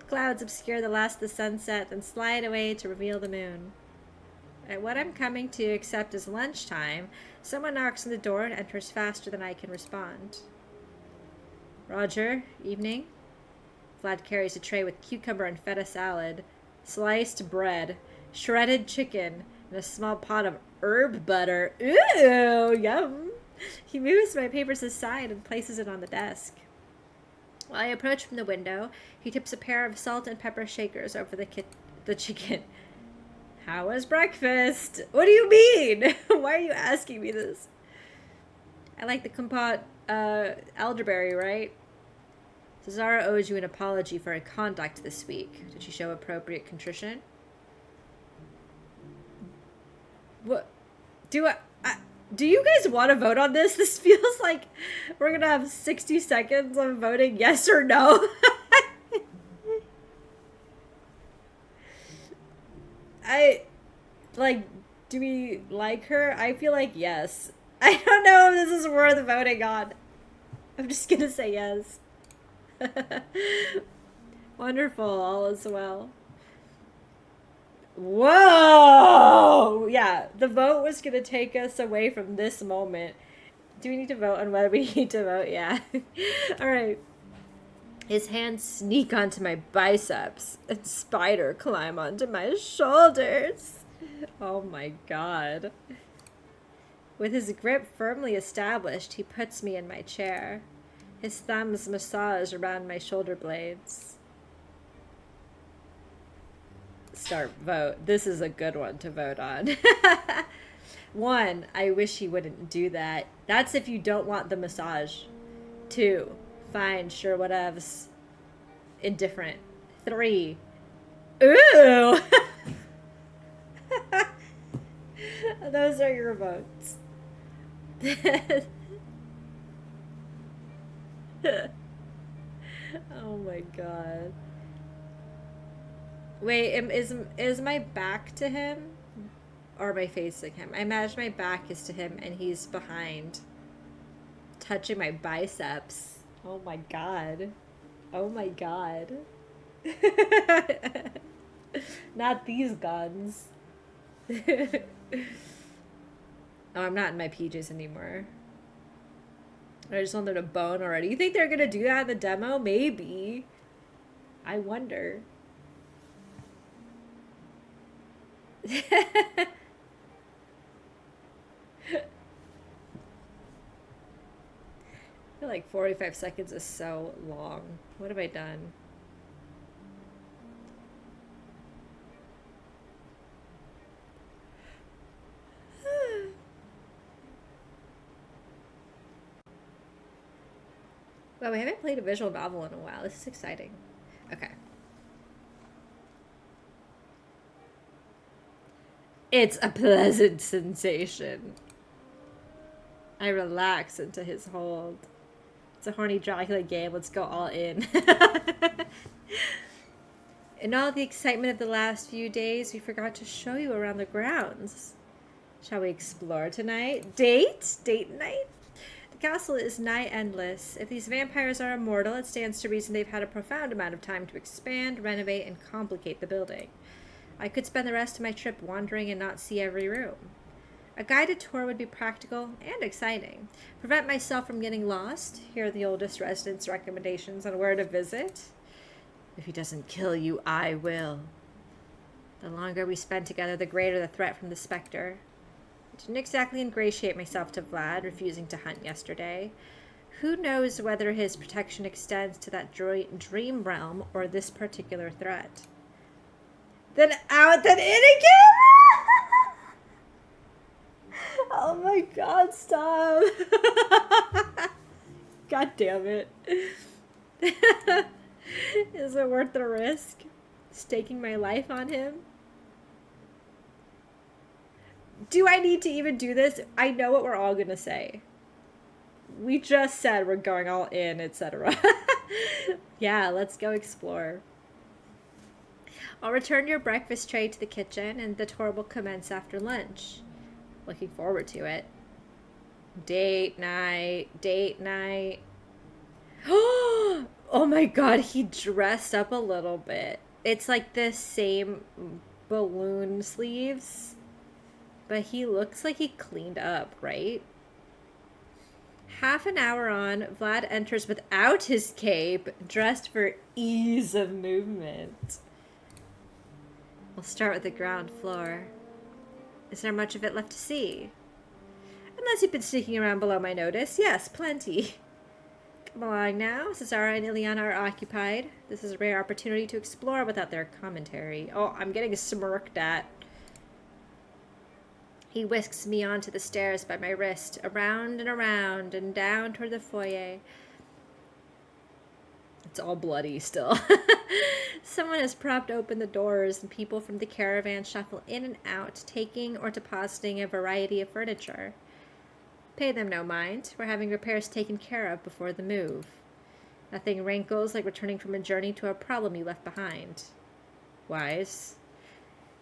Clouds obscure the last of the sunset, then slide away to reveal the moon. At what I'm coming to accept as lunchtime, someone knocks on the door and enters faster than I can respond. Roger, evening. Vlad carries a tray with cucumber and feta salad, sliced bread, shredded chicken, and a small pot of herb butter. Ooh, yum! He moves my papers aside and places it on the desk. While I approach from the window, he tips a pair of salt and pepper shakers over the chicken. How was breakfast? What do you mean? Why are you asking me this? I like the compote elderberry, right? Cesara owes you an apology for her conduct this week. Did she show appropriate contrition? What? Do you guys want to vote on this? This feels like we're going to have 60 seconds of voting yes or no. Do we like her? I feel like yes. I don't know if this is worth voting on. I'm just going to say yes. Wonderful, all is well. Whoa! Yeah, the vote was going to take us away from this moment. Do we need to vote on whether we need to vote? Yeah. All right. His hands sneak onto my biceps and spider climb onto my shoulders. Oh my god. With his grip firmly established, he puts me in my chair. His thumbs massage around my shoulder blades. Start vote. This is a good one to vote on. 1, I wish he wouldn't do that. That's if you don't want the massage. 2, fine, sure, whatevs. Indifferent. 3, ooh! Those are your votes. Oh my god. Wait, is my back to him? Or am I facing him? I imagine my back is to him and he's behind. Touching my biceps. Oh my god. Oh my god. Not these guns. Oh, I'm not in my PJs anymore. I just want them to bone already. You think they're gonna do that in the demo? Maybe. I wonder. I feel like 45 seconds is so long. What have I done? Well, we haven't played a visual novel in a while. This is exciting. Okay. It's a pleasant sensation. I relax into his hold. It's a horny Dracula game. Let's go all in. In all the excitement of the last few days, we forgot to show you around the grounds. Shall we explore tonight? Date? Date night? The castle is nigh endless. If these vampires are immortal, it stands to reason they've had a profound amount of time to expand, renovate, and complicate the building. I could spend the rest of my trip wandering and not see every room. A guided tour would be practical and exciting. Prevent myself from getting lost. Here are the oldest residents' recommendations on where to visit. If he doesn't kill you, I will. The longer we spend together, the greater the threat from the specter. I didn't exactly ingratiate myself to Vlad, refusing to hunt yesterday. Who knows whether his protection extends to that dream realm or this particular threat. Then out, then in again! Oh my god, stop. God damn it. Is it worth the risk? Staking my life on him? Do I need to even do this? I know what we're all gonna say. We just said we're going all in, etc. Yeah, let's go explore. I'll return your breakfast tray to the kitchen and the tour will commence after lunch. Looking forward to it. Date night, date night. Oh my god, he dressed up a little bit. It's like the same balloon sleeves, but he looks like he cleaned up, right? Half an hour on, Vlad enters without his cape, dressed for ease of movement. We'll start with the ground floor. Is there much of it left to see? Unless you've been sneaking around below my notice. Yes, plenty. Come along now. Cesara and Ileana are occupied. This is a rare opportunity to explore without their commentary. Oh, I'm getting smirked at. He whisks me onto the stairs by my wrist, around and down toward the foyer. It's all bloody still. Someone has propped open the doors, and people from the caravan shuffle in and out, taking or depositing a variety of furniture. Pay them no mind. We're having repairs taken care of before the move. Nothing rankles like returning from a journey to a problem you left behind. Wise.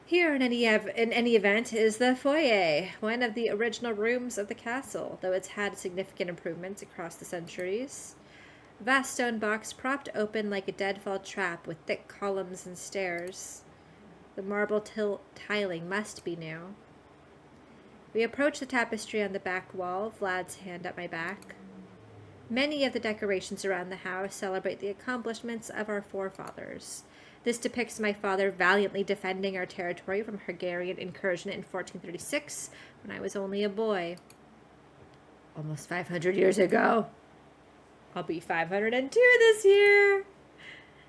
Here, in any event, is the foyer, one of the original rooms of the castle, though it's had significant improvements across the centuries. A vast stone box propped open like a deadfall trap with thick columns and stairs. The marble tiling must be new. We approach the tapestry on the back wall, Vlad's hand at my back. Many of the decorations around the house celebrate the accomplishments of our forefathers. This depicts my father valiantly defending our territory from Hungarian incursion in 1436, when I was only a boy. Almost 500 years ago. I'll be 502 this year.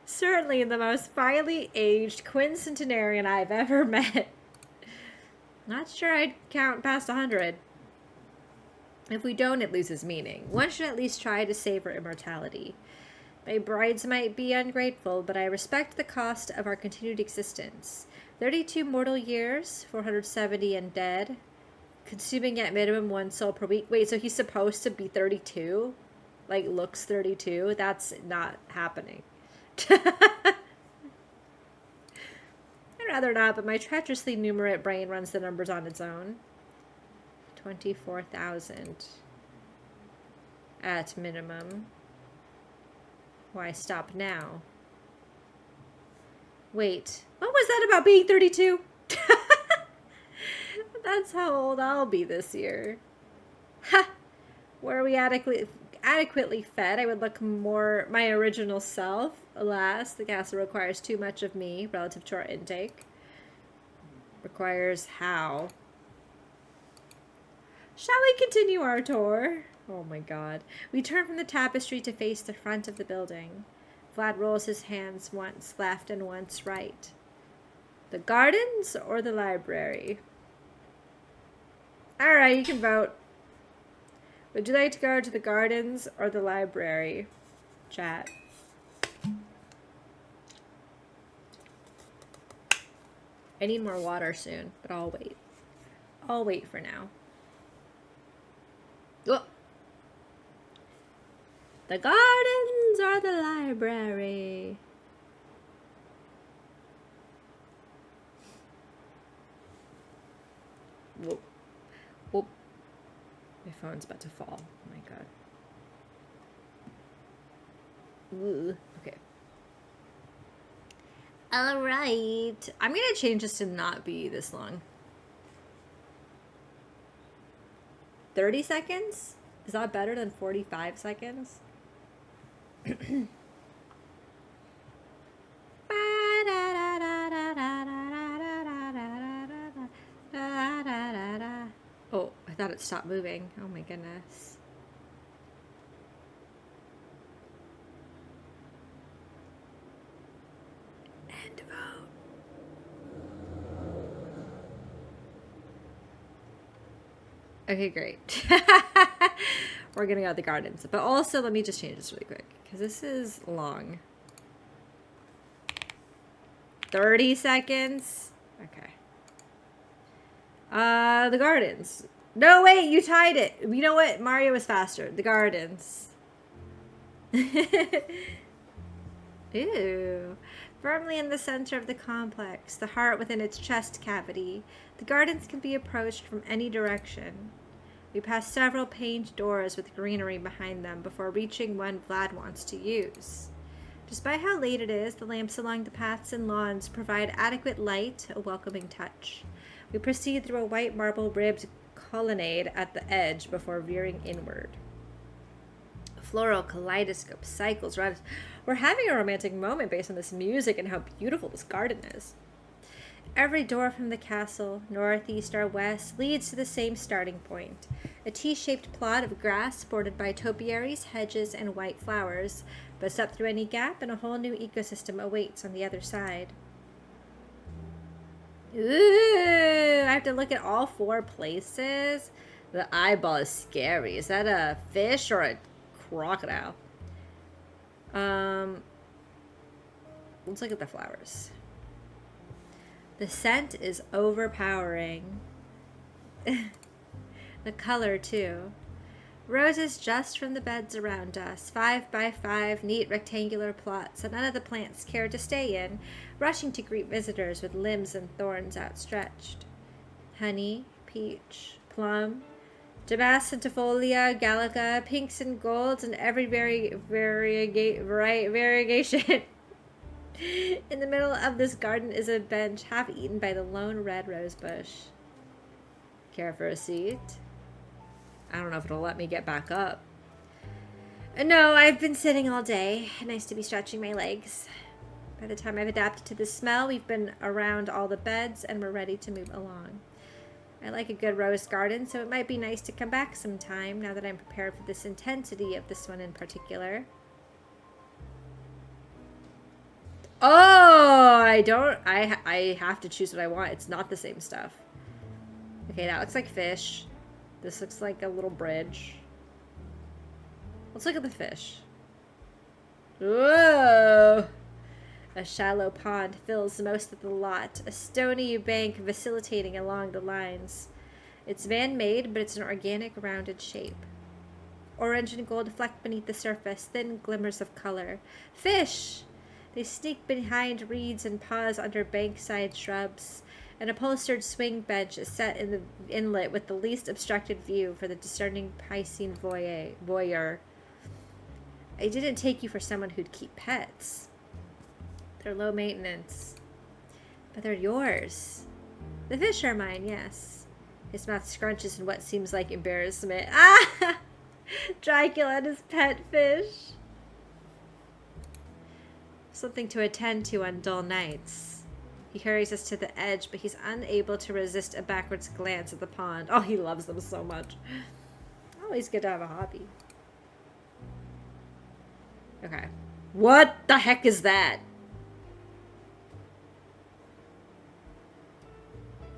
Certainly the most finely aged quincentenarian I've ever met. Not sure I'd count past 100. If we don't, it loses meaning. One should at least try to savor immortality. My brides might be ungrateful, but I respect the cost of our continued existence. 32 mortal years, 470 undead, consuming at minimum 1 soul per week. Wait, so he's supposed to be 32? Like, looks 32? That's not happening. I'd rather not, but my treacherously numerate brain runs the numbers on its own. 24,000 at minimum. Why stop now? Wait, what was that about being 32? That's how old I'll be this year. Ha! Were we adequately fed, I would look more my original self. Alas, the castle requires too much of me relative to our intake. Requires how? Shall we continue our tour? Oh my god. We turn from the tapestry to face the front of the building. Vlad rolls his hands once left and once right. The gardens or the library? Alright, you can vote. Would you like to go to the gardens or the library? Chat. I need more water soon, but I'll wait. I'll wait for now. Oh. The gardens or the library? Whoop. Whoop. My phone's about to fall. Oh my god. Ooh. Okay. Alright. I'm gonna change this to not be this long. 30 seconds? Is that better than 45 seconds? Oh, I thought it stopped moving. Oh my goodness. End vote. Okay, great. We're gonna go to the gardens. But also, let me just change this really quick, because this is long. 30 seconds? Okay. The gardens. No, wait, you tied it. You know what? Mario was faster. The gardens. Ew. Firmly in the center of the complex, the heart within its chest cavity, the gardens can be approached from any direction. We pass several paned doors with greenery behind them before reaching one Vlad wants to use. Despite how late it is, the lamps along the paths and lawns provide adequate light, a welcoming touch. We proceed through a white marble ribbed colonnade at the edge before veering inward. A floral kaleidoscope cycles around us. We're having a romantic moment based on this music and how beautiful this garden is. Every door from the castle, northeast or west, leads to the same starting point. A T-shaped plot of grass bordered by topiaries, hedges, and white flowers, busts up through any gap, and a whole new ecosystem awaits on the other side. Ooh, I have to look at all 4 places. The eyeball is scary. Is that a fish or a crocodile? Let's look at the flowers. The scent is overpowering. The color, too. Roses just from the beds around us, 5 by 5 neat rectangular plots that none of the plants care to stay in, rushing to greet visitors with limbs and thorns outstretched. Honey, peach, plum, Damascentifolia, Gallica, pinks and golds, and every variegation. In the middle of this garden is a bench half eaten by the lone red rose bush. Care for a seat? I don't know if it'll let me get back up. No, I've been sitting all day. Nice to be stretching my legs. By the time I've adapted to the smell, we've been around all the beds and we're ready to move along. I like a good rose garden, so it might be nice to come back sometime now that I'm prepared for this intensity of this one in particular. Oh, I have to choose what I want. It's not the same stuff. Okay, that looks like fish. This looks like a little bridge. Let's look at the fish. Whoa! A shallow pond fills most of the lot, a stony bank vacillating along the lines. It's man-made, but it's an organic, rounded shape. Orange and gold flecked beneath the surface, thin glimmers of color. Fish! They sneak behind reeds and pause under bankside shrubs. An upholstered swing bench is set in the inlet with the least obstructed view for the discerning Piscine voyeur. I didn't take you for someone who'd keep pets. They're low maintenance. But they're yours. The fish are mine, yes. His mouth scrunches in what seems like embarrassment. Ah! Dracula and his pet fish. Something to attend to on dull nights. He hurries us to the edge, but he's unable to resist a backwards glance at the pond. Oh, he loves them so much. Always good to have a hobby. Okay. What the heck is that?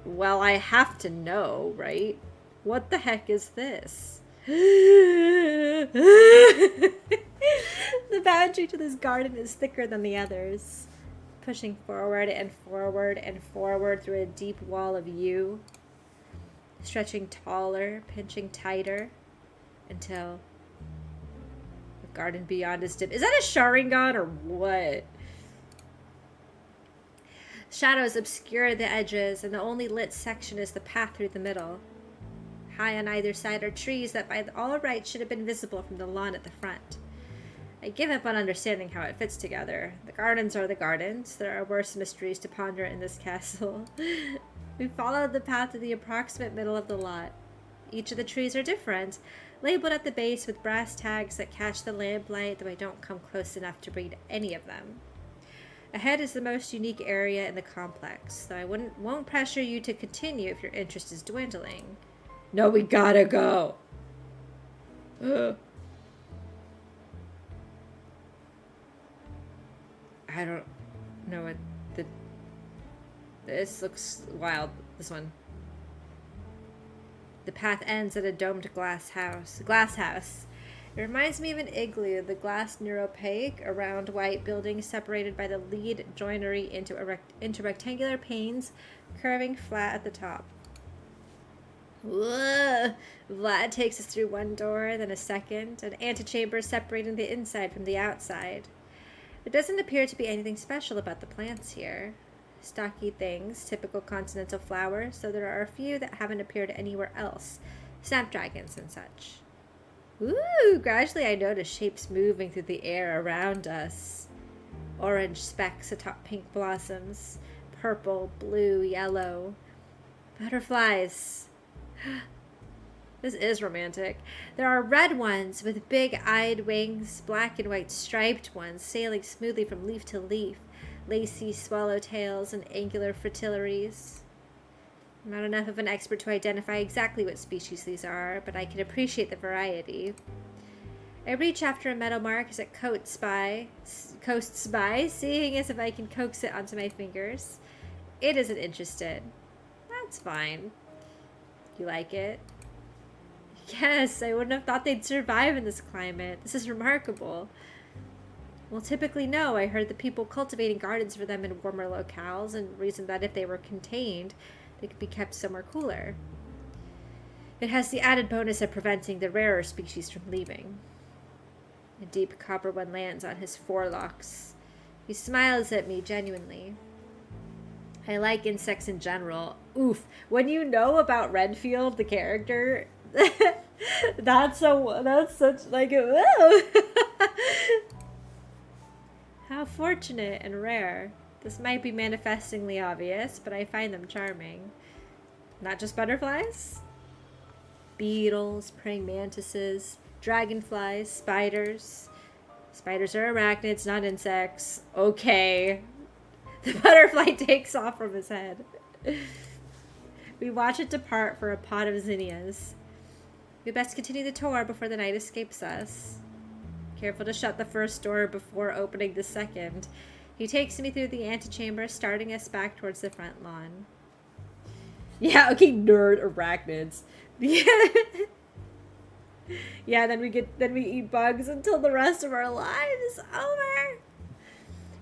Well, I have to know, right? What the heck is this? The boundary to this garden is thicker than the others, pushing forward and forward and forward through a deep wall of yew, stretching taller, pinching tighter, until the garden beyond is dim. Is that a Sharingan or what? Shadows obscure the edges, and the only lit section is the path through the middle. High on either side are trees that by all rights should have been visible from the lawn at the front. I give up on understanding how it fits together. The gardens are the gardens. There are worse mysteries to ponder in this castle. We followed the path to the approximate middle of the lot. Each of the trees are different, labeled at the base with brass tags that catch the lamplight, though I don't come close enough to read any of them. Ahead is the most unique area in the complex, though I won't pressure you to continue if your interest is dwindling. No, we gotta go. I don't know what this looks wild, this one. The path ends at a domed glass house. It reminds me of an igloo, the glass near opaque, a round white building separated by the lead joinery into rectangular panes, curving flat at the top. Whoa! Vlad takes us through one door, then a second, an antechamber separating the inside from the outside. There doesn't appear to be anything special about the plants here. Stocky things, typical continental flowers, though there are a few that haven't appeared anywhere else, snapdragons and such. Ooh, gradually I notice shapes moving through the air around us. Orange specks atop pink blossoms, purple, blue, yellow. Butterflies. This is romantic. There are red ones with big-eyed wings, black and white striped ones sailing smoothly from leaf to leaf, lacy swallowtails and angular fritillaries. I'm not enough of an expert to identify exactly what species these are, but I can appreciate the variety. I reach after a metal mark as it coasts by, seeing as if I can coax it onto my fingers. It isn't interested. That's fine. You like it? Yes, I wouldn't have thought they'd survive in this climate. This is remarkable. Well, typically no. I heard the people cultivating gardens for them in warmer locales and reasoned that if they were contained, they could be kept somewhere cooler. It has the added bonus of preventing the rarer species from leaving. A deep copper one lands on his forelocks. He smiles at me genuinely. I like insects in general. Oof. When you know about Redfield, the character, that's such like whoa. How fortunate and rare. This might be manifestingly obvious, but I find them charming. Not just butterflies? Beetles, praying mantises, dragonflies, spiders. Spiders are arachnids, not insects. Okay. The butterfly takes off from his head. We watch it depart for a pot of zinnias. We best continue the tour before the night escapes us. Careful to shut the first door before opening the second. He takes me through the antechamber, starting us back towards the front lawn. Yeah, okay, nerd arachnids. Yeah, then we eat bugs until the rest of our lives is over.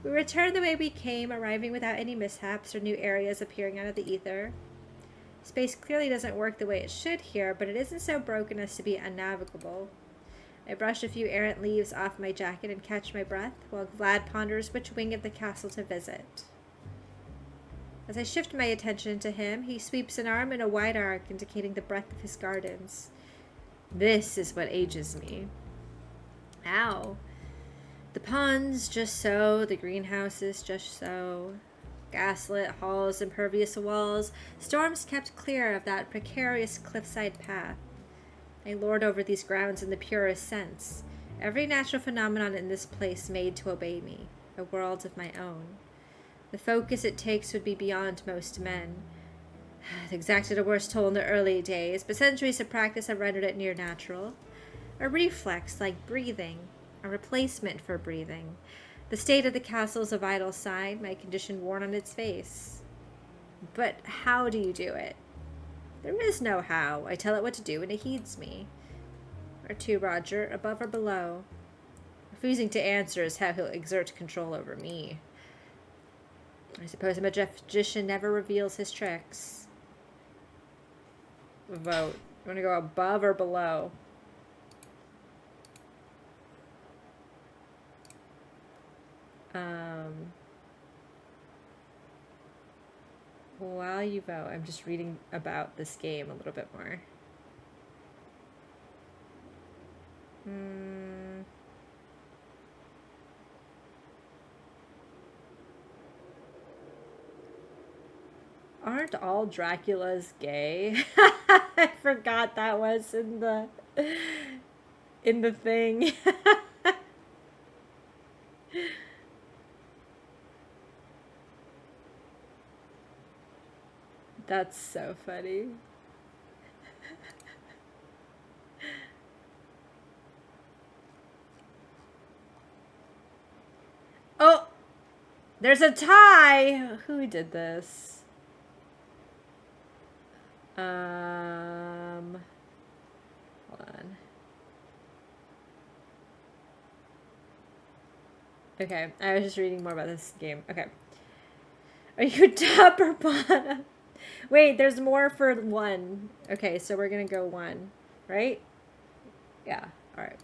We return the way we came, arriving without any mishaps or new areas appearing out of the ether. Space clearly doesn't work the way it should here, but it isn't so broken as to be unnavigable. I brush a few errant leaves off my jacket and catch my breath, while Vlad ponders which wing of the castle to visit. As I shift my attention to him, he sweeps an arm in a wide arc, indicating the breadth of his gardens. This is what ages me. Ow. The ponds, just so. The greenhouses, just so. Gaslit halls, impervious walls. Storms kept clear of that precarious cliffside path. I lord over these grounds in the purest sense. Every natural phenomenon in this place made to obey me. A world of my own. The focus it takes would be beyond most men. It exacted a worse toll in the early days, but centuries of practice have rendered it near natural. A reflex like breathing. A replacement for breathing. The state of the castle is a vital sign, my condition worn on its face. But how do you do it? There is no how. I tell it what to do, and it heeds me. Where to, Roger? Above or below? Refusing to answer is how he'll exert control over me. I suppose a magician never reveals his tricks. Vote. You want to go above or below? While you vote, I'm just reading about this game a little bit more. Aren't all Draculas gay? I forgot that was in the thing. That's so funny. Oh, there's a tie. Who did this? Hold on. Okay, I was just reading more about this game. Okay. Are you top or bottom? Wait, there's more for one. Okay, so we're gonna go one, right? Yeah, alright.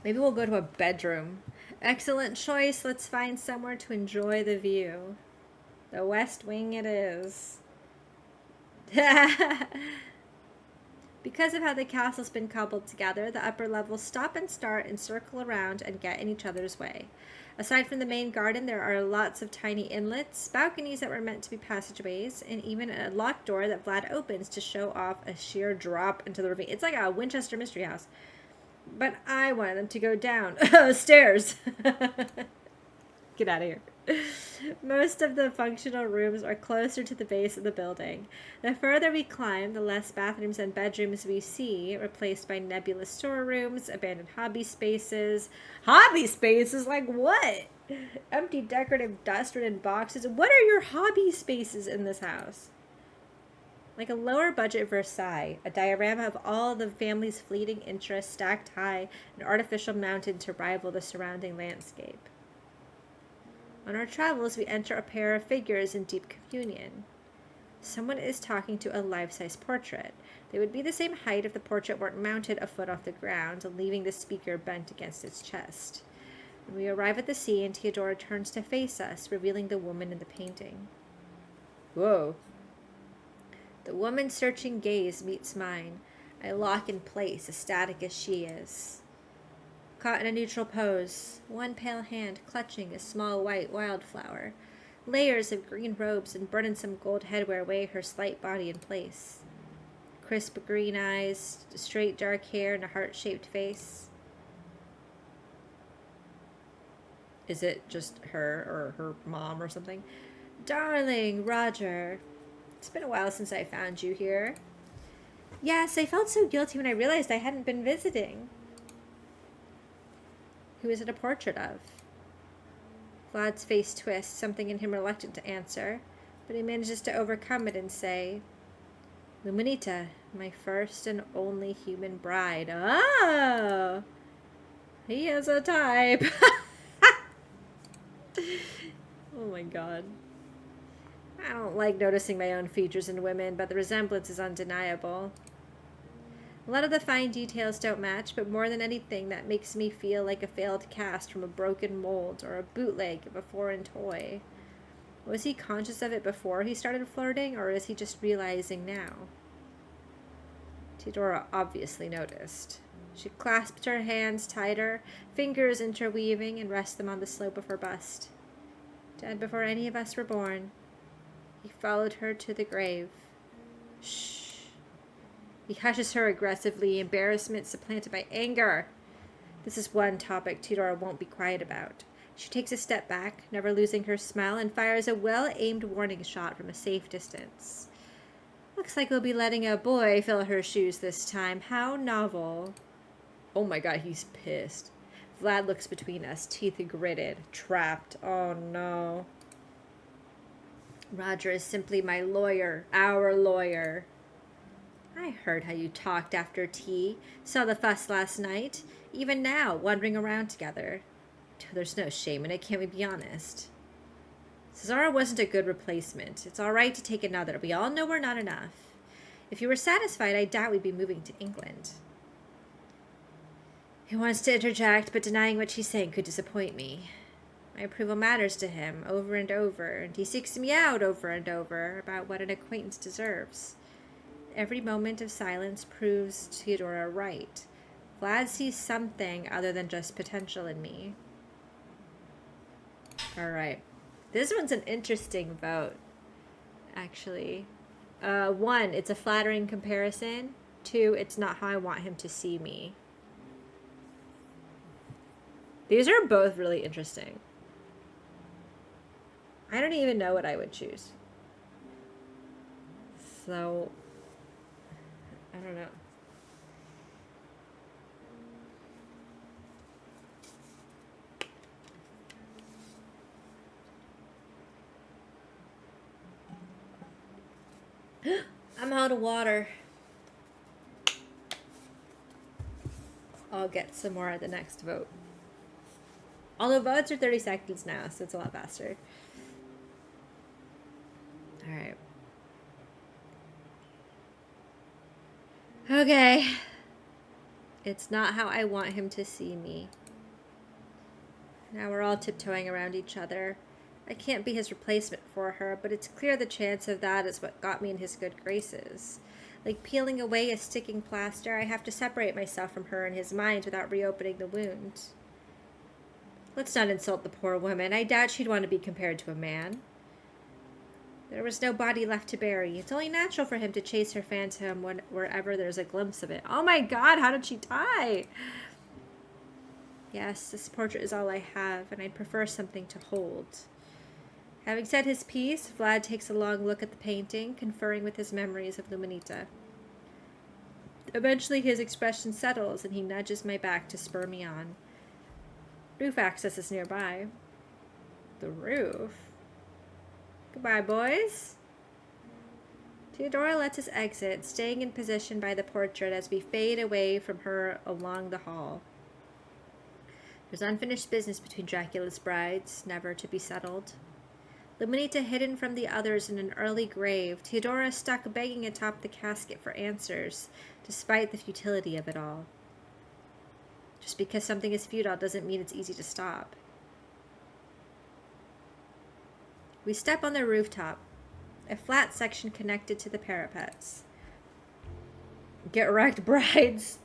Maybe we'll go to a bedroom. Excellent choice. Let's find somewhere to enjoy the view. The West Wing it is. Because of how the castle's been cobbled together, the upper levels stop and start and circle around and get in each other's way. Aside from the main garden, there are lots of tiny inlets, balconies that were meant to be passageways, and even a locked door that Vlad opens to show off a sheer drop into the ravine. It's like a Winchester Mystery House. But I wanted them to go down. Stairs. Get out of here. Most of the functional rooms are closer to the base of the building. The further we climb, the less bathrooms and bedrooms we see, replaced by nebulous storerooms, abandoned hobby spaces. Hobby spaces? Like what? Empty decorative dust-ridden boxes. What are your hobby spaces in this house? Like a lower budget Versailles, a diorama of all the family's fleeting interests stacked high, an artificial mountain to rival the surrounding landscape. On our travels, we enter a pair of figures in deep communion. Someone is talking to a life-size portrait. They would be the same height if the portrait weren't mounted a foot off the ground, leaving the speaker bent against its chest. When we arrive at the sea, and Theodora turns to face us, revealing the woman in the painting. Whoa. The woman's searching gaze meets mine. I lock in place, ecstatic as she is. Caught in a neutral pose, one pale hand clutching a small white wildflower. Layers of green robes and burdensome gold headwear weigh her slight body in place. Crisp green eyes, straight dark hair, and a heart-shaped face. Is it just her or her mom or something? Darling, Roger. It's been a while since I found you here. Yes, I felt so guilty when I realized I hadn't been visiting. Who is it a portrait of? Vlad's face twists, something in him reluctant to answer, but he manages to overcome it and say, Luminita, my first and only human bride. Oh! He has a type. Oh my god. I don't like noticing my own features in women, but the resemblance is undeniable. A lot of the fine details don't match, but more than anything, that makes me feel like a failed cast from a broken mold or a bootleg of a foreign toy. Was he conscious of it before he started flirting, or is he just realizing now? Theodora obviously noticed. She clasped her hands tighter, fingers interweaving, and rested them on the slope of her bust. Dead before any of us were born. He followed her to the grave. Shh. He hushes her aggressively, embarrassment supplanted by anger. This is one topic Theodora won't be quiet about. She takes a step back, never losing her smile, and fires a well-aimed warning shot from a safe distance. Looks like we'll be letting a boy fill her shoes this time. How novel. Oh my god, he's pissed. Vlad looks between us, teeth gritted, trapped. Oh no. Roger is simply my lawyer, our lawyer. I heard how you talked after tea, saw the fuss last night, even now, wandering around together. There's no shame in it, can't we be honest? Cesara wasn't a good replacement. It's all right to take another. We all know we're not enough. If you were satisfied, I doubt we'd be moving to England. He wants to interject, but denying what she's saying could disappoint me. My approval matters to him over and over, and he seeks me out over and over about what an acquaintance deserves. Every moment of silence proves Theodora right. Vlad sees something other than just potential in me. Alright. This one's an interesting vote, actually. 1, it's a flattering comparison. 2, it's not how I want him to see me. These are both really interesting. I don't even know what I would choose. So, I don't know. I'm out of water. I'll get some more at the next vote. Although votes are 30 seconds now, so it's a lot faster. Alright. Okay. It's not how I want him to see me. Now we're all tiptoeing around each other. I can't be his replacement for her, but it's clear the chance of that is what got me in his good graces. Like peeling away a sticking plaster, I have to separate myself from her in his mind without reopening the wound. Let's not insult the poor woman. I doubt she'd want to be compared to a man. There was no body left to bury. It's only natural for him to chase her phantom wherever there's a glimpse of it. Oh my god, how did she die? Yes, this portrait is all I have, and I'd prefer something to hold. Having said his piece, Vlad takes a long look at the painting, conferring with his memories of Luminita. Eventually his expression settles and he nudges my back to spur me on. Roof access is nearby. The roof? Goodbye, boys. Theodora lets us exit, staying in position by the portrait as we fade away from her along the hall. There's unfinished business between Dracula's brides, never to be settled. Luminita hidden from the others in an early grave, Theodora stuck begging atop the casket for answers, despite the futility of it all. Just because something is futile doesn't mean it's easy to stop. We step on the rooftop, a flat section connected to the parapets. Get wrecked, brides!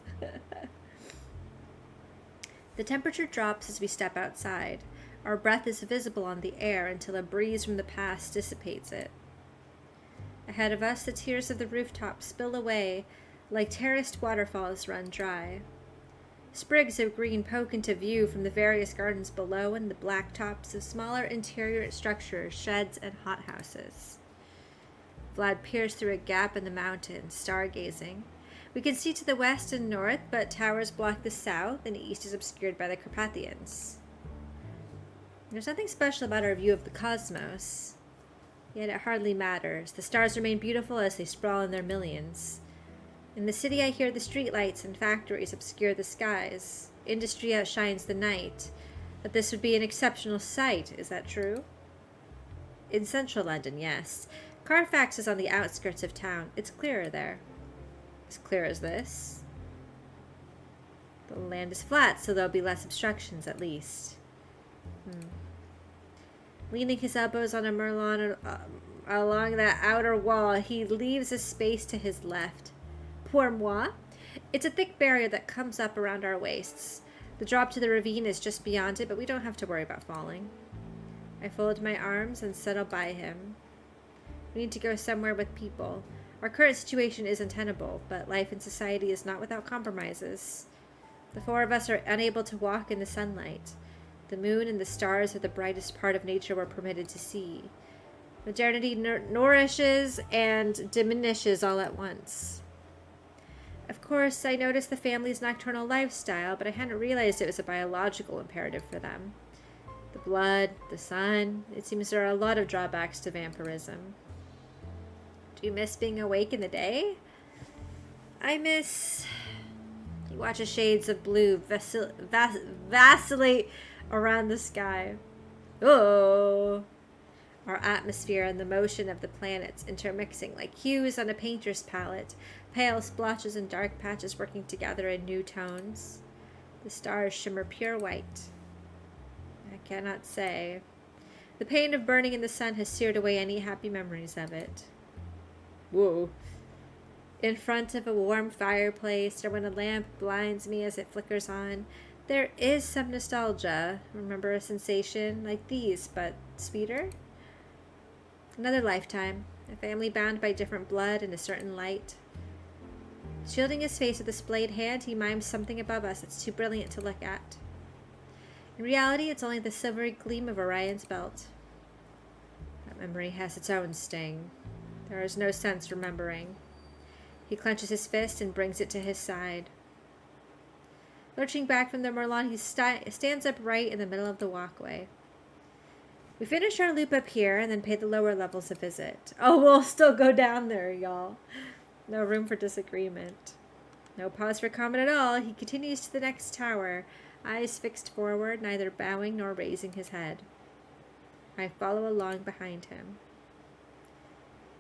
The temperature drops as we step outside. Our breath is visible on the air until a breeze from the past dissipates it. Ahead of us, the tiers of the rooftop spill away like terraced waterfalls run dry. Sprigs of green poke into view from the various gardens below and the black tops of smaller interior structures, sheds, and hothouses. Vlad peers through a gap in the mountains, stargazing. We can see to the west and north, but towers block the south, and the east is obscured by the Carpathians. There's nothing special about our view of the cosmos. Yet it hardly matters. The stars remain beautiful as they sprawl in their millions. In the city, I hear the streetlights and factories obscure the skies. Industry outshines the night. That this would be an exceptional sight, is that true? In central London, yes. Carfax is on the outskirts of town. It's clearer there. As clear as this. The land is flat, so there'll be less obstructions, at least. Leaning his elbows on a merlon along that outer wall, he leaves a space to his left. Pour moi. It's a thick barrier that comes up around our waists. The drop to the ravine is just beyond it, but we don't have to worry about falling. I fold my arms and settle by him. We need to go somewhere with people. Our current situation is untenable, but life in society is not without compromises. The four of us are unable to walk in the sunlight. The moon and the stars are the brightest part of nature we're permitted to see. Modernity nourishes and diminishes all at once. Of course, I noticed the family's nocturnal lifestyle, but I hadn't realized it was a biological imperative for them. The blood, the sun, it seems there are a lot of drawbacks to vampirism. Do you miss being awake in the day? I miss... He watches shades of blue vacillate around the sky. Oh! Our atmosphere and the motion of the planets intermixing like hues on a painter's palette, pale splotches and dark patches working together in new tones. The stars shimmer pure white. I cannot say. The pain of burning in the sun has seared away any happy memories of it. Whoa. In front of a warm fireplace, or when a lamp blinds me as it flickers on, there is some nostalgia. Remember a sensation like these, but sweeter? Another lifetime, a family bound by different blood and a certain light. Shielding his face with a splayed hand, he mimes something above us that's too brilliant to look at. In reality, it's only the silvery gleam of Orion's belt. That memory has its own sting. There is no sense remembering. He clenches his fist and brings it to his side. Lurching back from the merlon, he stands upright in the middle of the walkway. We finish our loop up here and then pay the lower levels a visit. Oh, we'll still go down there, y'all. No room for disagreement. No pause for comment at all. He continues to the next tower, eyes fixed forward, neither bowing nor raising his head. I follow along behind him.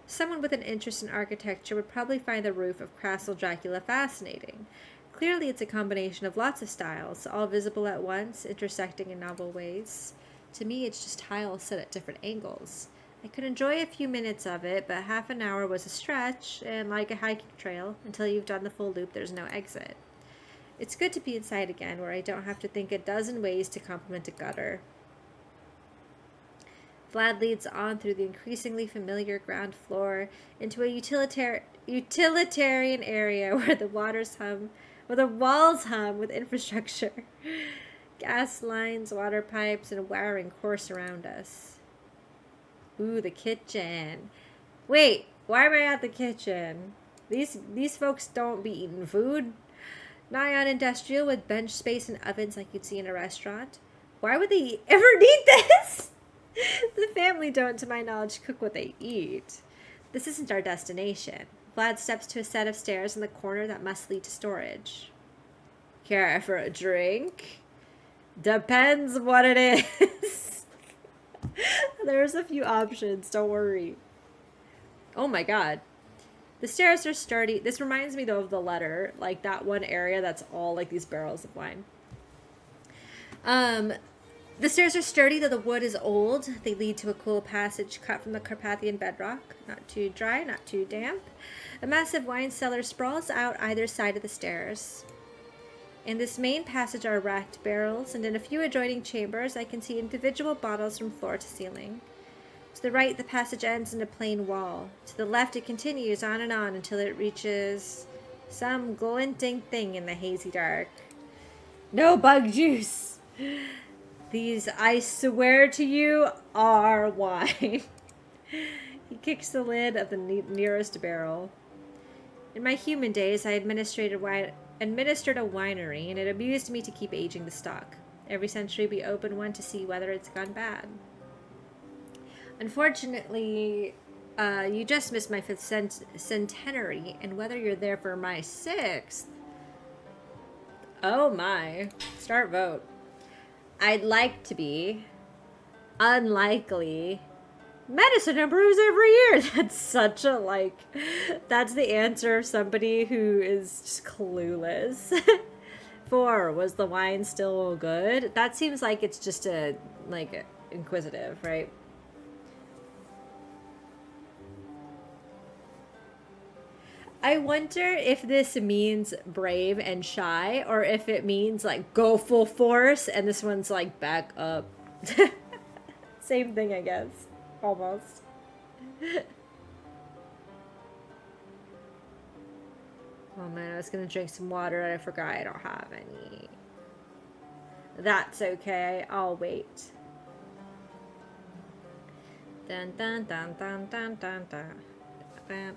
Someone with an interest in architecture would probably find the roof of Castle Dracula fascinating. Clearly, it's a combination of lots of styles, all visible at once, intersecting in novel ways. To me, it's just tiles set at different angles. I could enjoy a few minutes of it, but half an hour was a stretch, and like a hiking trail, until you've done the full loop, there's no exit. It's good to be inside again, where I don't have to think a dozen ways to compliment a gutter. Vlad leads on through the increasingly familiar ground floor into a utilitarian area where the walls hum with infrastructure. Gas lines, water pipes, and wiring course around us. Ooh, the kitchen. Wait, why am I at the kitchen? These folks don't be eating food. Nigh on industrial with bench space and ovens like you'd see in a restaurant. Why would they ever need this? The family don't, to my knowledge, cook what they eat. This isn't our destination. Vlad steps to a set of stairs in the corner that must lead to storage. Care for a drink? Depends what it is. There's a few options, don't worry. Oh my god. The stairs are sturdy. This reminds me though of the letter, like that one area that's all like these barrels of wine. The stairs are sturdy, though the wood is old. They lead to a cool passage cut from the Carpathian bedrock. Not too dry, not too damp. A massive wine cellar sprawls out either side of the stairs. In this main passage are racked barrels, and in a few adjoining chambers I can see individual bottles from floor to ceiling. To the right, the passage ends in a plain wall. To the left, it continues on and on until it reaches some glinting thing in the hazy dark. No bug juice! These, I swear to you, are wine. He kicks the lid of the nearest barrel. In my human days, I administered a winery, and it amused me to keep aging the stock. Every century we open one to see whether it's gone bad. Unfortunately, you just missed my 5th centenary, and whether you're there for my 6th... Oh my. Start vote. I'd like to be. Unlikely. Medicine improves every year. That's such a, like... That's the answer of somebody who is just clueless. 4. Was the wine still good? That seems like it's just a, like, inquisitive, right? I wonder if this means brave and shy, or if it means like go full force, and this one's like back up. Same thing, I guess. Almost. Oh man, I was gonna drink some water and I forgot I don't have any. That's okay, I'll wait. Dun dun dun dun dun dun dun. I'd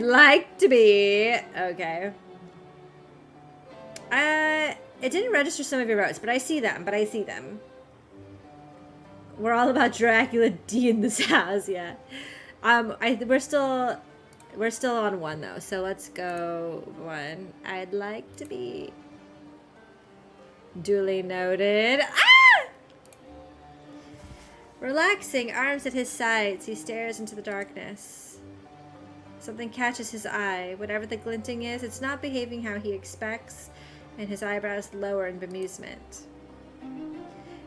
like to be. Okay. It didn't register some of your votes, but I see them. We're all about Draculesti in this house, yeah. We're still on 1 though, so let's go 1. I'd like to be. Duly noted. Ah! Relaxing, arms at his sides, he stares into the darkness. Something catches his eye. Whatever the glinting is, it's not behaving how he expects, and his eyebrows lower in bemusement.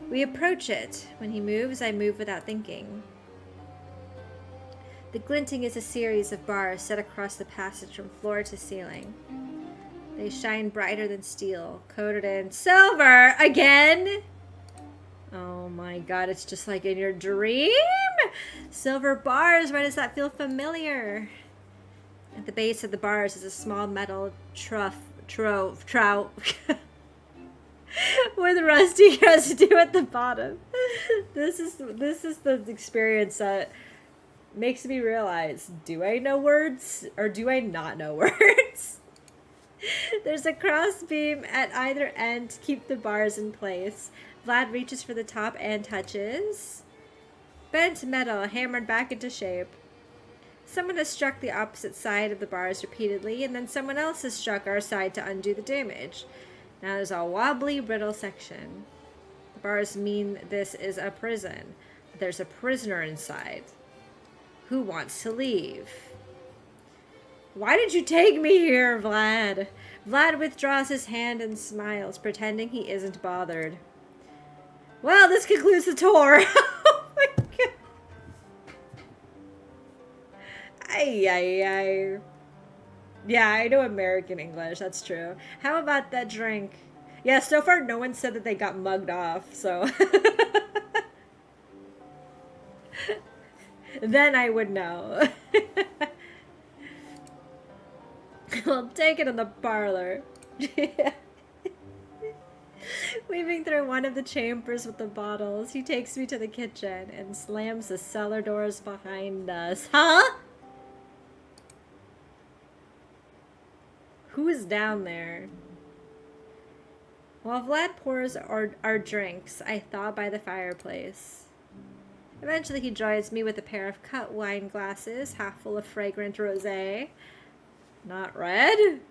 We approach it. When he moves, I move without thinking. The glinting is a series of bars set across the passage from floor to ceiling. They shine brighter than steel, coated in silver again. Oh my god, it's just like in your dream. Silver bars, why does that feel familiar? At the base of the bars is a small metal trough with rusty residue at the bottom. This is the experience that makes me realize, do I know words or do I not know words? There's a cross beam at either end to keep the bars in place. Vlad reaches for the top and touches. Bent metal hammered back into shape. Someone has struck the opposite side of the bars repeatedly, and then someone else has struck our side to undo the damage. Now there's a wobbly, brittle section. The bars mean this is a prison. But there's a prisoner inside. Who wants to leave? Why did you take me here, Vlad? Vlad withdraws his hand and smiles, pretending he isn't bothered. Well, this concludes the tour. Oh my god. Ay. Yeah, I know American English, that's true. How about that drink? Yeah, so far no one said that they got mugged off, so. Then I would know. I'll take it in the parlor. Weaving through one of the chambers with the bottles, he takes me to the kitchen and slams the cellar doors behind us. Huh? Who's down there? While Vlad pours our drinks, I thaw by the fireplace. Eventually he joins me with a pair of cut wine glasses, half full of fragrant rosé. Not red?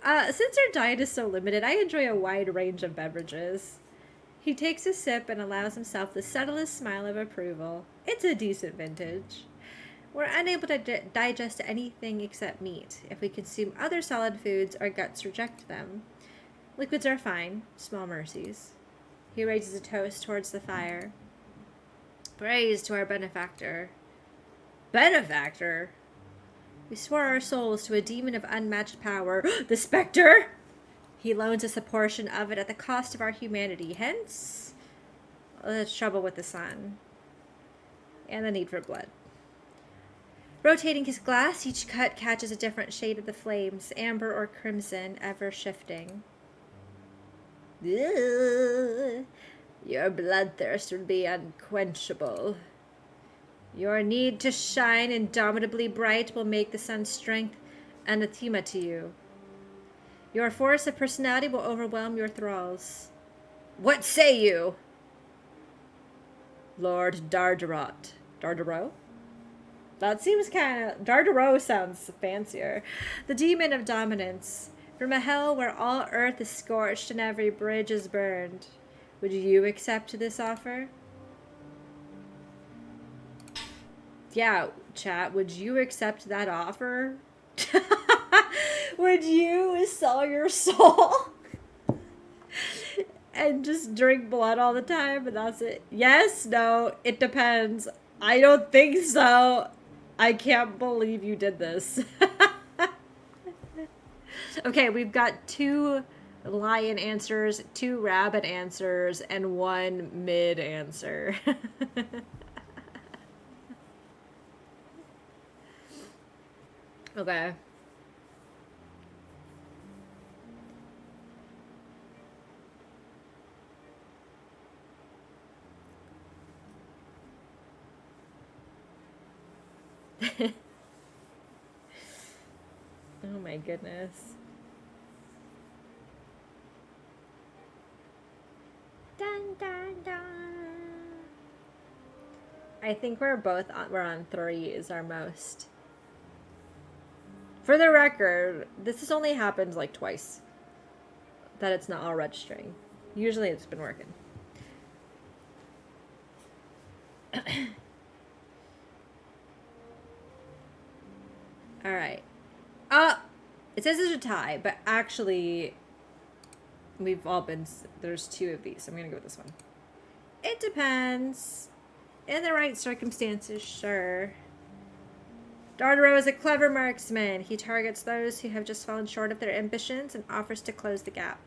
Since our diet is so limited, I enjoy a wide range of beverages. He takes a sip and allows himself the subtlest smile of approval. It's a decent vintage. We're unable to digest anything except meat. If we consume other solid foods, our guts reject them. Liquids are fine, small mercies. He raises a toast towards the fire. Praise to our benefactor. Benefactor? We swore our souls to a demon of unmatched power. The Spectre! He loans us a portion of it at the cost of our humanity. Hence, the trouble with the sun. And the need for blood. Rotating his glass, each cut catches a different shade of the flames, amber or crimson, ever shifting. Ugh. Your bloodthirst would be unquenchable. Your need to shine indomitably bright will make the sun's strength anathema to you. Your force of personality will overwhelm your thralls. What say you? Lord Dardarot. Dardarot? That seems kind of... Dardarot sounds fancier. The demon of dominance. From a hell where all earth is scorched and every bridge is burned. Would you accept this offer? Yeah, chat, would you accept that offer? Would you sell your soul? And just drink blood all the time and that's it? Yes, no, it depends. I don't think so. I can't believe you did this. Okay, we've got 2 lion answers, 2 rabbit answers, and 1 mid answer. Okay. Oh my goodness. Dun, dun, dun. I think we're on 3 is our most. For the record, this has only happened like twice. That it's not all registering. Usually it's been working. Alright. It says there's a tie, but actually we've all been... There's 2 of these. I'm going to go with this one. It depends. In the right circumstances, sure. Dardarot is a clever marksman. He targets those who have just fallen short of their ambitions and offers to close the gap.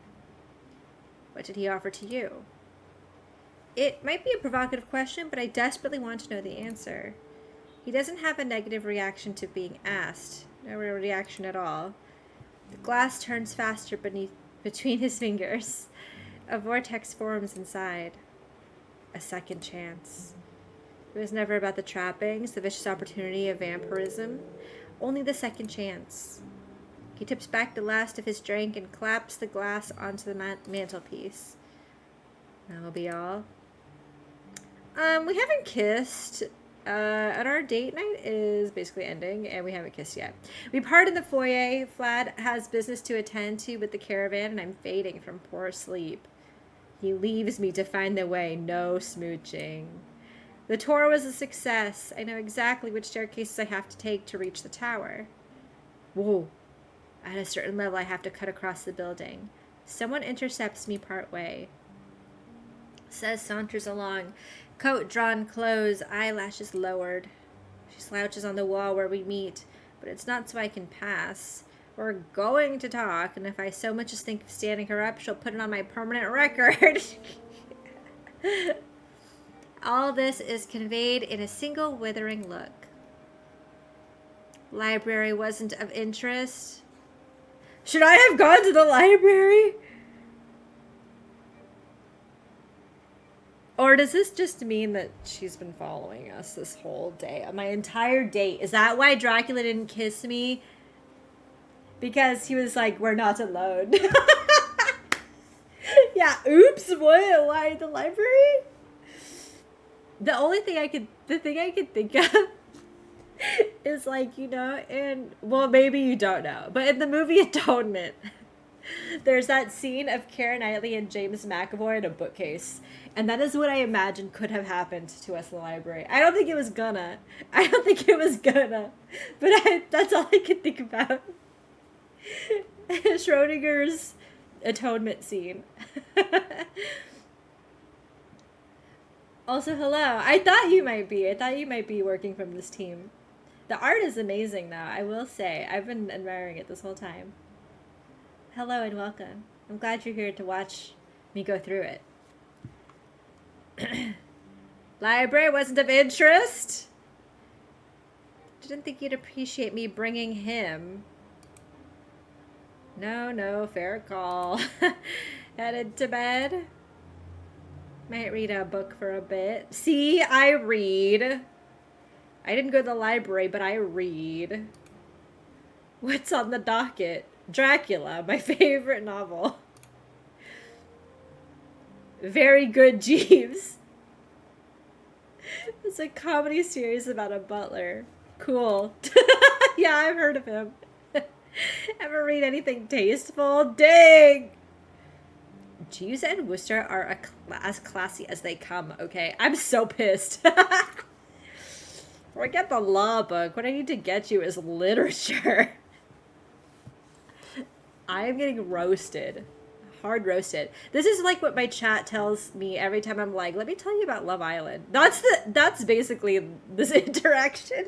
What did he offer to you? It might be a provocative question, but I desperately want to know the answer. He doesn't have a negative reaction to being asked. No real reaction at all. The glass turns faster between his fingers. A vortex forms inside. A second chance. It was never about the trappings, the vicious opportunity of vampirism. Only the second chance. He tips back the last of his drink and claps the glass onto the mantelpiece. That'll be all. We haven't kissed. And our date night is basically ending, and we haven't kissed yet. We part in the foyer. Vlad has business to attend to with the caravan, and I'm fading from poor sleep. He leaves me to find the way. No smooching. The tour was a success. I know exactly which staircases I have to take to reach the tower. Whoa. At a certain level, I have to cut across the building. Someone intercepts me part way. Says saunters along. Coat drawn close, eyelashes lowered. She slouches on the wall where we meet, but it's not so I can pass. We're going to talk, and if I so much as think of standing her up, she'll put it on my permanent record. All this is conveyed in a single withering look. Library wasn't of interest. Should I have gone to the library? Or does this just mean that she's been following us this whole day? My entire date. Is that why Dracula didn't kiss me? Because he was like, we're not alone. Yeah, oops, what? Why the library? The thing I could think of is like, you know, well, maybe you don't know, but in the movie Atonement, there's that scene of Keira Knightley and James McAvoy in a bookcase. And that is what I imagine could have happened to us in the library. I don't think it was gonna. But that's all I could think about. Schrodinger's atonement scene. Also, hello. I thought you might be working from this team. The art is amazing, though, I will say. I've been admiring it this whole time. Hello and welcome. I'm glad you're here to watch me go through it. Library wasn't of interest? Didn't think you'd appreciate me bringing him. No, fair call. Headed to bed? Might read a book for a bit. See, I read. I didn't go to the library, but I read. What's on the docket? Dracula, my favorite novel. Very good, Jeeves. It's a comedy series about a butler. Cool. Yeah, I've heard of him. Ever read anything tasteful? Dang! Jeeves and Worcester are as classy as they come, okay? I'm so pissed. Forget the law book. What I need to get you is literature. I am getting roasted. Hard roasted. This is like what my chat tells me every time I'm like, let me tell you about Love Island. That's basically this interaction.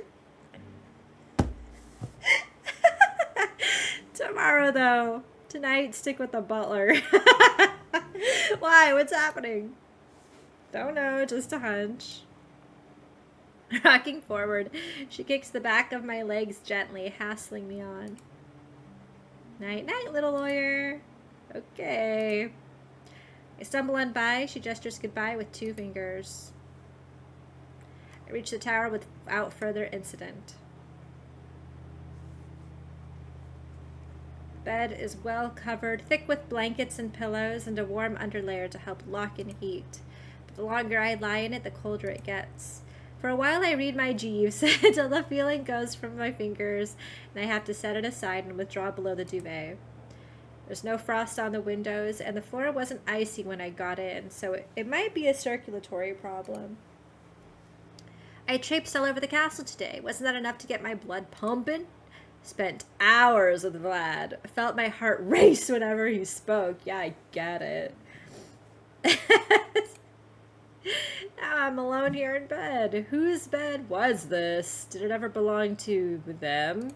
Tomorrow, though. Tonight, stick with the butler. Why? What's happening? Don't know, just a hunch. Rocking forward, she kicks the back of my legs gently, hassling me on. Night-night, little lawyer. Okay. I stumble on by. She gestures goodbye with 2 fingers. I reach the tower without further incident. The bed is well covered, thick with blankets and pillows, and a warm underlayer to help lock in heat. But the longer I lie in it, the colder it gets. For a while I read my Jeeves until the feeling goes from my fingers and I have to set it aside and withdraw below the duvet. There's no frost on the windows and the floor wasn't icy when I got in, so it might be a circulatory problem. I traipsed all over the castle today. Wasn't that enough to get my blood pumping? Spent hours with Vlad. Felt my heart race whenever he spoke. Yeah, I get it. Now I'm alone here in bed. Whose bed was this? Did it ever belong to them?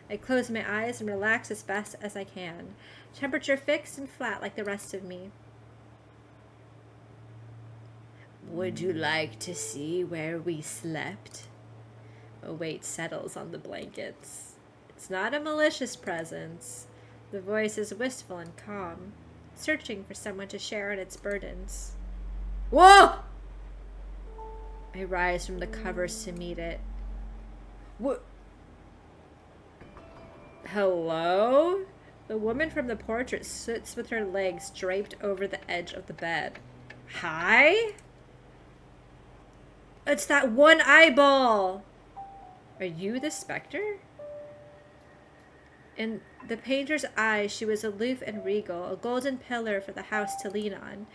I close my eyes and relax as best as I can. Temperature fixed and flat like the rest of me. Would you like to see where we slept? A weight settles on the blankets. It's not a malicious presence. The voice is wistful and calm, searching for someone to share in its burdens. Whoa! I rise from the covers to meet it. What? Hello? The woman from the portrait sits with her legs draped over the edge of the bed. Hi? It's that one eyeball! Are you the specter? In the painter's eyes, she was aloof and regal, a golden pillar for the house to lean on.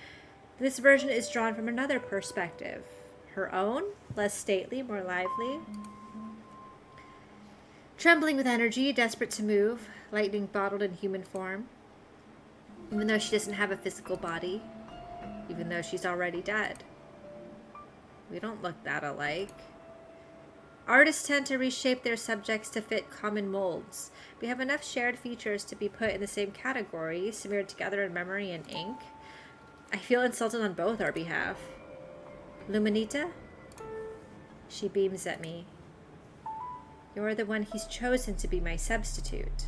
This version is drawn from another perspective. Her own, less stately, more lively. Trembling with energy, desperate to move, lightning bottled in human form. Even though she doesn't have a physical body. Even though she's already dead. We don't look that alike. Artists tend to reshape their subjects to fit common molds. We have enough shared features to be put in the same category, smeared together in memory and ink. I feel insulted on both our behalf. Luminita? She beams at me. You're the one he's chosen to be my substitute.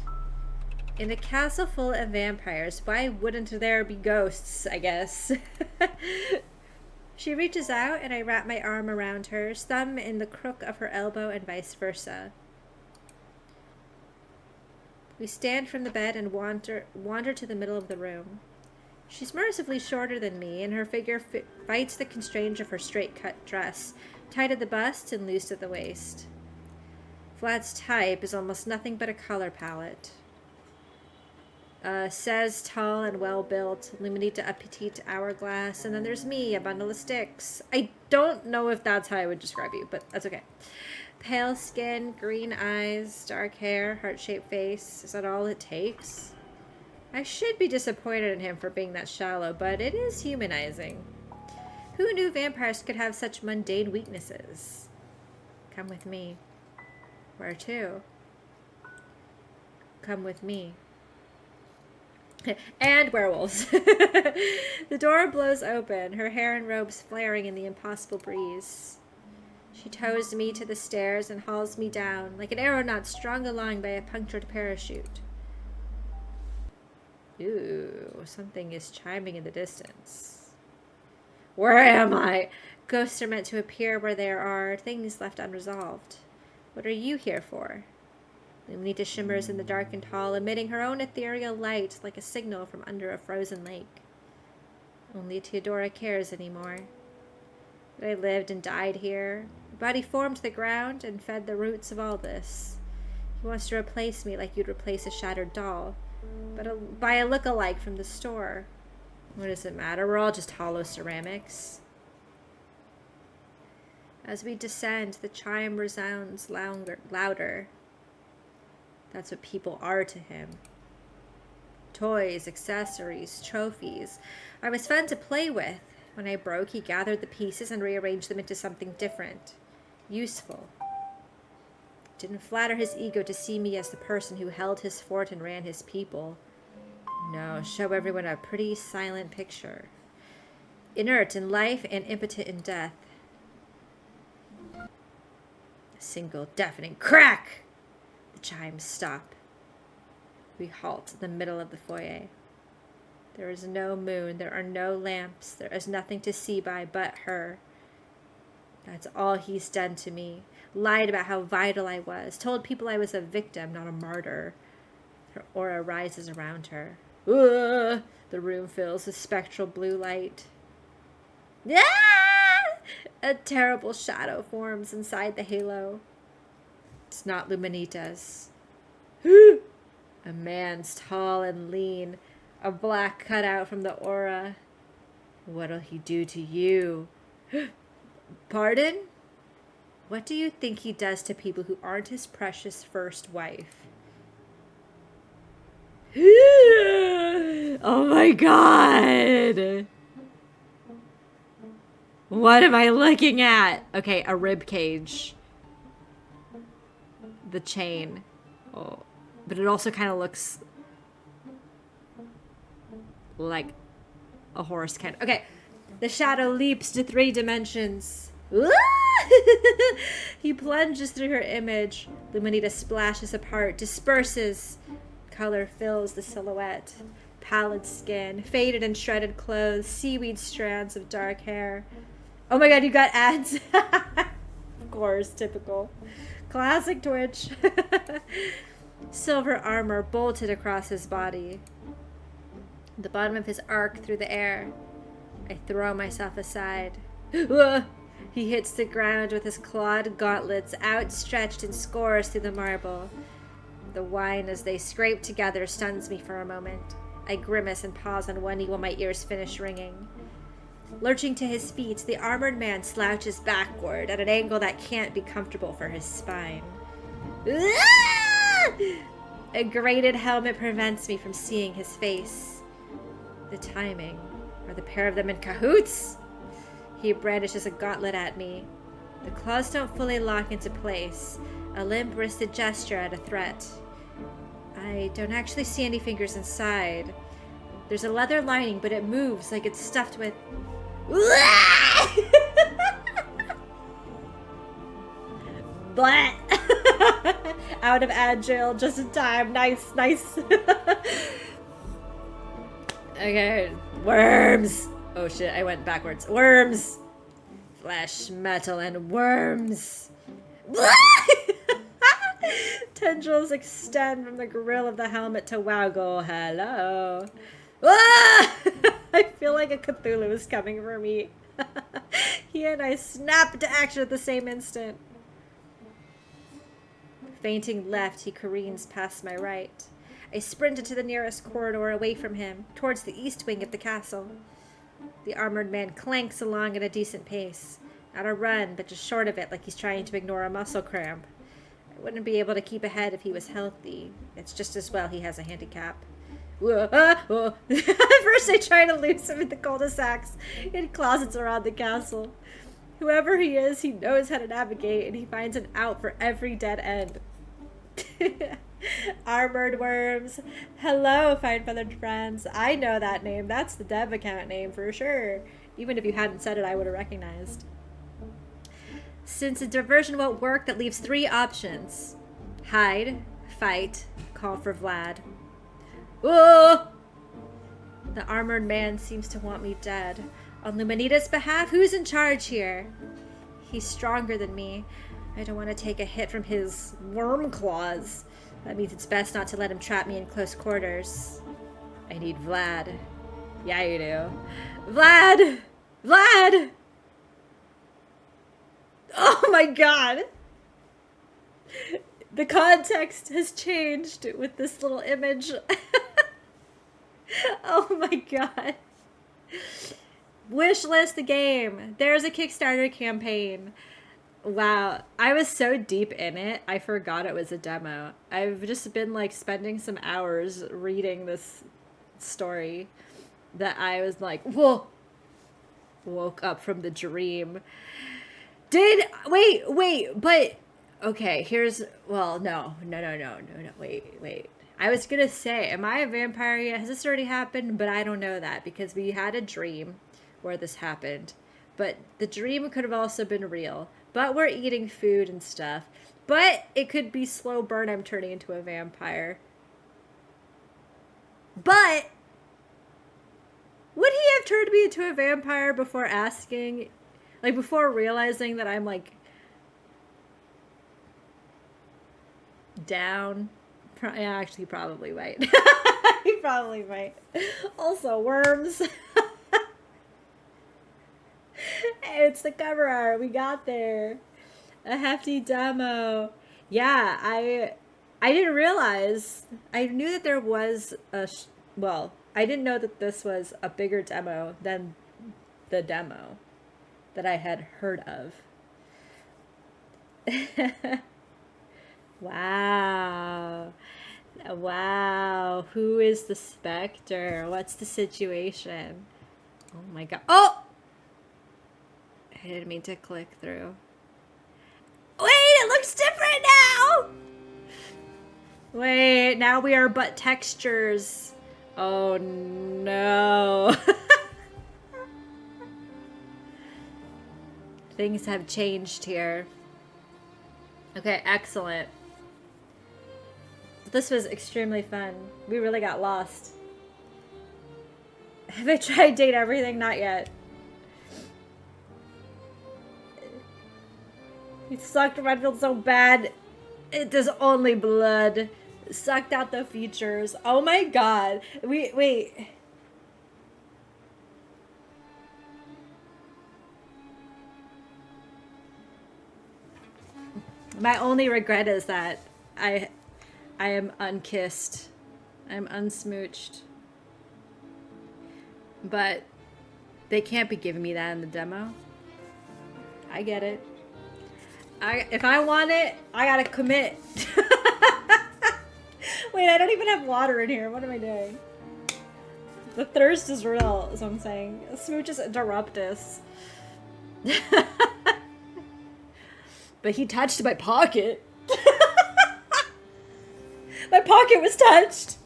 In a castle full of vampires, why wouldn't there be ghosts, I guess? She reaches out and I wrap my arm around her, thumb in the crook of her elbow and vice versa. We stand from the bed and wander to the middle of the room. She's mercifully shorter than me, and her figure fights the constraints of her straight-cut dress, tight at the bust and loose at the waist. Vlad's type is almost nothing but a color palette. Says tall and well-built, Luminita a petite hourglass, and then there's me, a bundle of sticks. I don't know if that's how I would describe you, but that's okay. Pale skin, green eyes, dark hair, heart-shaped face. Is that all it takes? I should be disappointed in him for being that shallow, but it is humanizing. Who knew vampires could have such mundane weaknesses? Come with me. Where to? Come with me. And werewolves. The door blows open, her hair and robes flaring in the impossible breeze. She tows me to the stairs and hauls me down, like an aeronaut strung along by a punctured parachute. Ooh, something is chiming in the distance. Where am I? Ghosts are meant to appear where there are things left unresolved. What are you here for? Luminita shimmers in the darkened hall, emitting her own ethereal light like a signal from under a frozen lake. Only Theodora cares anymore. But I lived and died here. My body formed the ground and fed the roots of all this. He wants to replace me like you'd replace a shattered doll, but by a look-alike from the store. What does it matter? We're all just hollow ceramics. As we descend, the chime resounds louder. That's what people are to him. Toys, accessories, trophies. I was fun to play with. When I broke, he gathered the pieces and rearranged them into something different. Useful. It didn't flatter his ego to see me as the person who held his fort and ran his people. No, show everyone a pretty silent picture. Inert in life and impotent in death. A single deafening crack! The chimes stop. We halt in the middle of the foyer. There is no moon, there are no lamps, there is nothing to see by but her. That's all he's done to me. Lied about how vital I was, told people I was a victim, not a martyr. Her aura rises around her. Ugh! The room fills with spectral blue light. Ah! A terrible shadow forms inside the halo. It's not Luminita's. A man's tall and lean, a black cutout from the aura. What'll he do to you? Pardon? What do you think he does to people who aren't his precious first wife? Oh my god! What am I looking at? Okay, a rib cage. The chain. Oh, but it also kind of looks like a horse can. Okay, the shadow leaps to 3 dimensions. He plunges through her image. Luminita splashes apart, disperses. Color fills the silhouette. Pallid skin, faded and shredded clothes, seaweed strands of dark hair. Oh my god, you got ads. Of course, typical. Classic Twitch. Silver armor bolted across his body. The bottom of his arc through the air. I throw myself aside. He hits the ground with his clawed gauntlets outstretched and scores through the marble. The whine as they scrape together stuns me for a moment. I grimace and pause on one knee while my ears finish ringing. Lurching to his feet, the armored man slouches backward at an angle that can't be comfortable for his spine. A grated helmet prevents me from seeing his face. The timing. Are the pair of them in cahoots? He brandishes a gauntlet at me. The claws don't fully lock into place. A limp-wristed gesture at a threat. I don't actually see any fingers inside. There's a leather lining, but it moves like it's stuffed with... Blah! out of agile just in time. Nice, nice. Okay, worms. Oh shit, I went backwards. Worms. Flesh, metal, and worms. Tendrils extend from the grill of the helmet to Wowgo. Hello. I feel like a Cthulhu is coming for me. He and I snap into action at the same instant. Fainting left, he careens past my right. I sprinted to the nearest corridor away from him, towards the east wing of the castle. The armored man clanks along at a decent pace. Not a run, but just short of it, like he's trying to ignore a muscle cramp. I wouldn't be able to keep ahead if he was healthy. It's just as well he has a handicap. First I try to lose him in the cul-de-sacs in closets around the castle. Whoever he is, he knows how to navigate, and he finds an out for every dead end. Armored worms. Hello, fine feathered friends. I know that name. That's the dev account name for sure. Even if you hadn't said it, I would have recognized. Since a diversion won't work, that leaves 3 options. Hide, fight, call for Vlad. Whoa! The armored man seems to want me dead. On Luminita's behalf, who's in charge here? He's stronger than me. I don't want to take a hit from his worm claws. That means it's best not to let him trap me in close quarters. I need Vlad. Yeah, you do. Vlad! Vlad! Oh my god! The context has changed with this little image. Oh my god. Wishlist the game. There's a Kickstarter campaign. Wow, I was so deep in it, I forgot it was a demo. I've just been like spending some hours reading this story that I was like, whoa, woke up from the dream. Wait, but okay, here's, well, no, wait. I was gonna say, am I a vampire yet? Has this already happened? But I don't know that because we had a dream where this happened. But the dream could have also been real. But we're eating food and stuff. But it could be slow burn. I'm turning into a vampire. But would he have turned me into a vampire before asking, like before realizing that I'm like down? Yeah, actually, he probably might. He probably might. Also, worms. It's the cover art. We got there. A hefty demo. Yeah, I didn't realize. I knew that there was a... well, I didn't know that this was a bigger demo than the demo that I had heard of. Wow. Wow. Who is the Spectre? What's the situation? Oh my god. Oh! I didn't mean to click through. Wait, it looks different now! Wait, now we are but textures. Oh no. Things have changed here. Okay, excellent. This was extremely fun. We really got lost. Have I tried date everything? Not yet. He sucked Redfield so bad. It is only blood. Sucked out the features. Oh my god. Wait. My only regret is that I am unkissed. I'm unsmooched. But they can't be giving me that in the demo. I get it. If I want it, I gotta commit. Wait, I don't even have water in here. What am I doing? The thirst is real, is what I'm saying. Smooches interruptus. But he touched my pocket. My pocket was touched.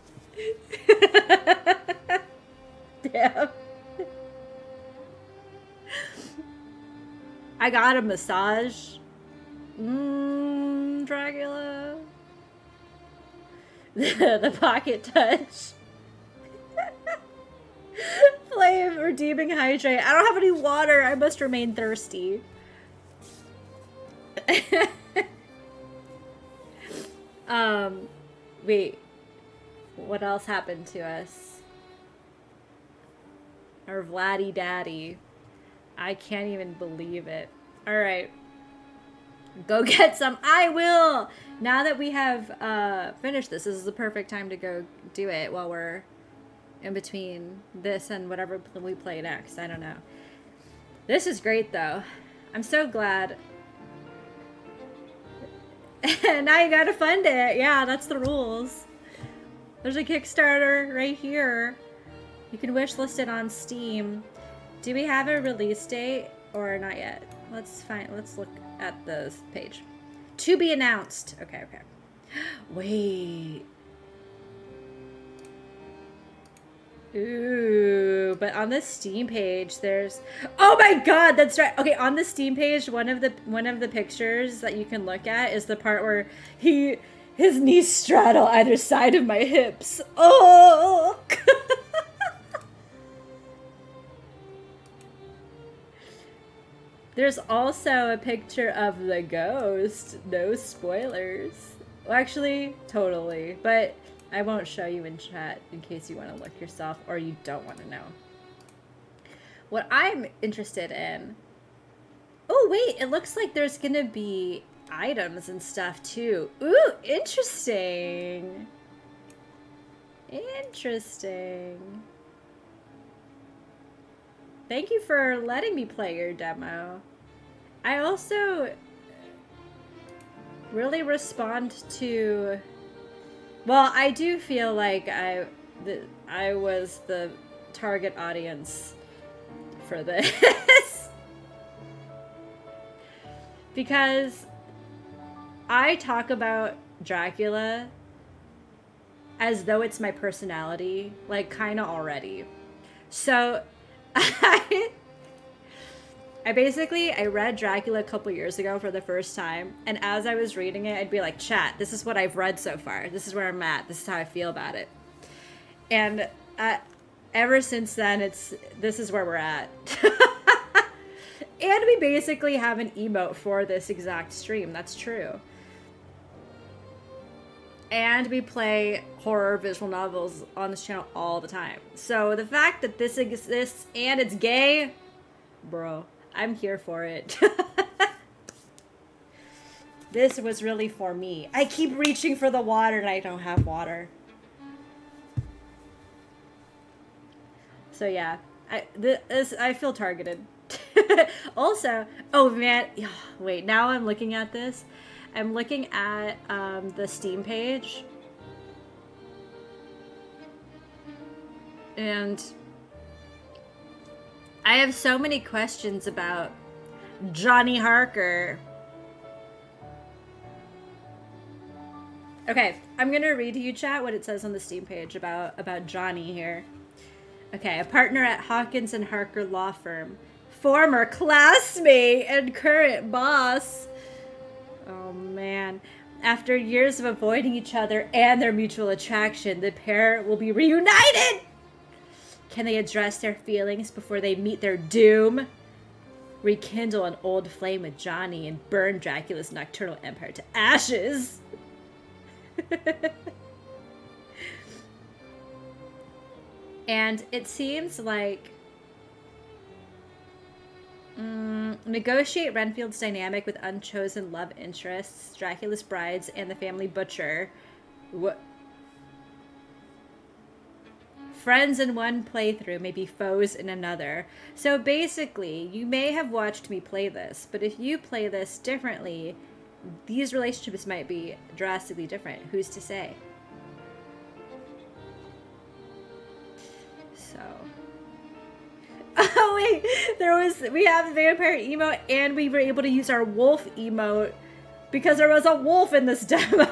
Damn. I got a massage. Dracula. the pocket touch. Flame, redeeming hydrate. I don't have any water. I must remain thirsty. Wait. What else happened to us? Our Vladdy Daddy. I can't even believe it. Alright. Go get some. I will! Now that we have finished this is the perfect time to go do it while we're in between this and whatever we play next. I don't know. This is great, though. I'm so glad. Now you gotta fund it. Yeah, that's the rules. There's a Kickstarter right here. You can wishlist it on Steam. Do we have a release date or not yet? Let's look at the page. To be announced. Okay. Wait. Ooh, but on the Steam page there's, oh my god, that's right. Okay, on the Steam page, one of the pictures that you can look at is the part where his knees straddle either side of my hips. Oh. There's also a picture of the ghost. No spoilers. Well, actually, totally. But I won't show you in chat in case you want to look yourself or you don't want to know. What I'm interested in... Oh, wait. It looks like there's going to be items and stuff, too. Ooh, interesting. Interesting. Thank you for letting me play your demo. I also really respond to... Well, I do feel like I was the target audience for this. Because I talk about Dracula as though it's my personality, like, kind of already. So... I read Dracula a couple years ago for the first time, and as I was reading it, I'd be like, chat, this is what I've read so far. This is where I'm at. This is how I feel about it. And ever since then, this is where we're at. And we basically have an emote for this exact stream. That's true. And we play horror visual novels on this channel all the time. So the fact that this exists and it's gay, bro, I'm here for it. This was really for me. I keep reaching for the water and I don't have water. So yeah, I feel targeted. Also, oh man, wait, now I'm looking at this. I'm looking at the Steam page, and I have so many questions about Johnny Harker. Okay, I'm gonna read to you, chat, what it says on the Steam page about Johnny here. Okay, a partner at Hawkins and Harker law firm, former classmate and current boss. Oh man. After years of avoiding each other and their mutual attraction, the pair will be reunited! Can they address their feelings before they meet their doom? Rekindle an old flame with Johnny and burn Dracula's nocturnal empire to ashes! And it seems like negotiate Renfield's dynamic with unchosen love interests, Dracula's brides, and the family butcher. What? Friends in one playthrough may be foes in another. So basically, you may have watched me play this, but if you play this differently, these relationships might be drastically different. Who's to say? So... Oh wait, we have the vampire emote and we were able to use our wolf emote because there was a wolf in this demo.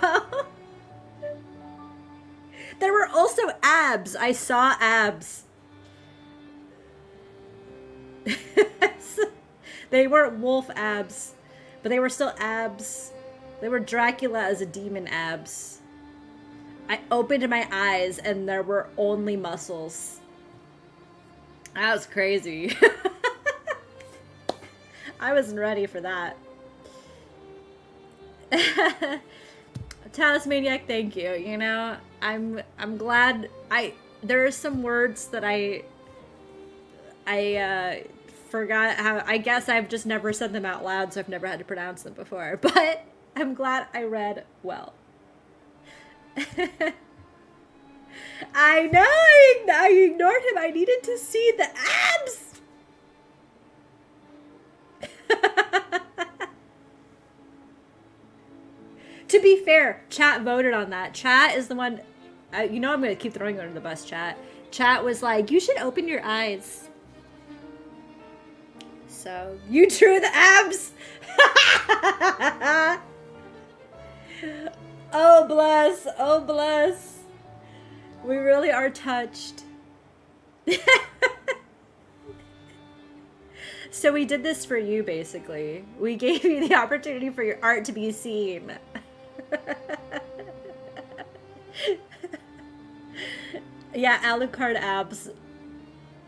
There were also abs. I saw abs. They weren't wolf abs, but they were still abs. They were Dracula as a demon abs. I opened my eyes and there were only muscles. That was crazy. I wasn't ready for that. Talismaniac, thank you. You know, I'm glad there are some words that I forgot how. I guess I've just never said them out loud, so I've never had to pronounce them before. But I'm glad I read well. I know I ignored him. I needed to see the abs. To be fair, chat voted on that. Chat is the one. You know I'm gonna keep throwing her under the bus. Chat was like, you should open your eyes. So you drew the abs. Oh bless, oh bless. We really are touched. So we did this for you, basically. We gave you the opportunity for your art to be seen. Yeah, Alucard abs.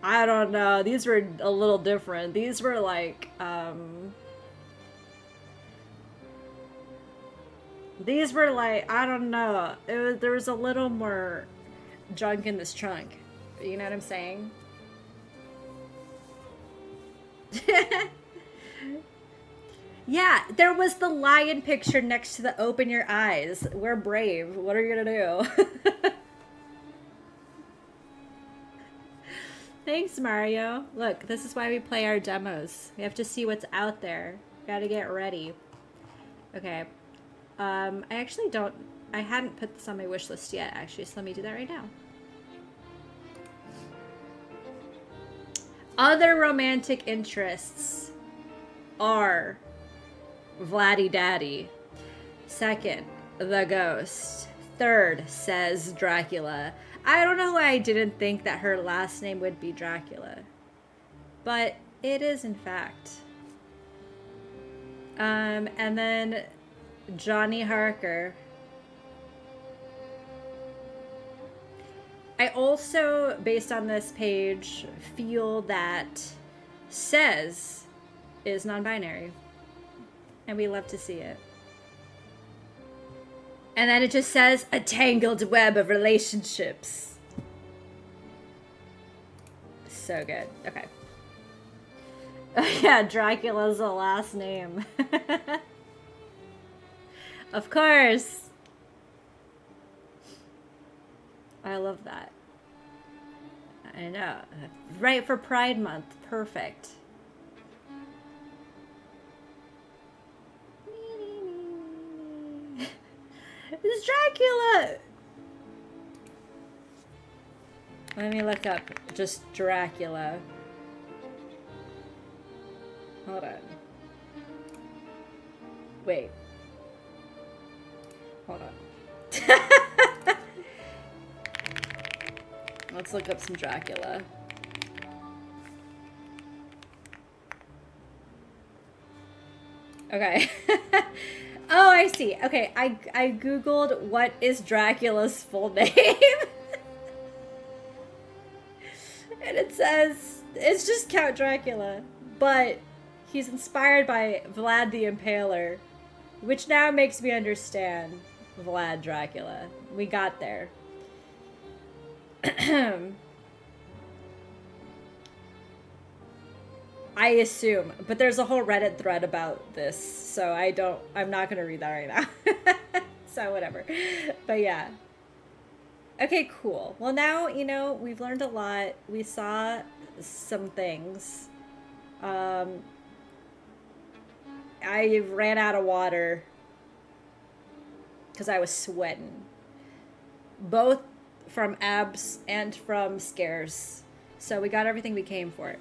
I don't know. These were a little different. These were like, these were like, I don't know. There was a little more junk in this trunk. You know what I'm saying? Yeah, there was the lion picture next to the open your eyes. We're brave. What are you gonna do? Thanks, Mario. Look, this is why we play our demos. We have to see what's out there. Gotta get ready. Okay. I actually don't... I hadn't put this on my wish list yet, actually, so let me do that right now. Other romantic interests are Vladdy Daddy. Second, the ghost. Third, says Dracula. I don't know why I didn't think that her last name would be Dracula. But it is, in fact. And then Johnny Harker. I also, based on this page, feel that says is non-binary. And we love to see it. And then it just says, a tangled web of relationships. So good. Okay. Oh yeah, Dracula's the last name. Of course. I love that. I know. Right for Pride Month. Perfect. It's Dracula! Let me look up just Dracula. Hold on. Wait. Hold on. Let's look up some Dracula. Okay. Oh, I see. Okay, I googled what is Dracula's full name. And it says it's just Count Dracula, but he's inspired by Vlad the Impaler, which now makes me understand Vlad Dracula. We got there. I assume, but there's a whole Reddit thread about this, so I'm not gonna read that right now. So whatever. But yeah. Okay, cool. Well, now, you know, we've learned a lot. We saw some things. I ran out of water because I was sweating. Both from abs and from scares. So we got everything we came for.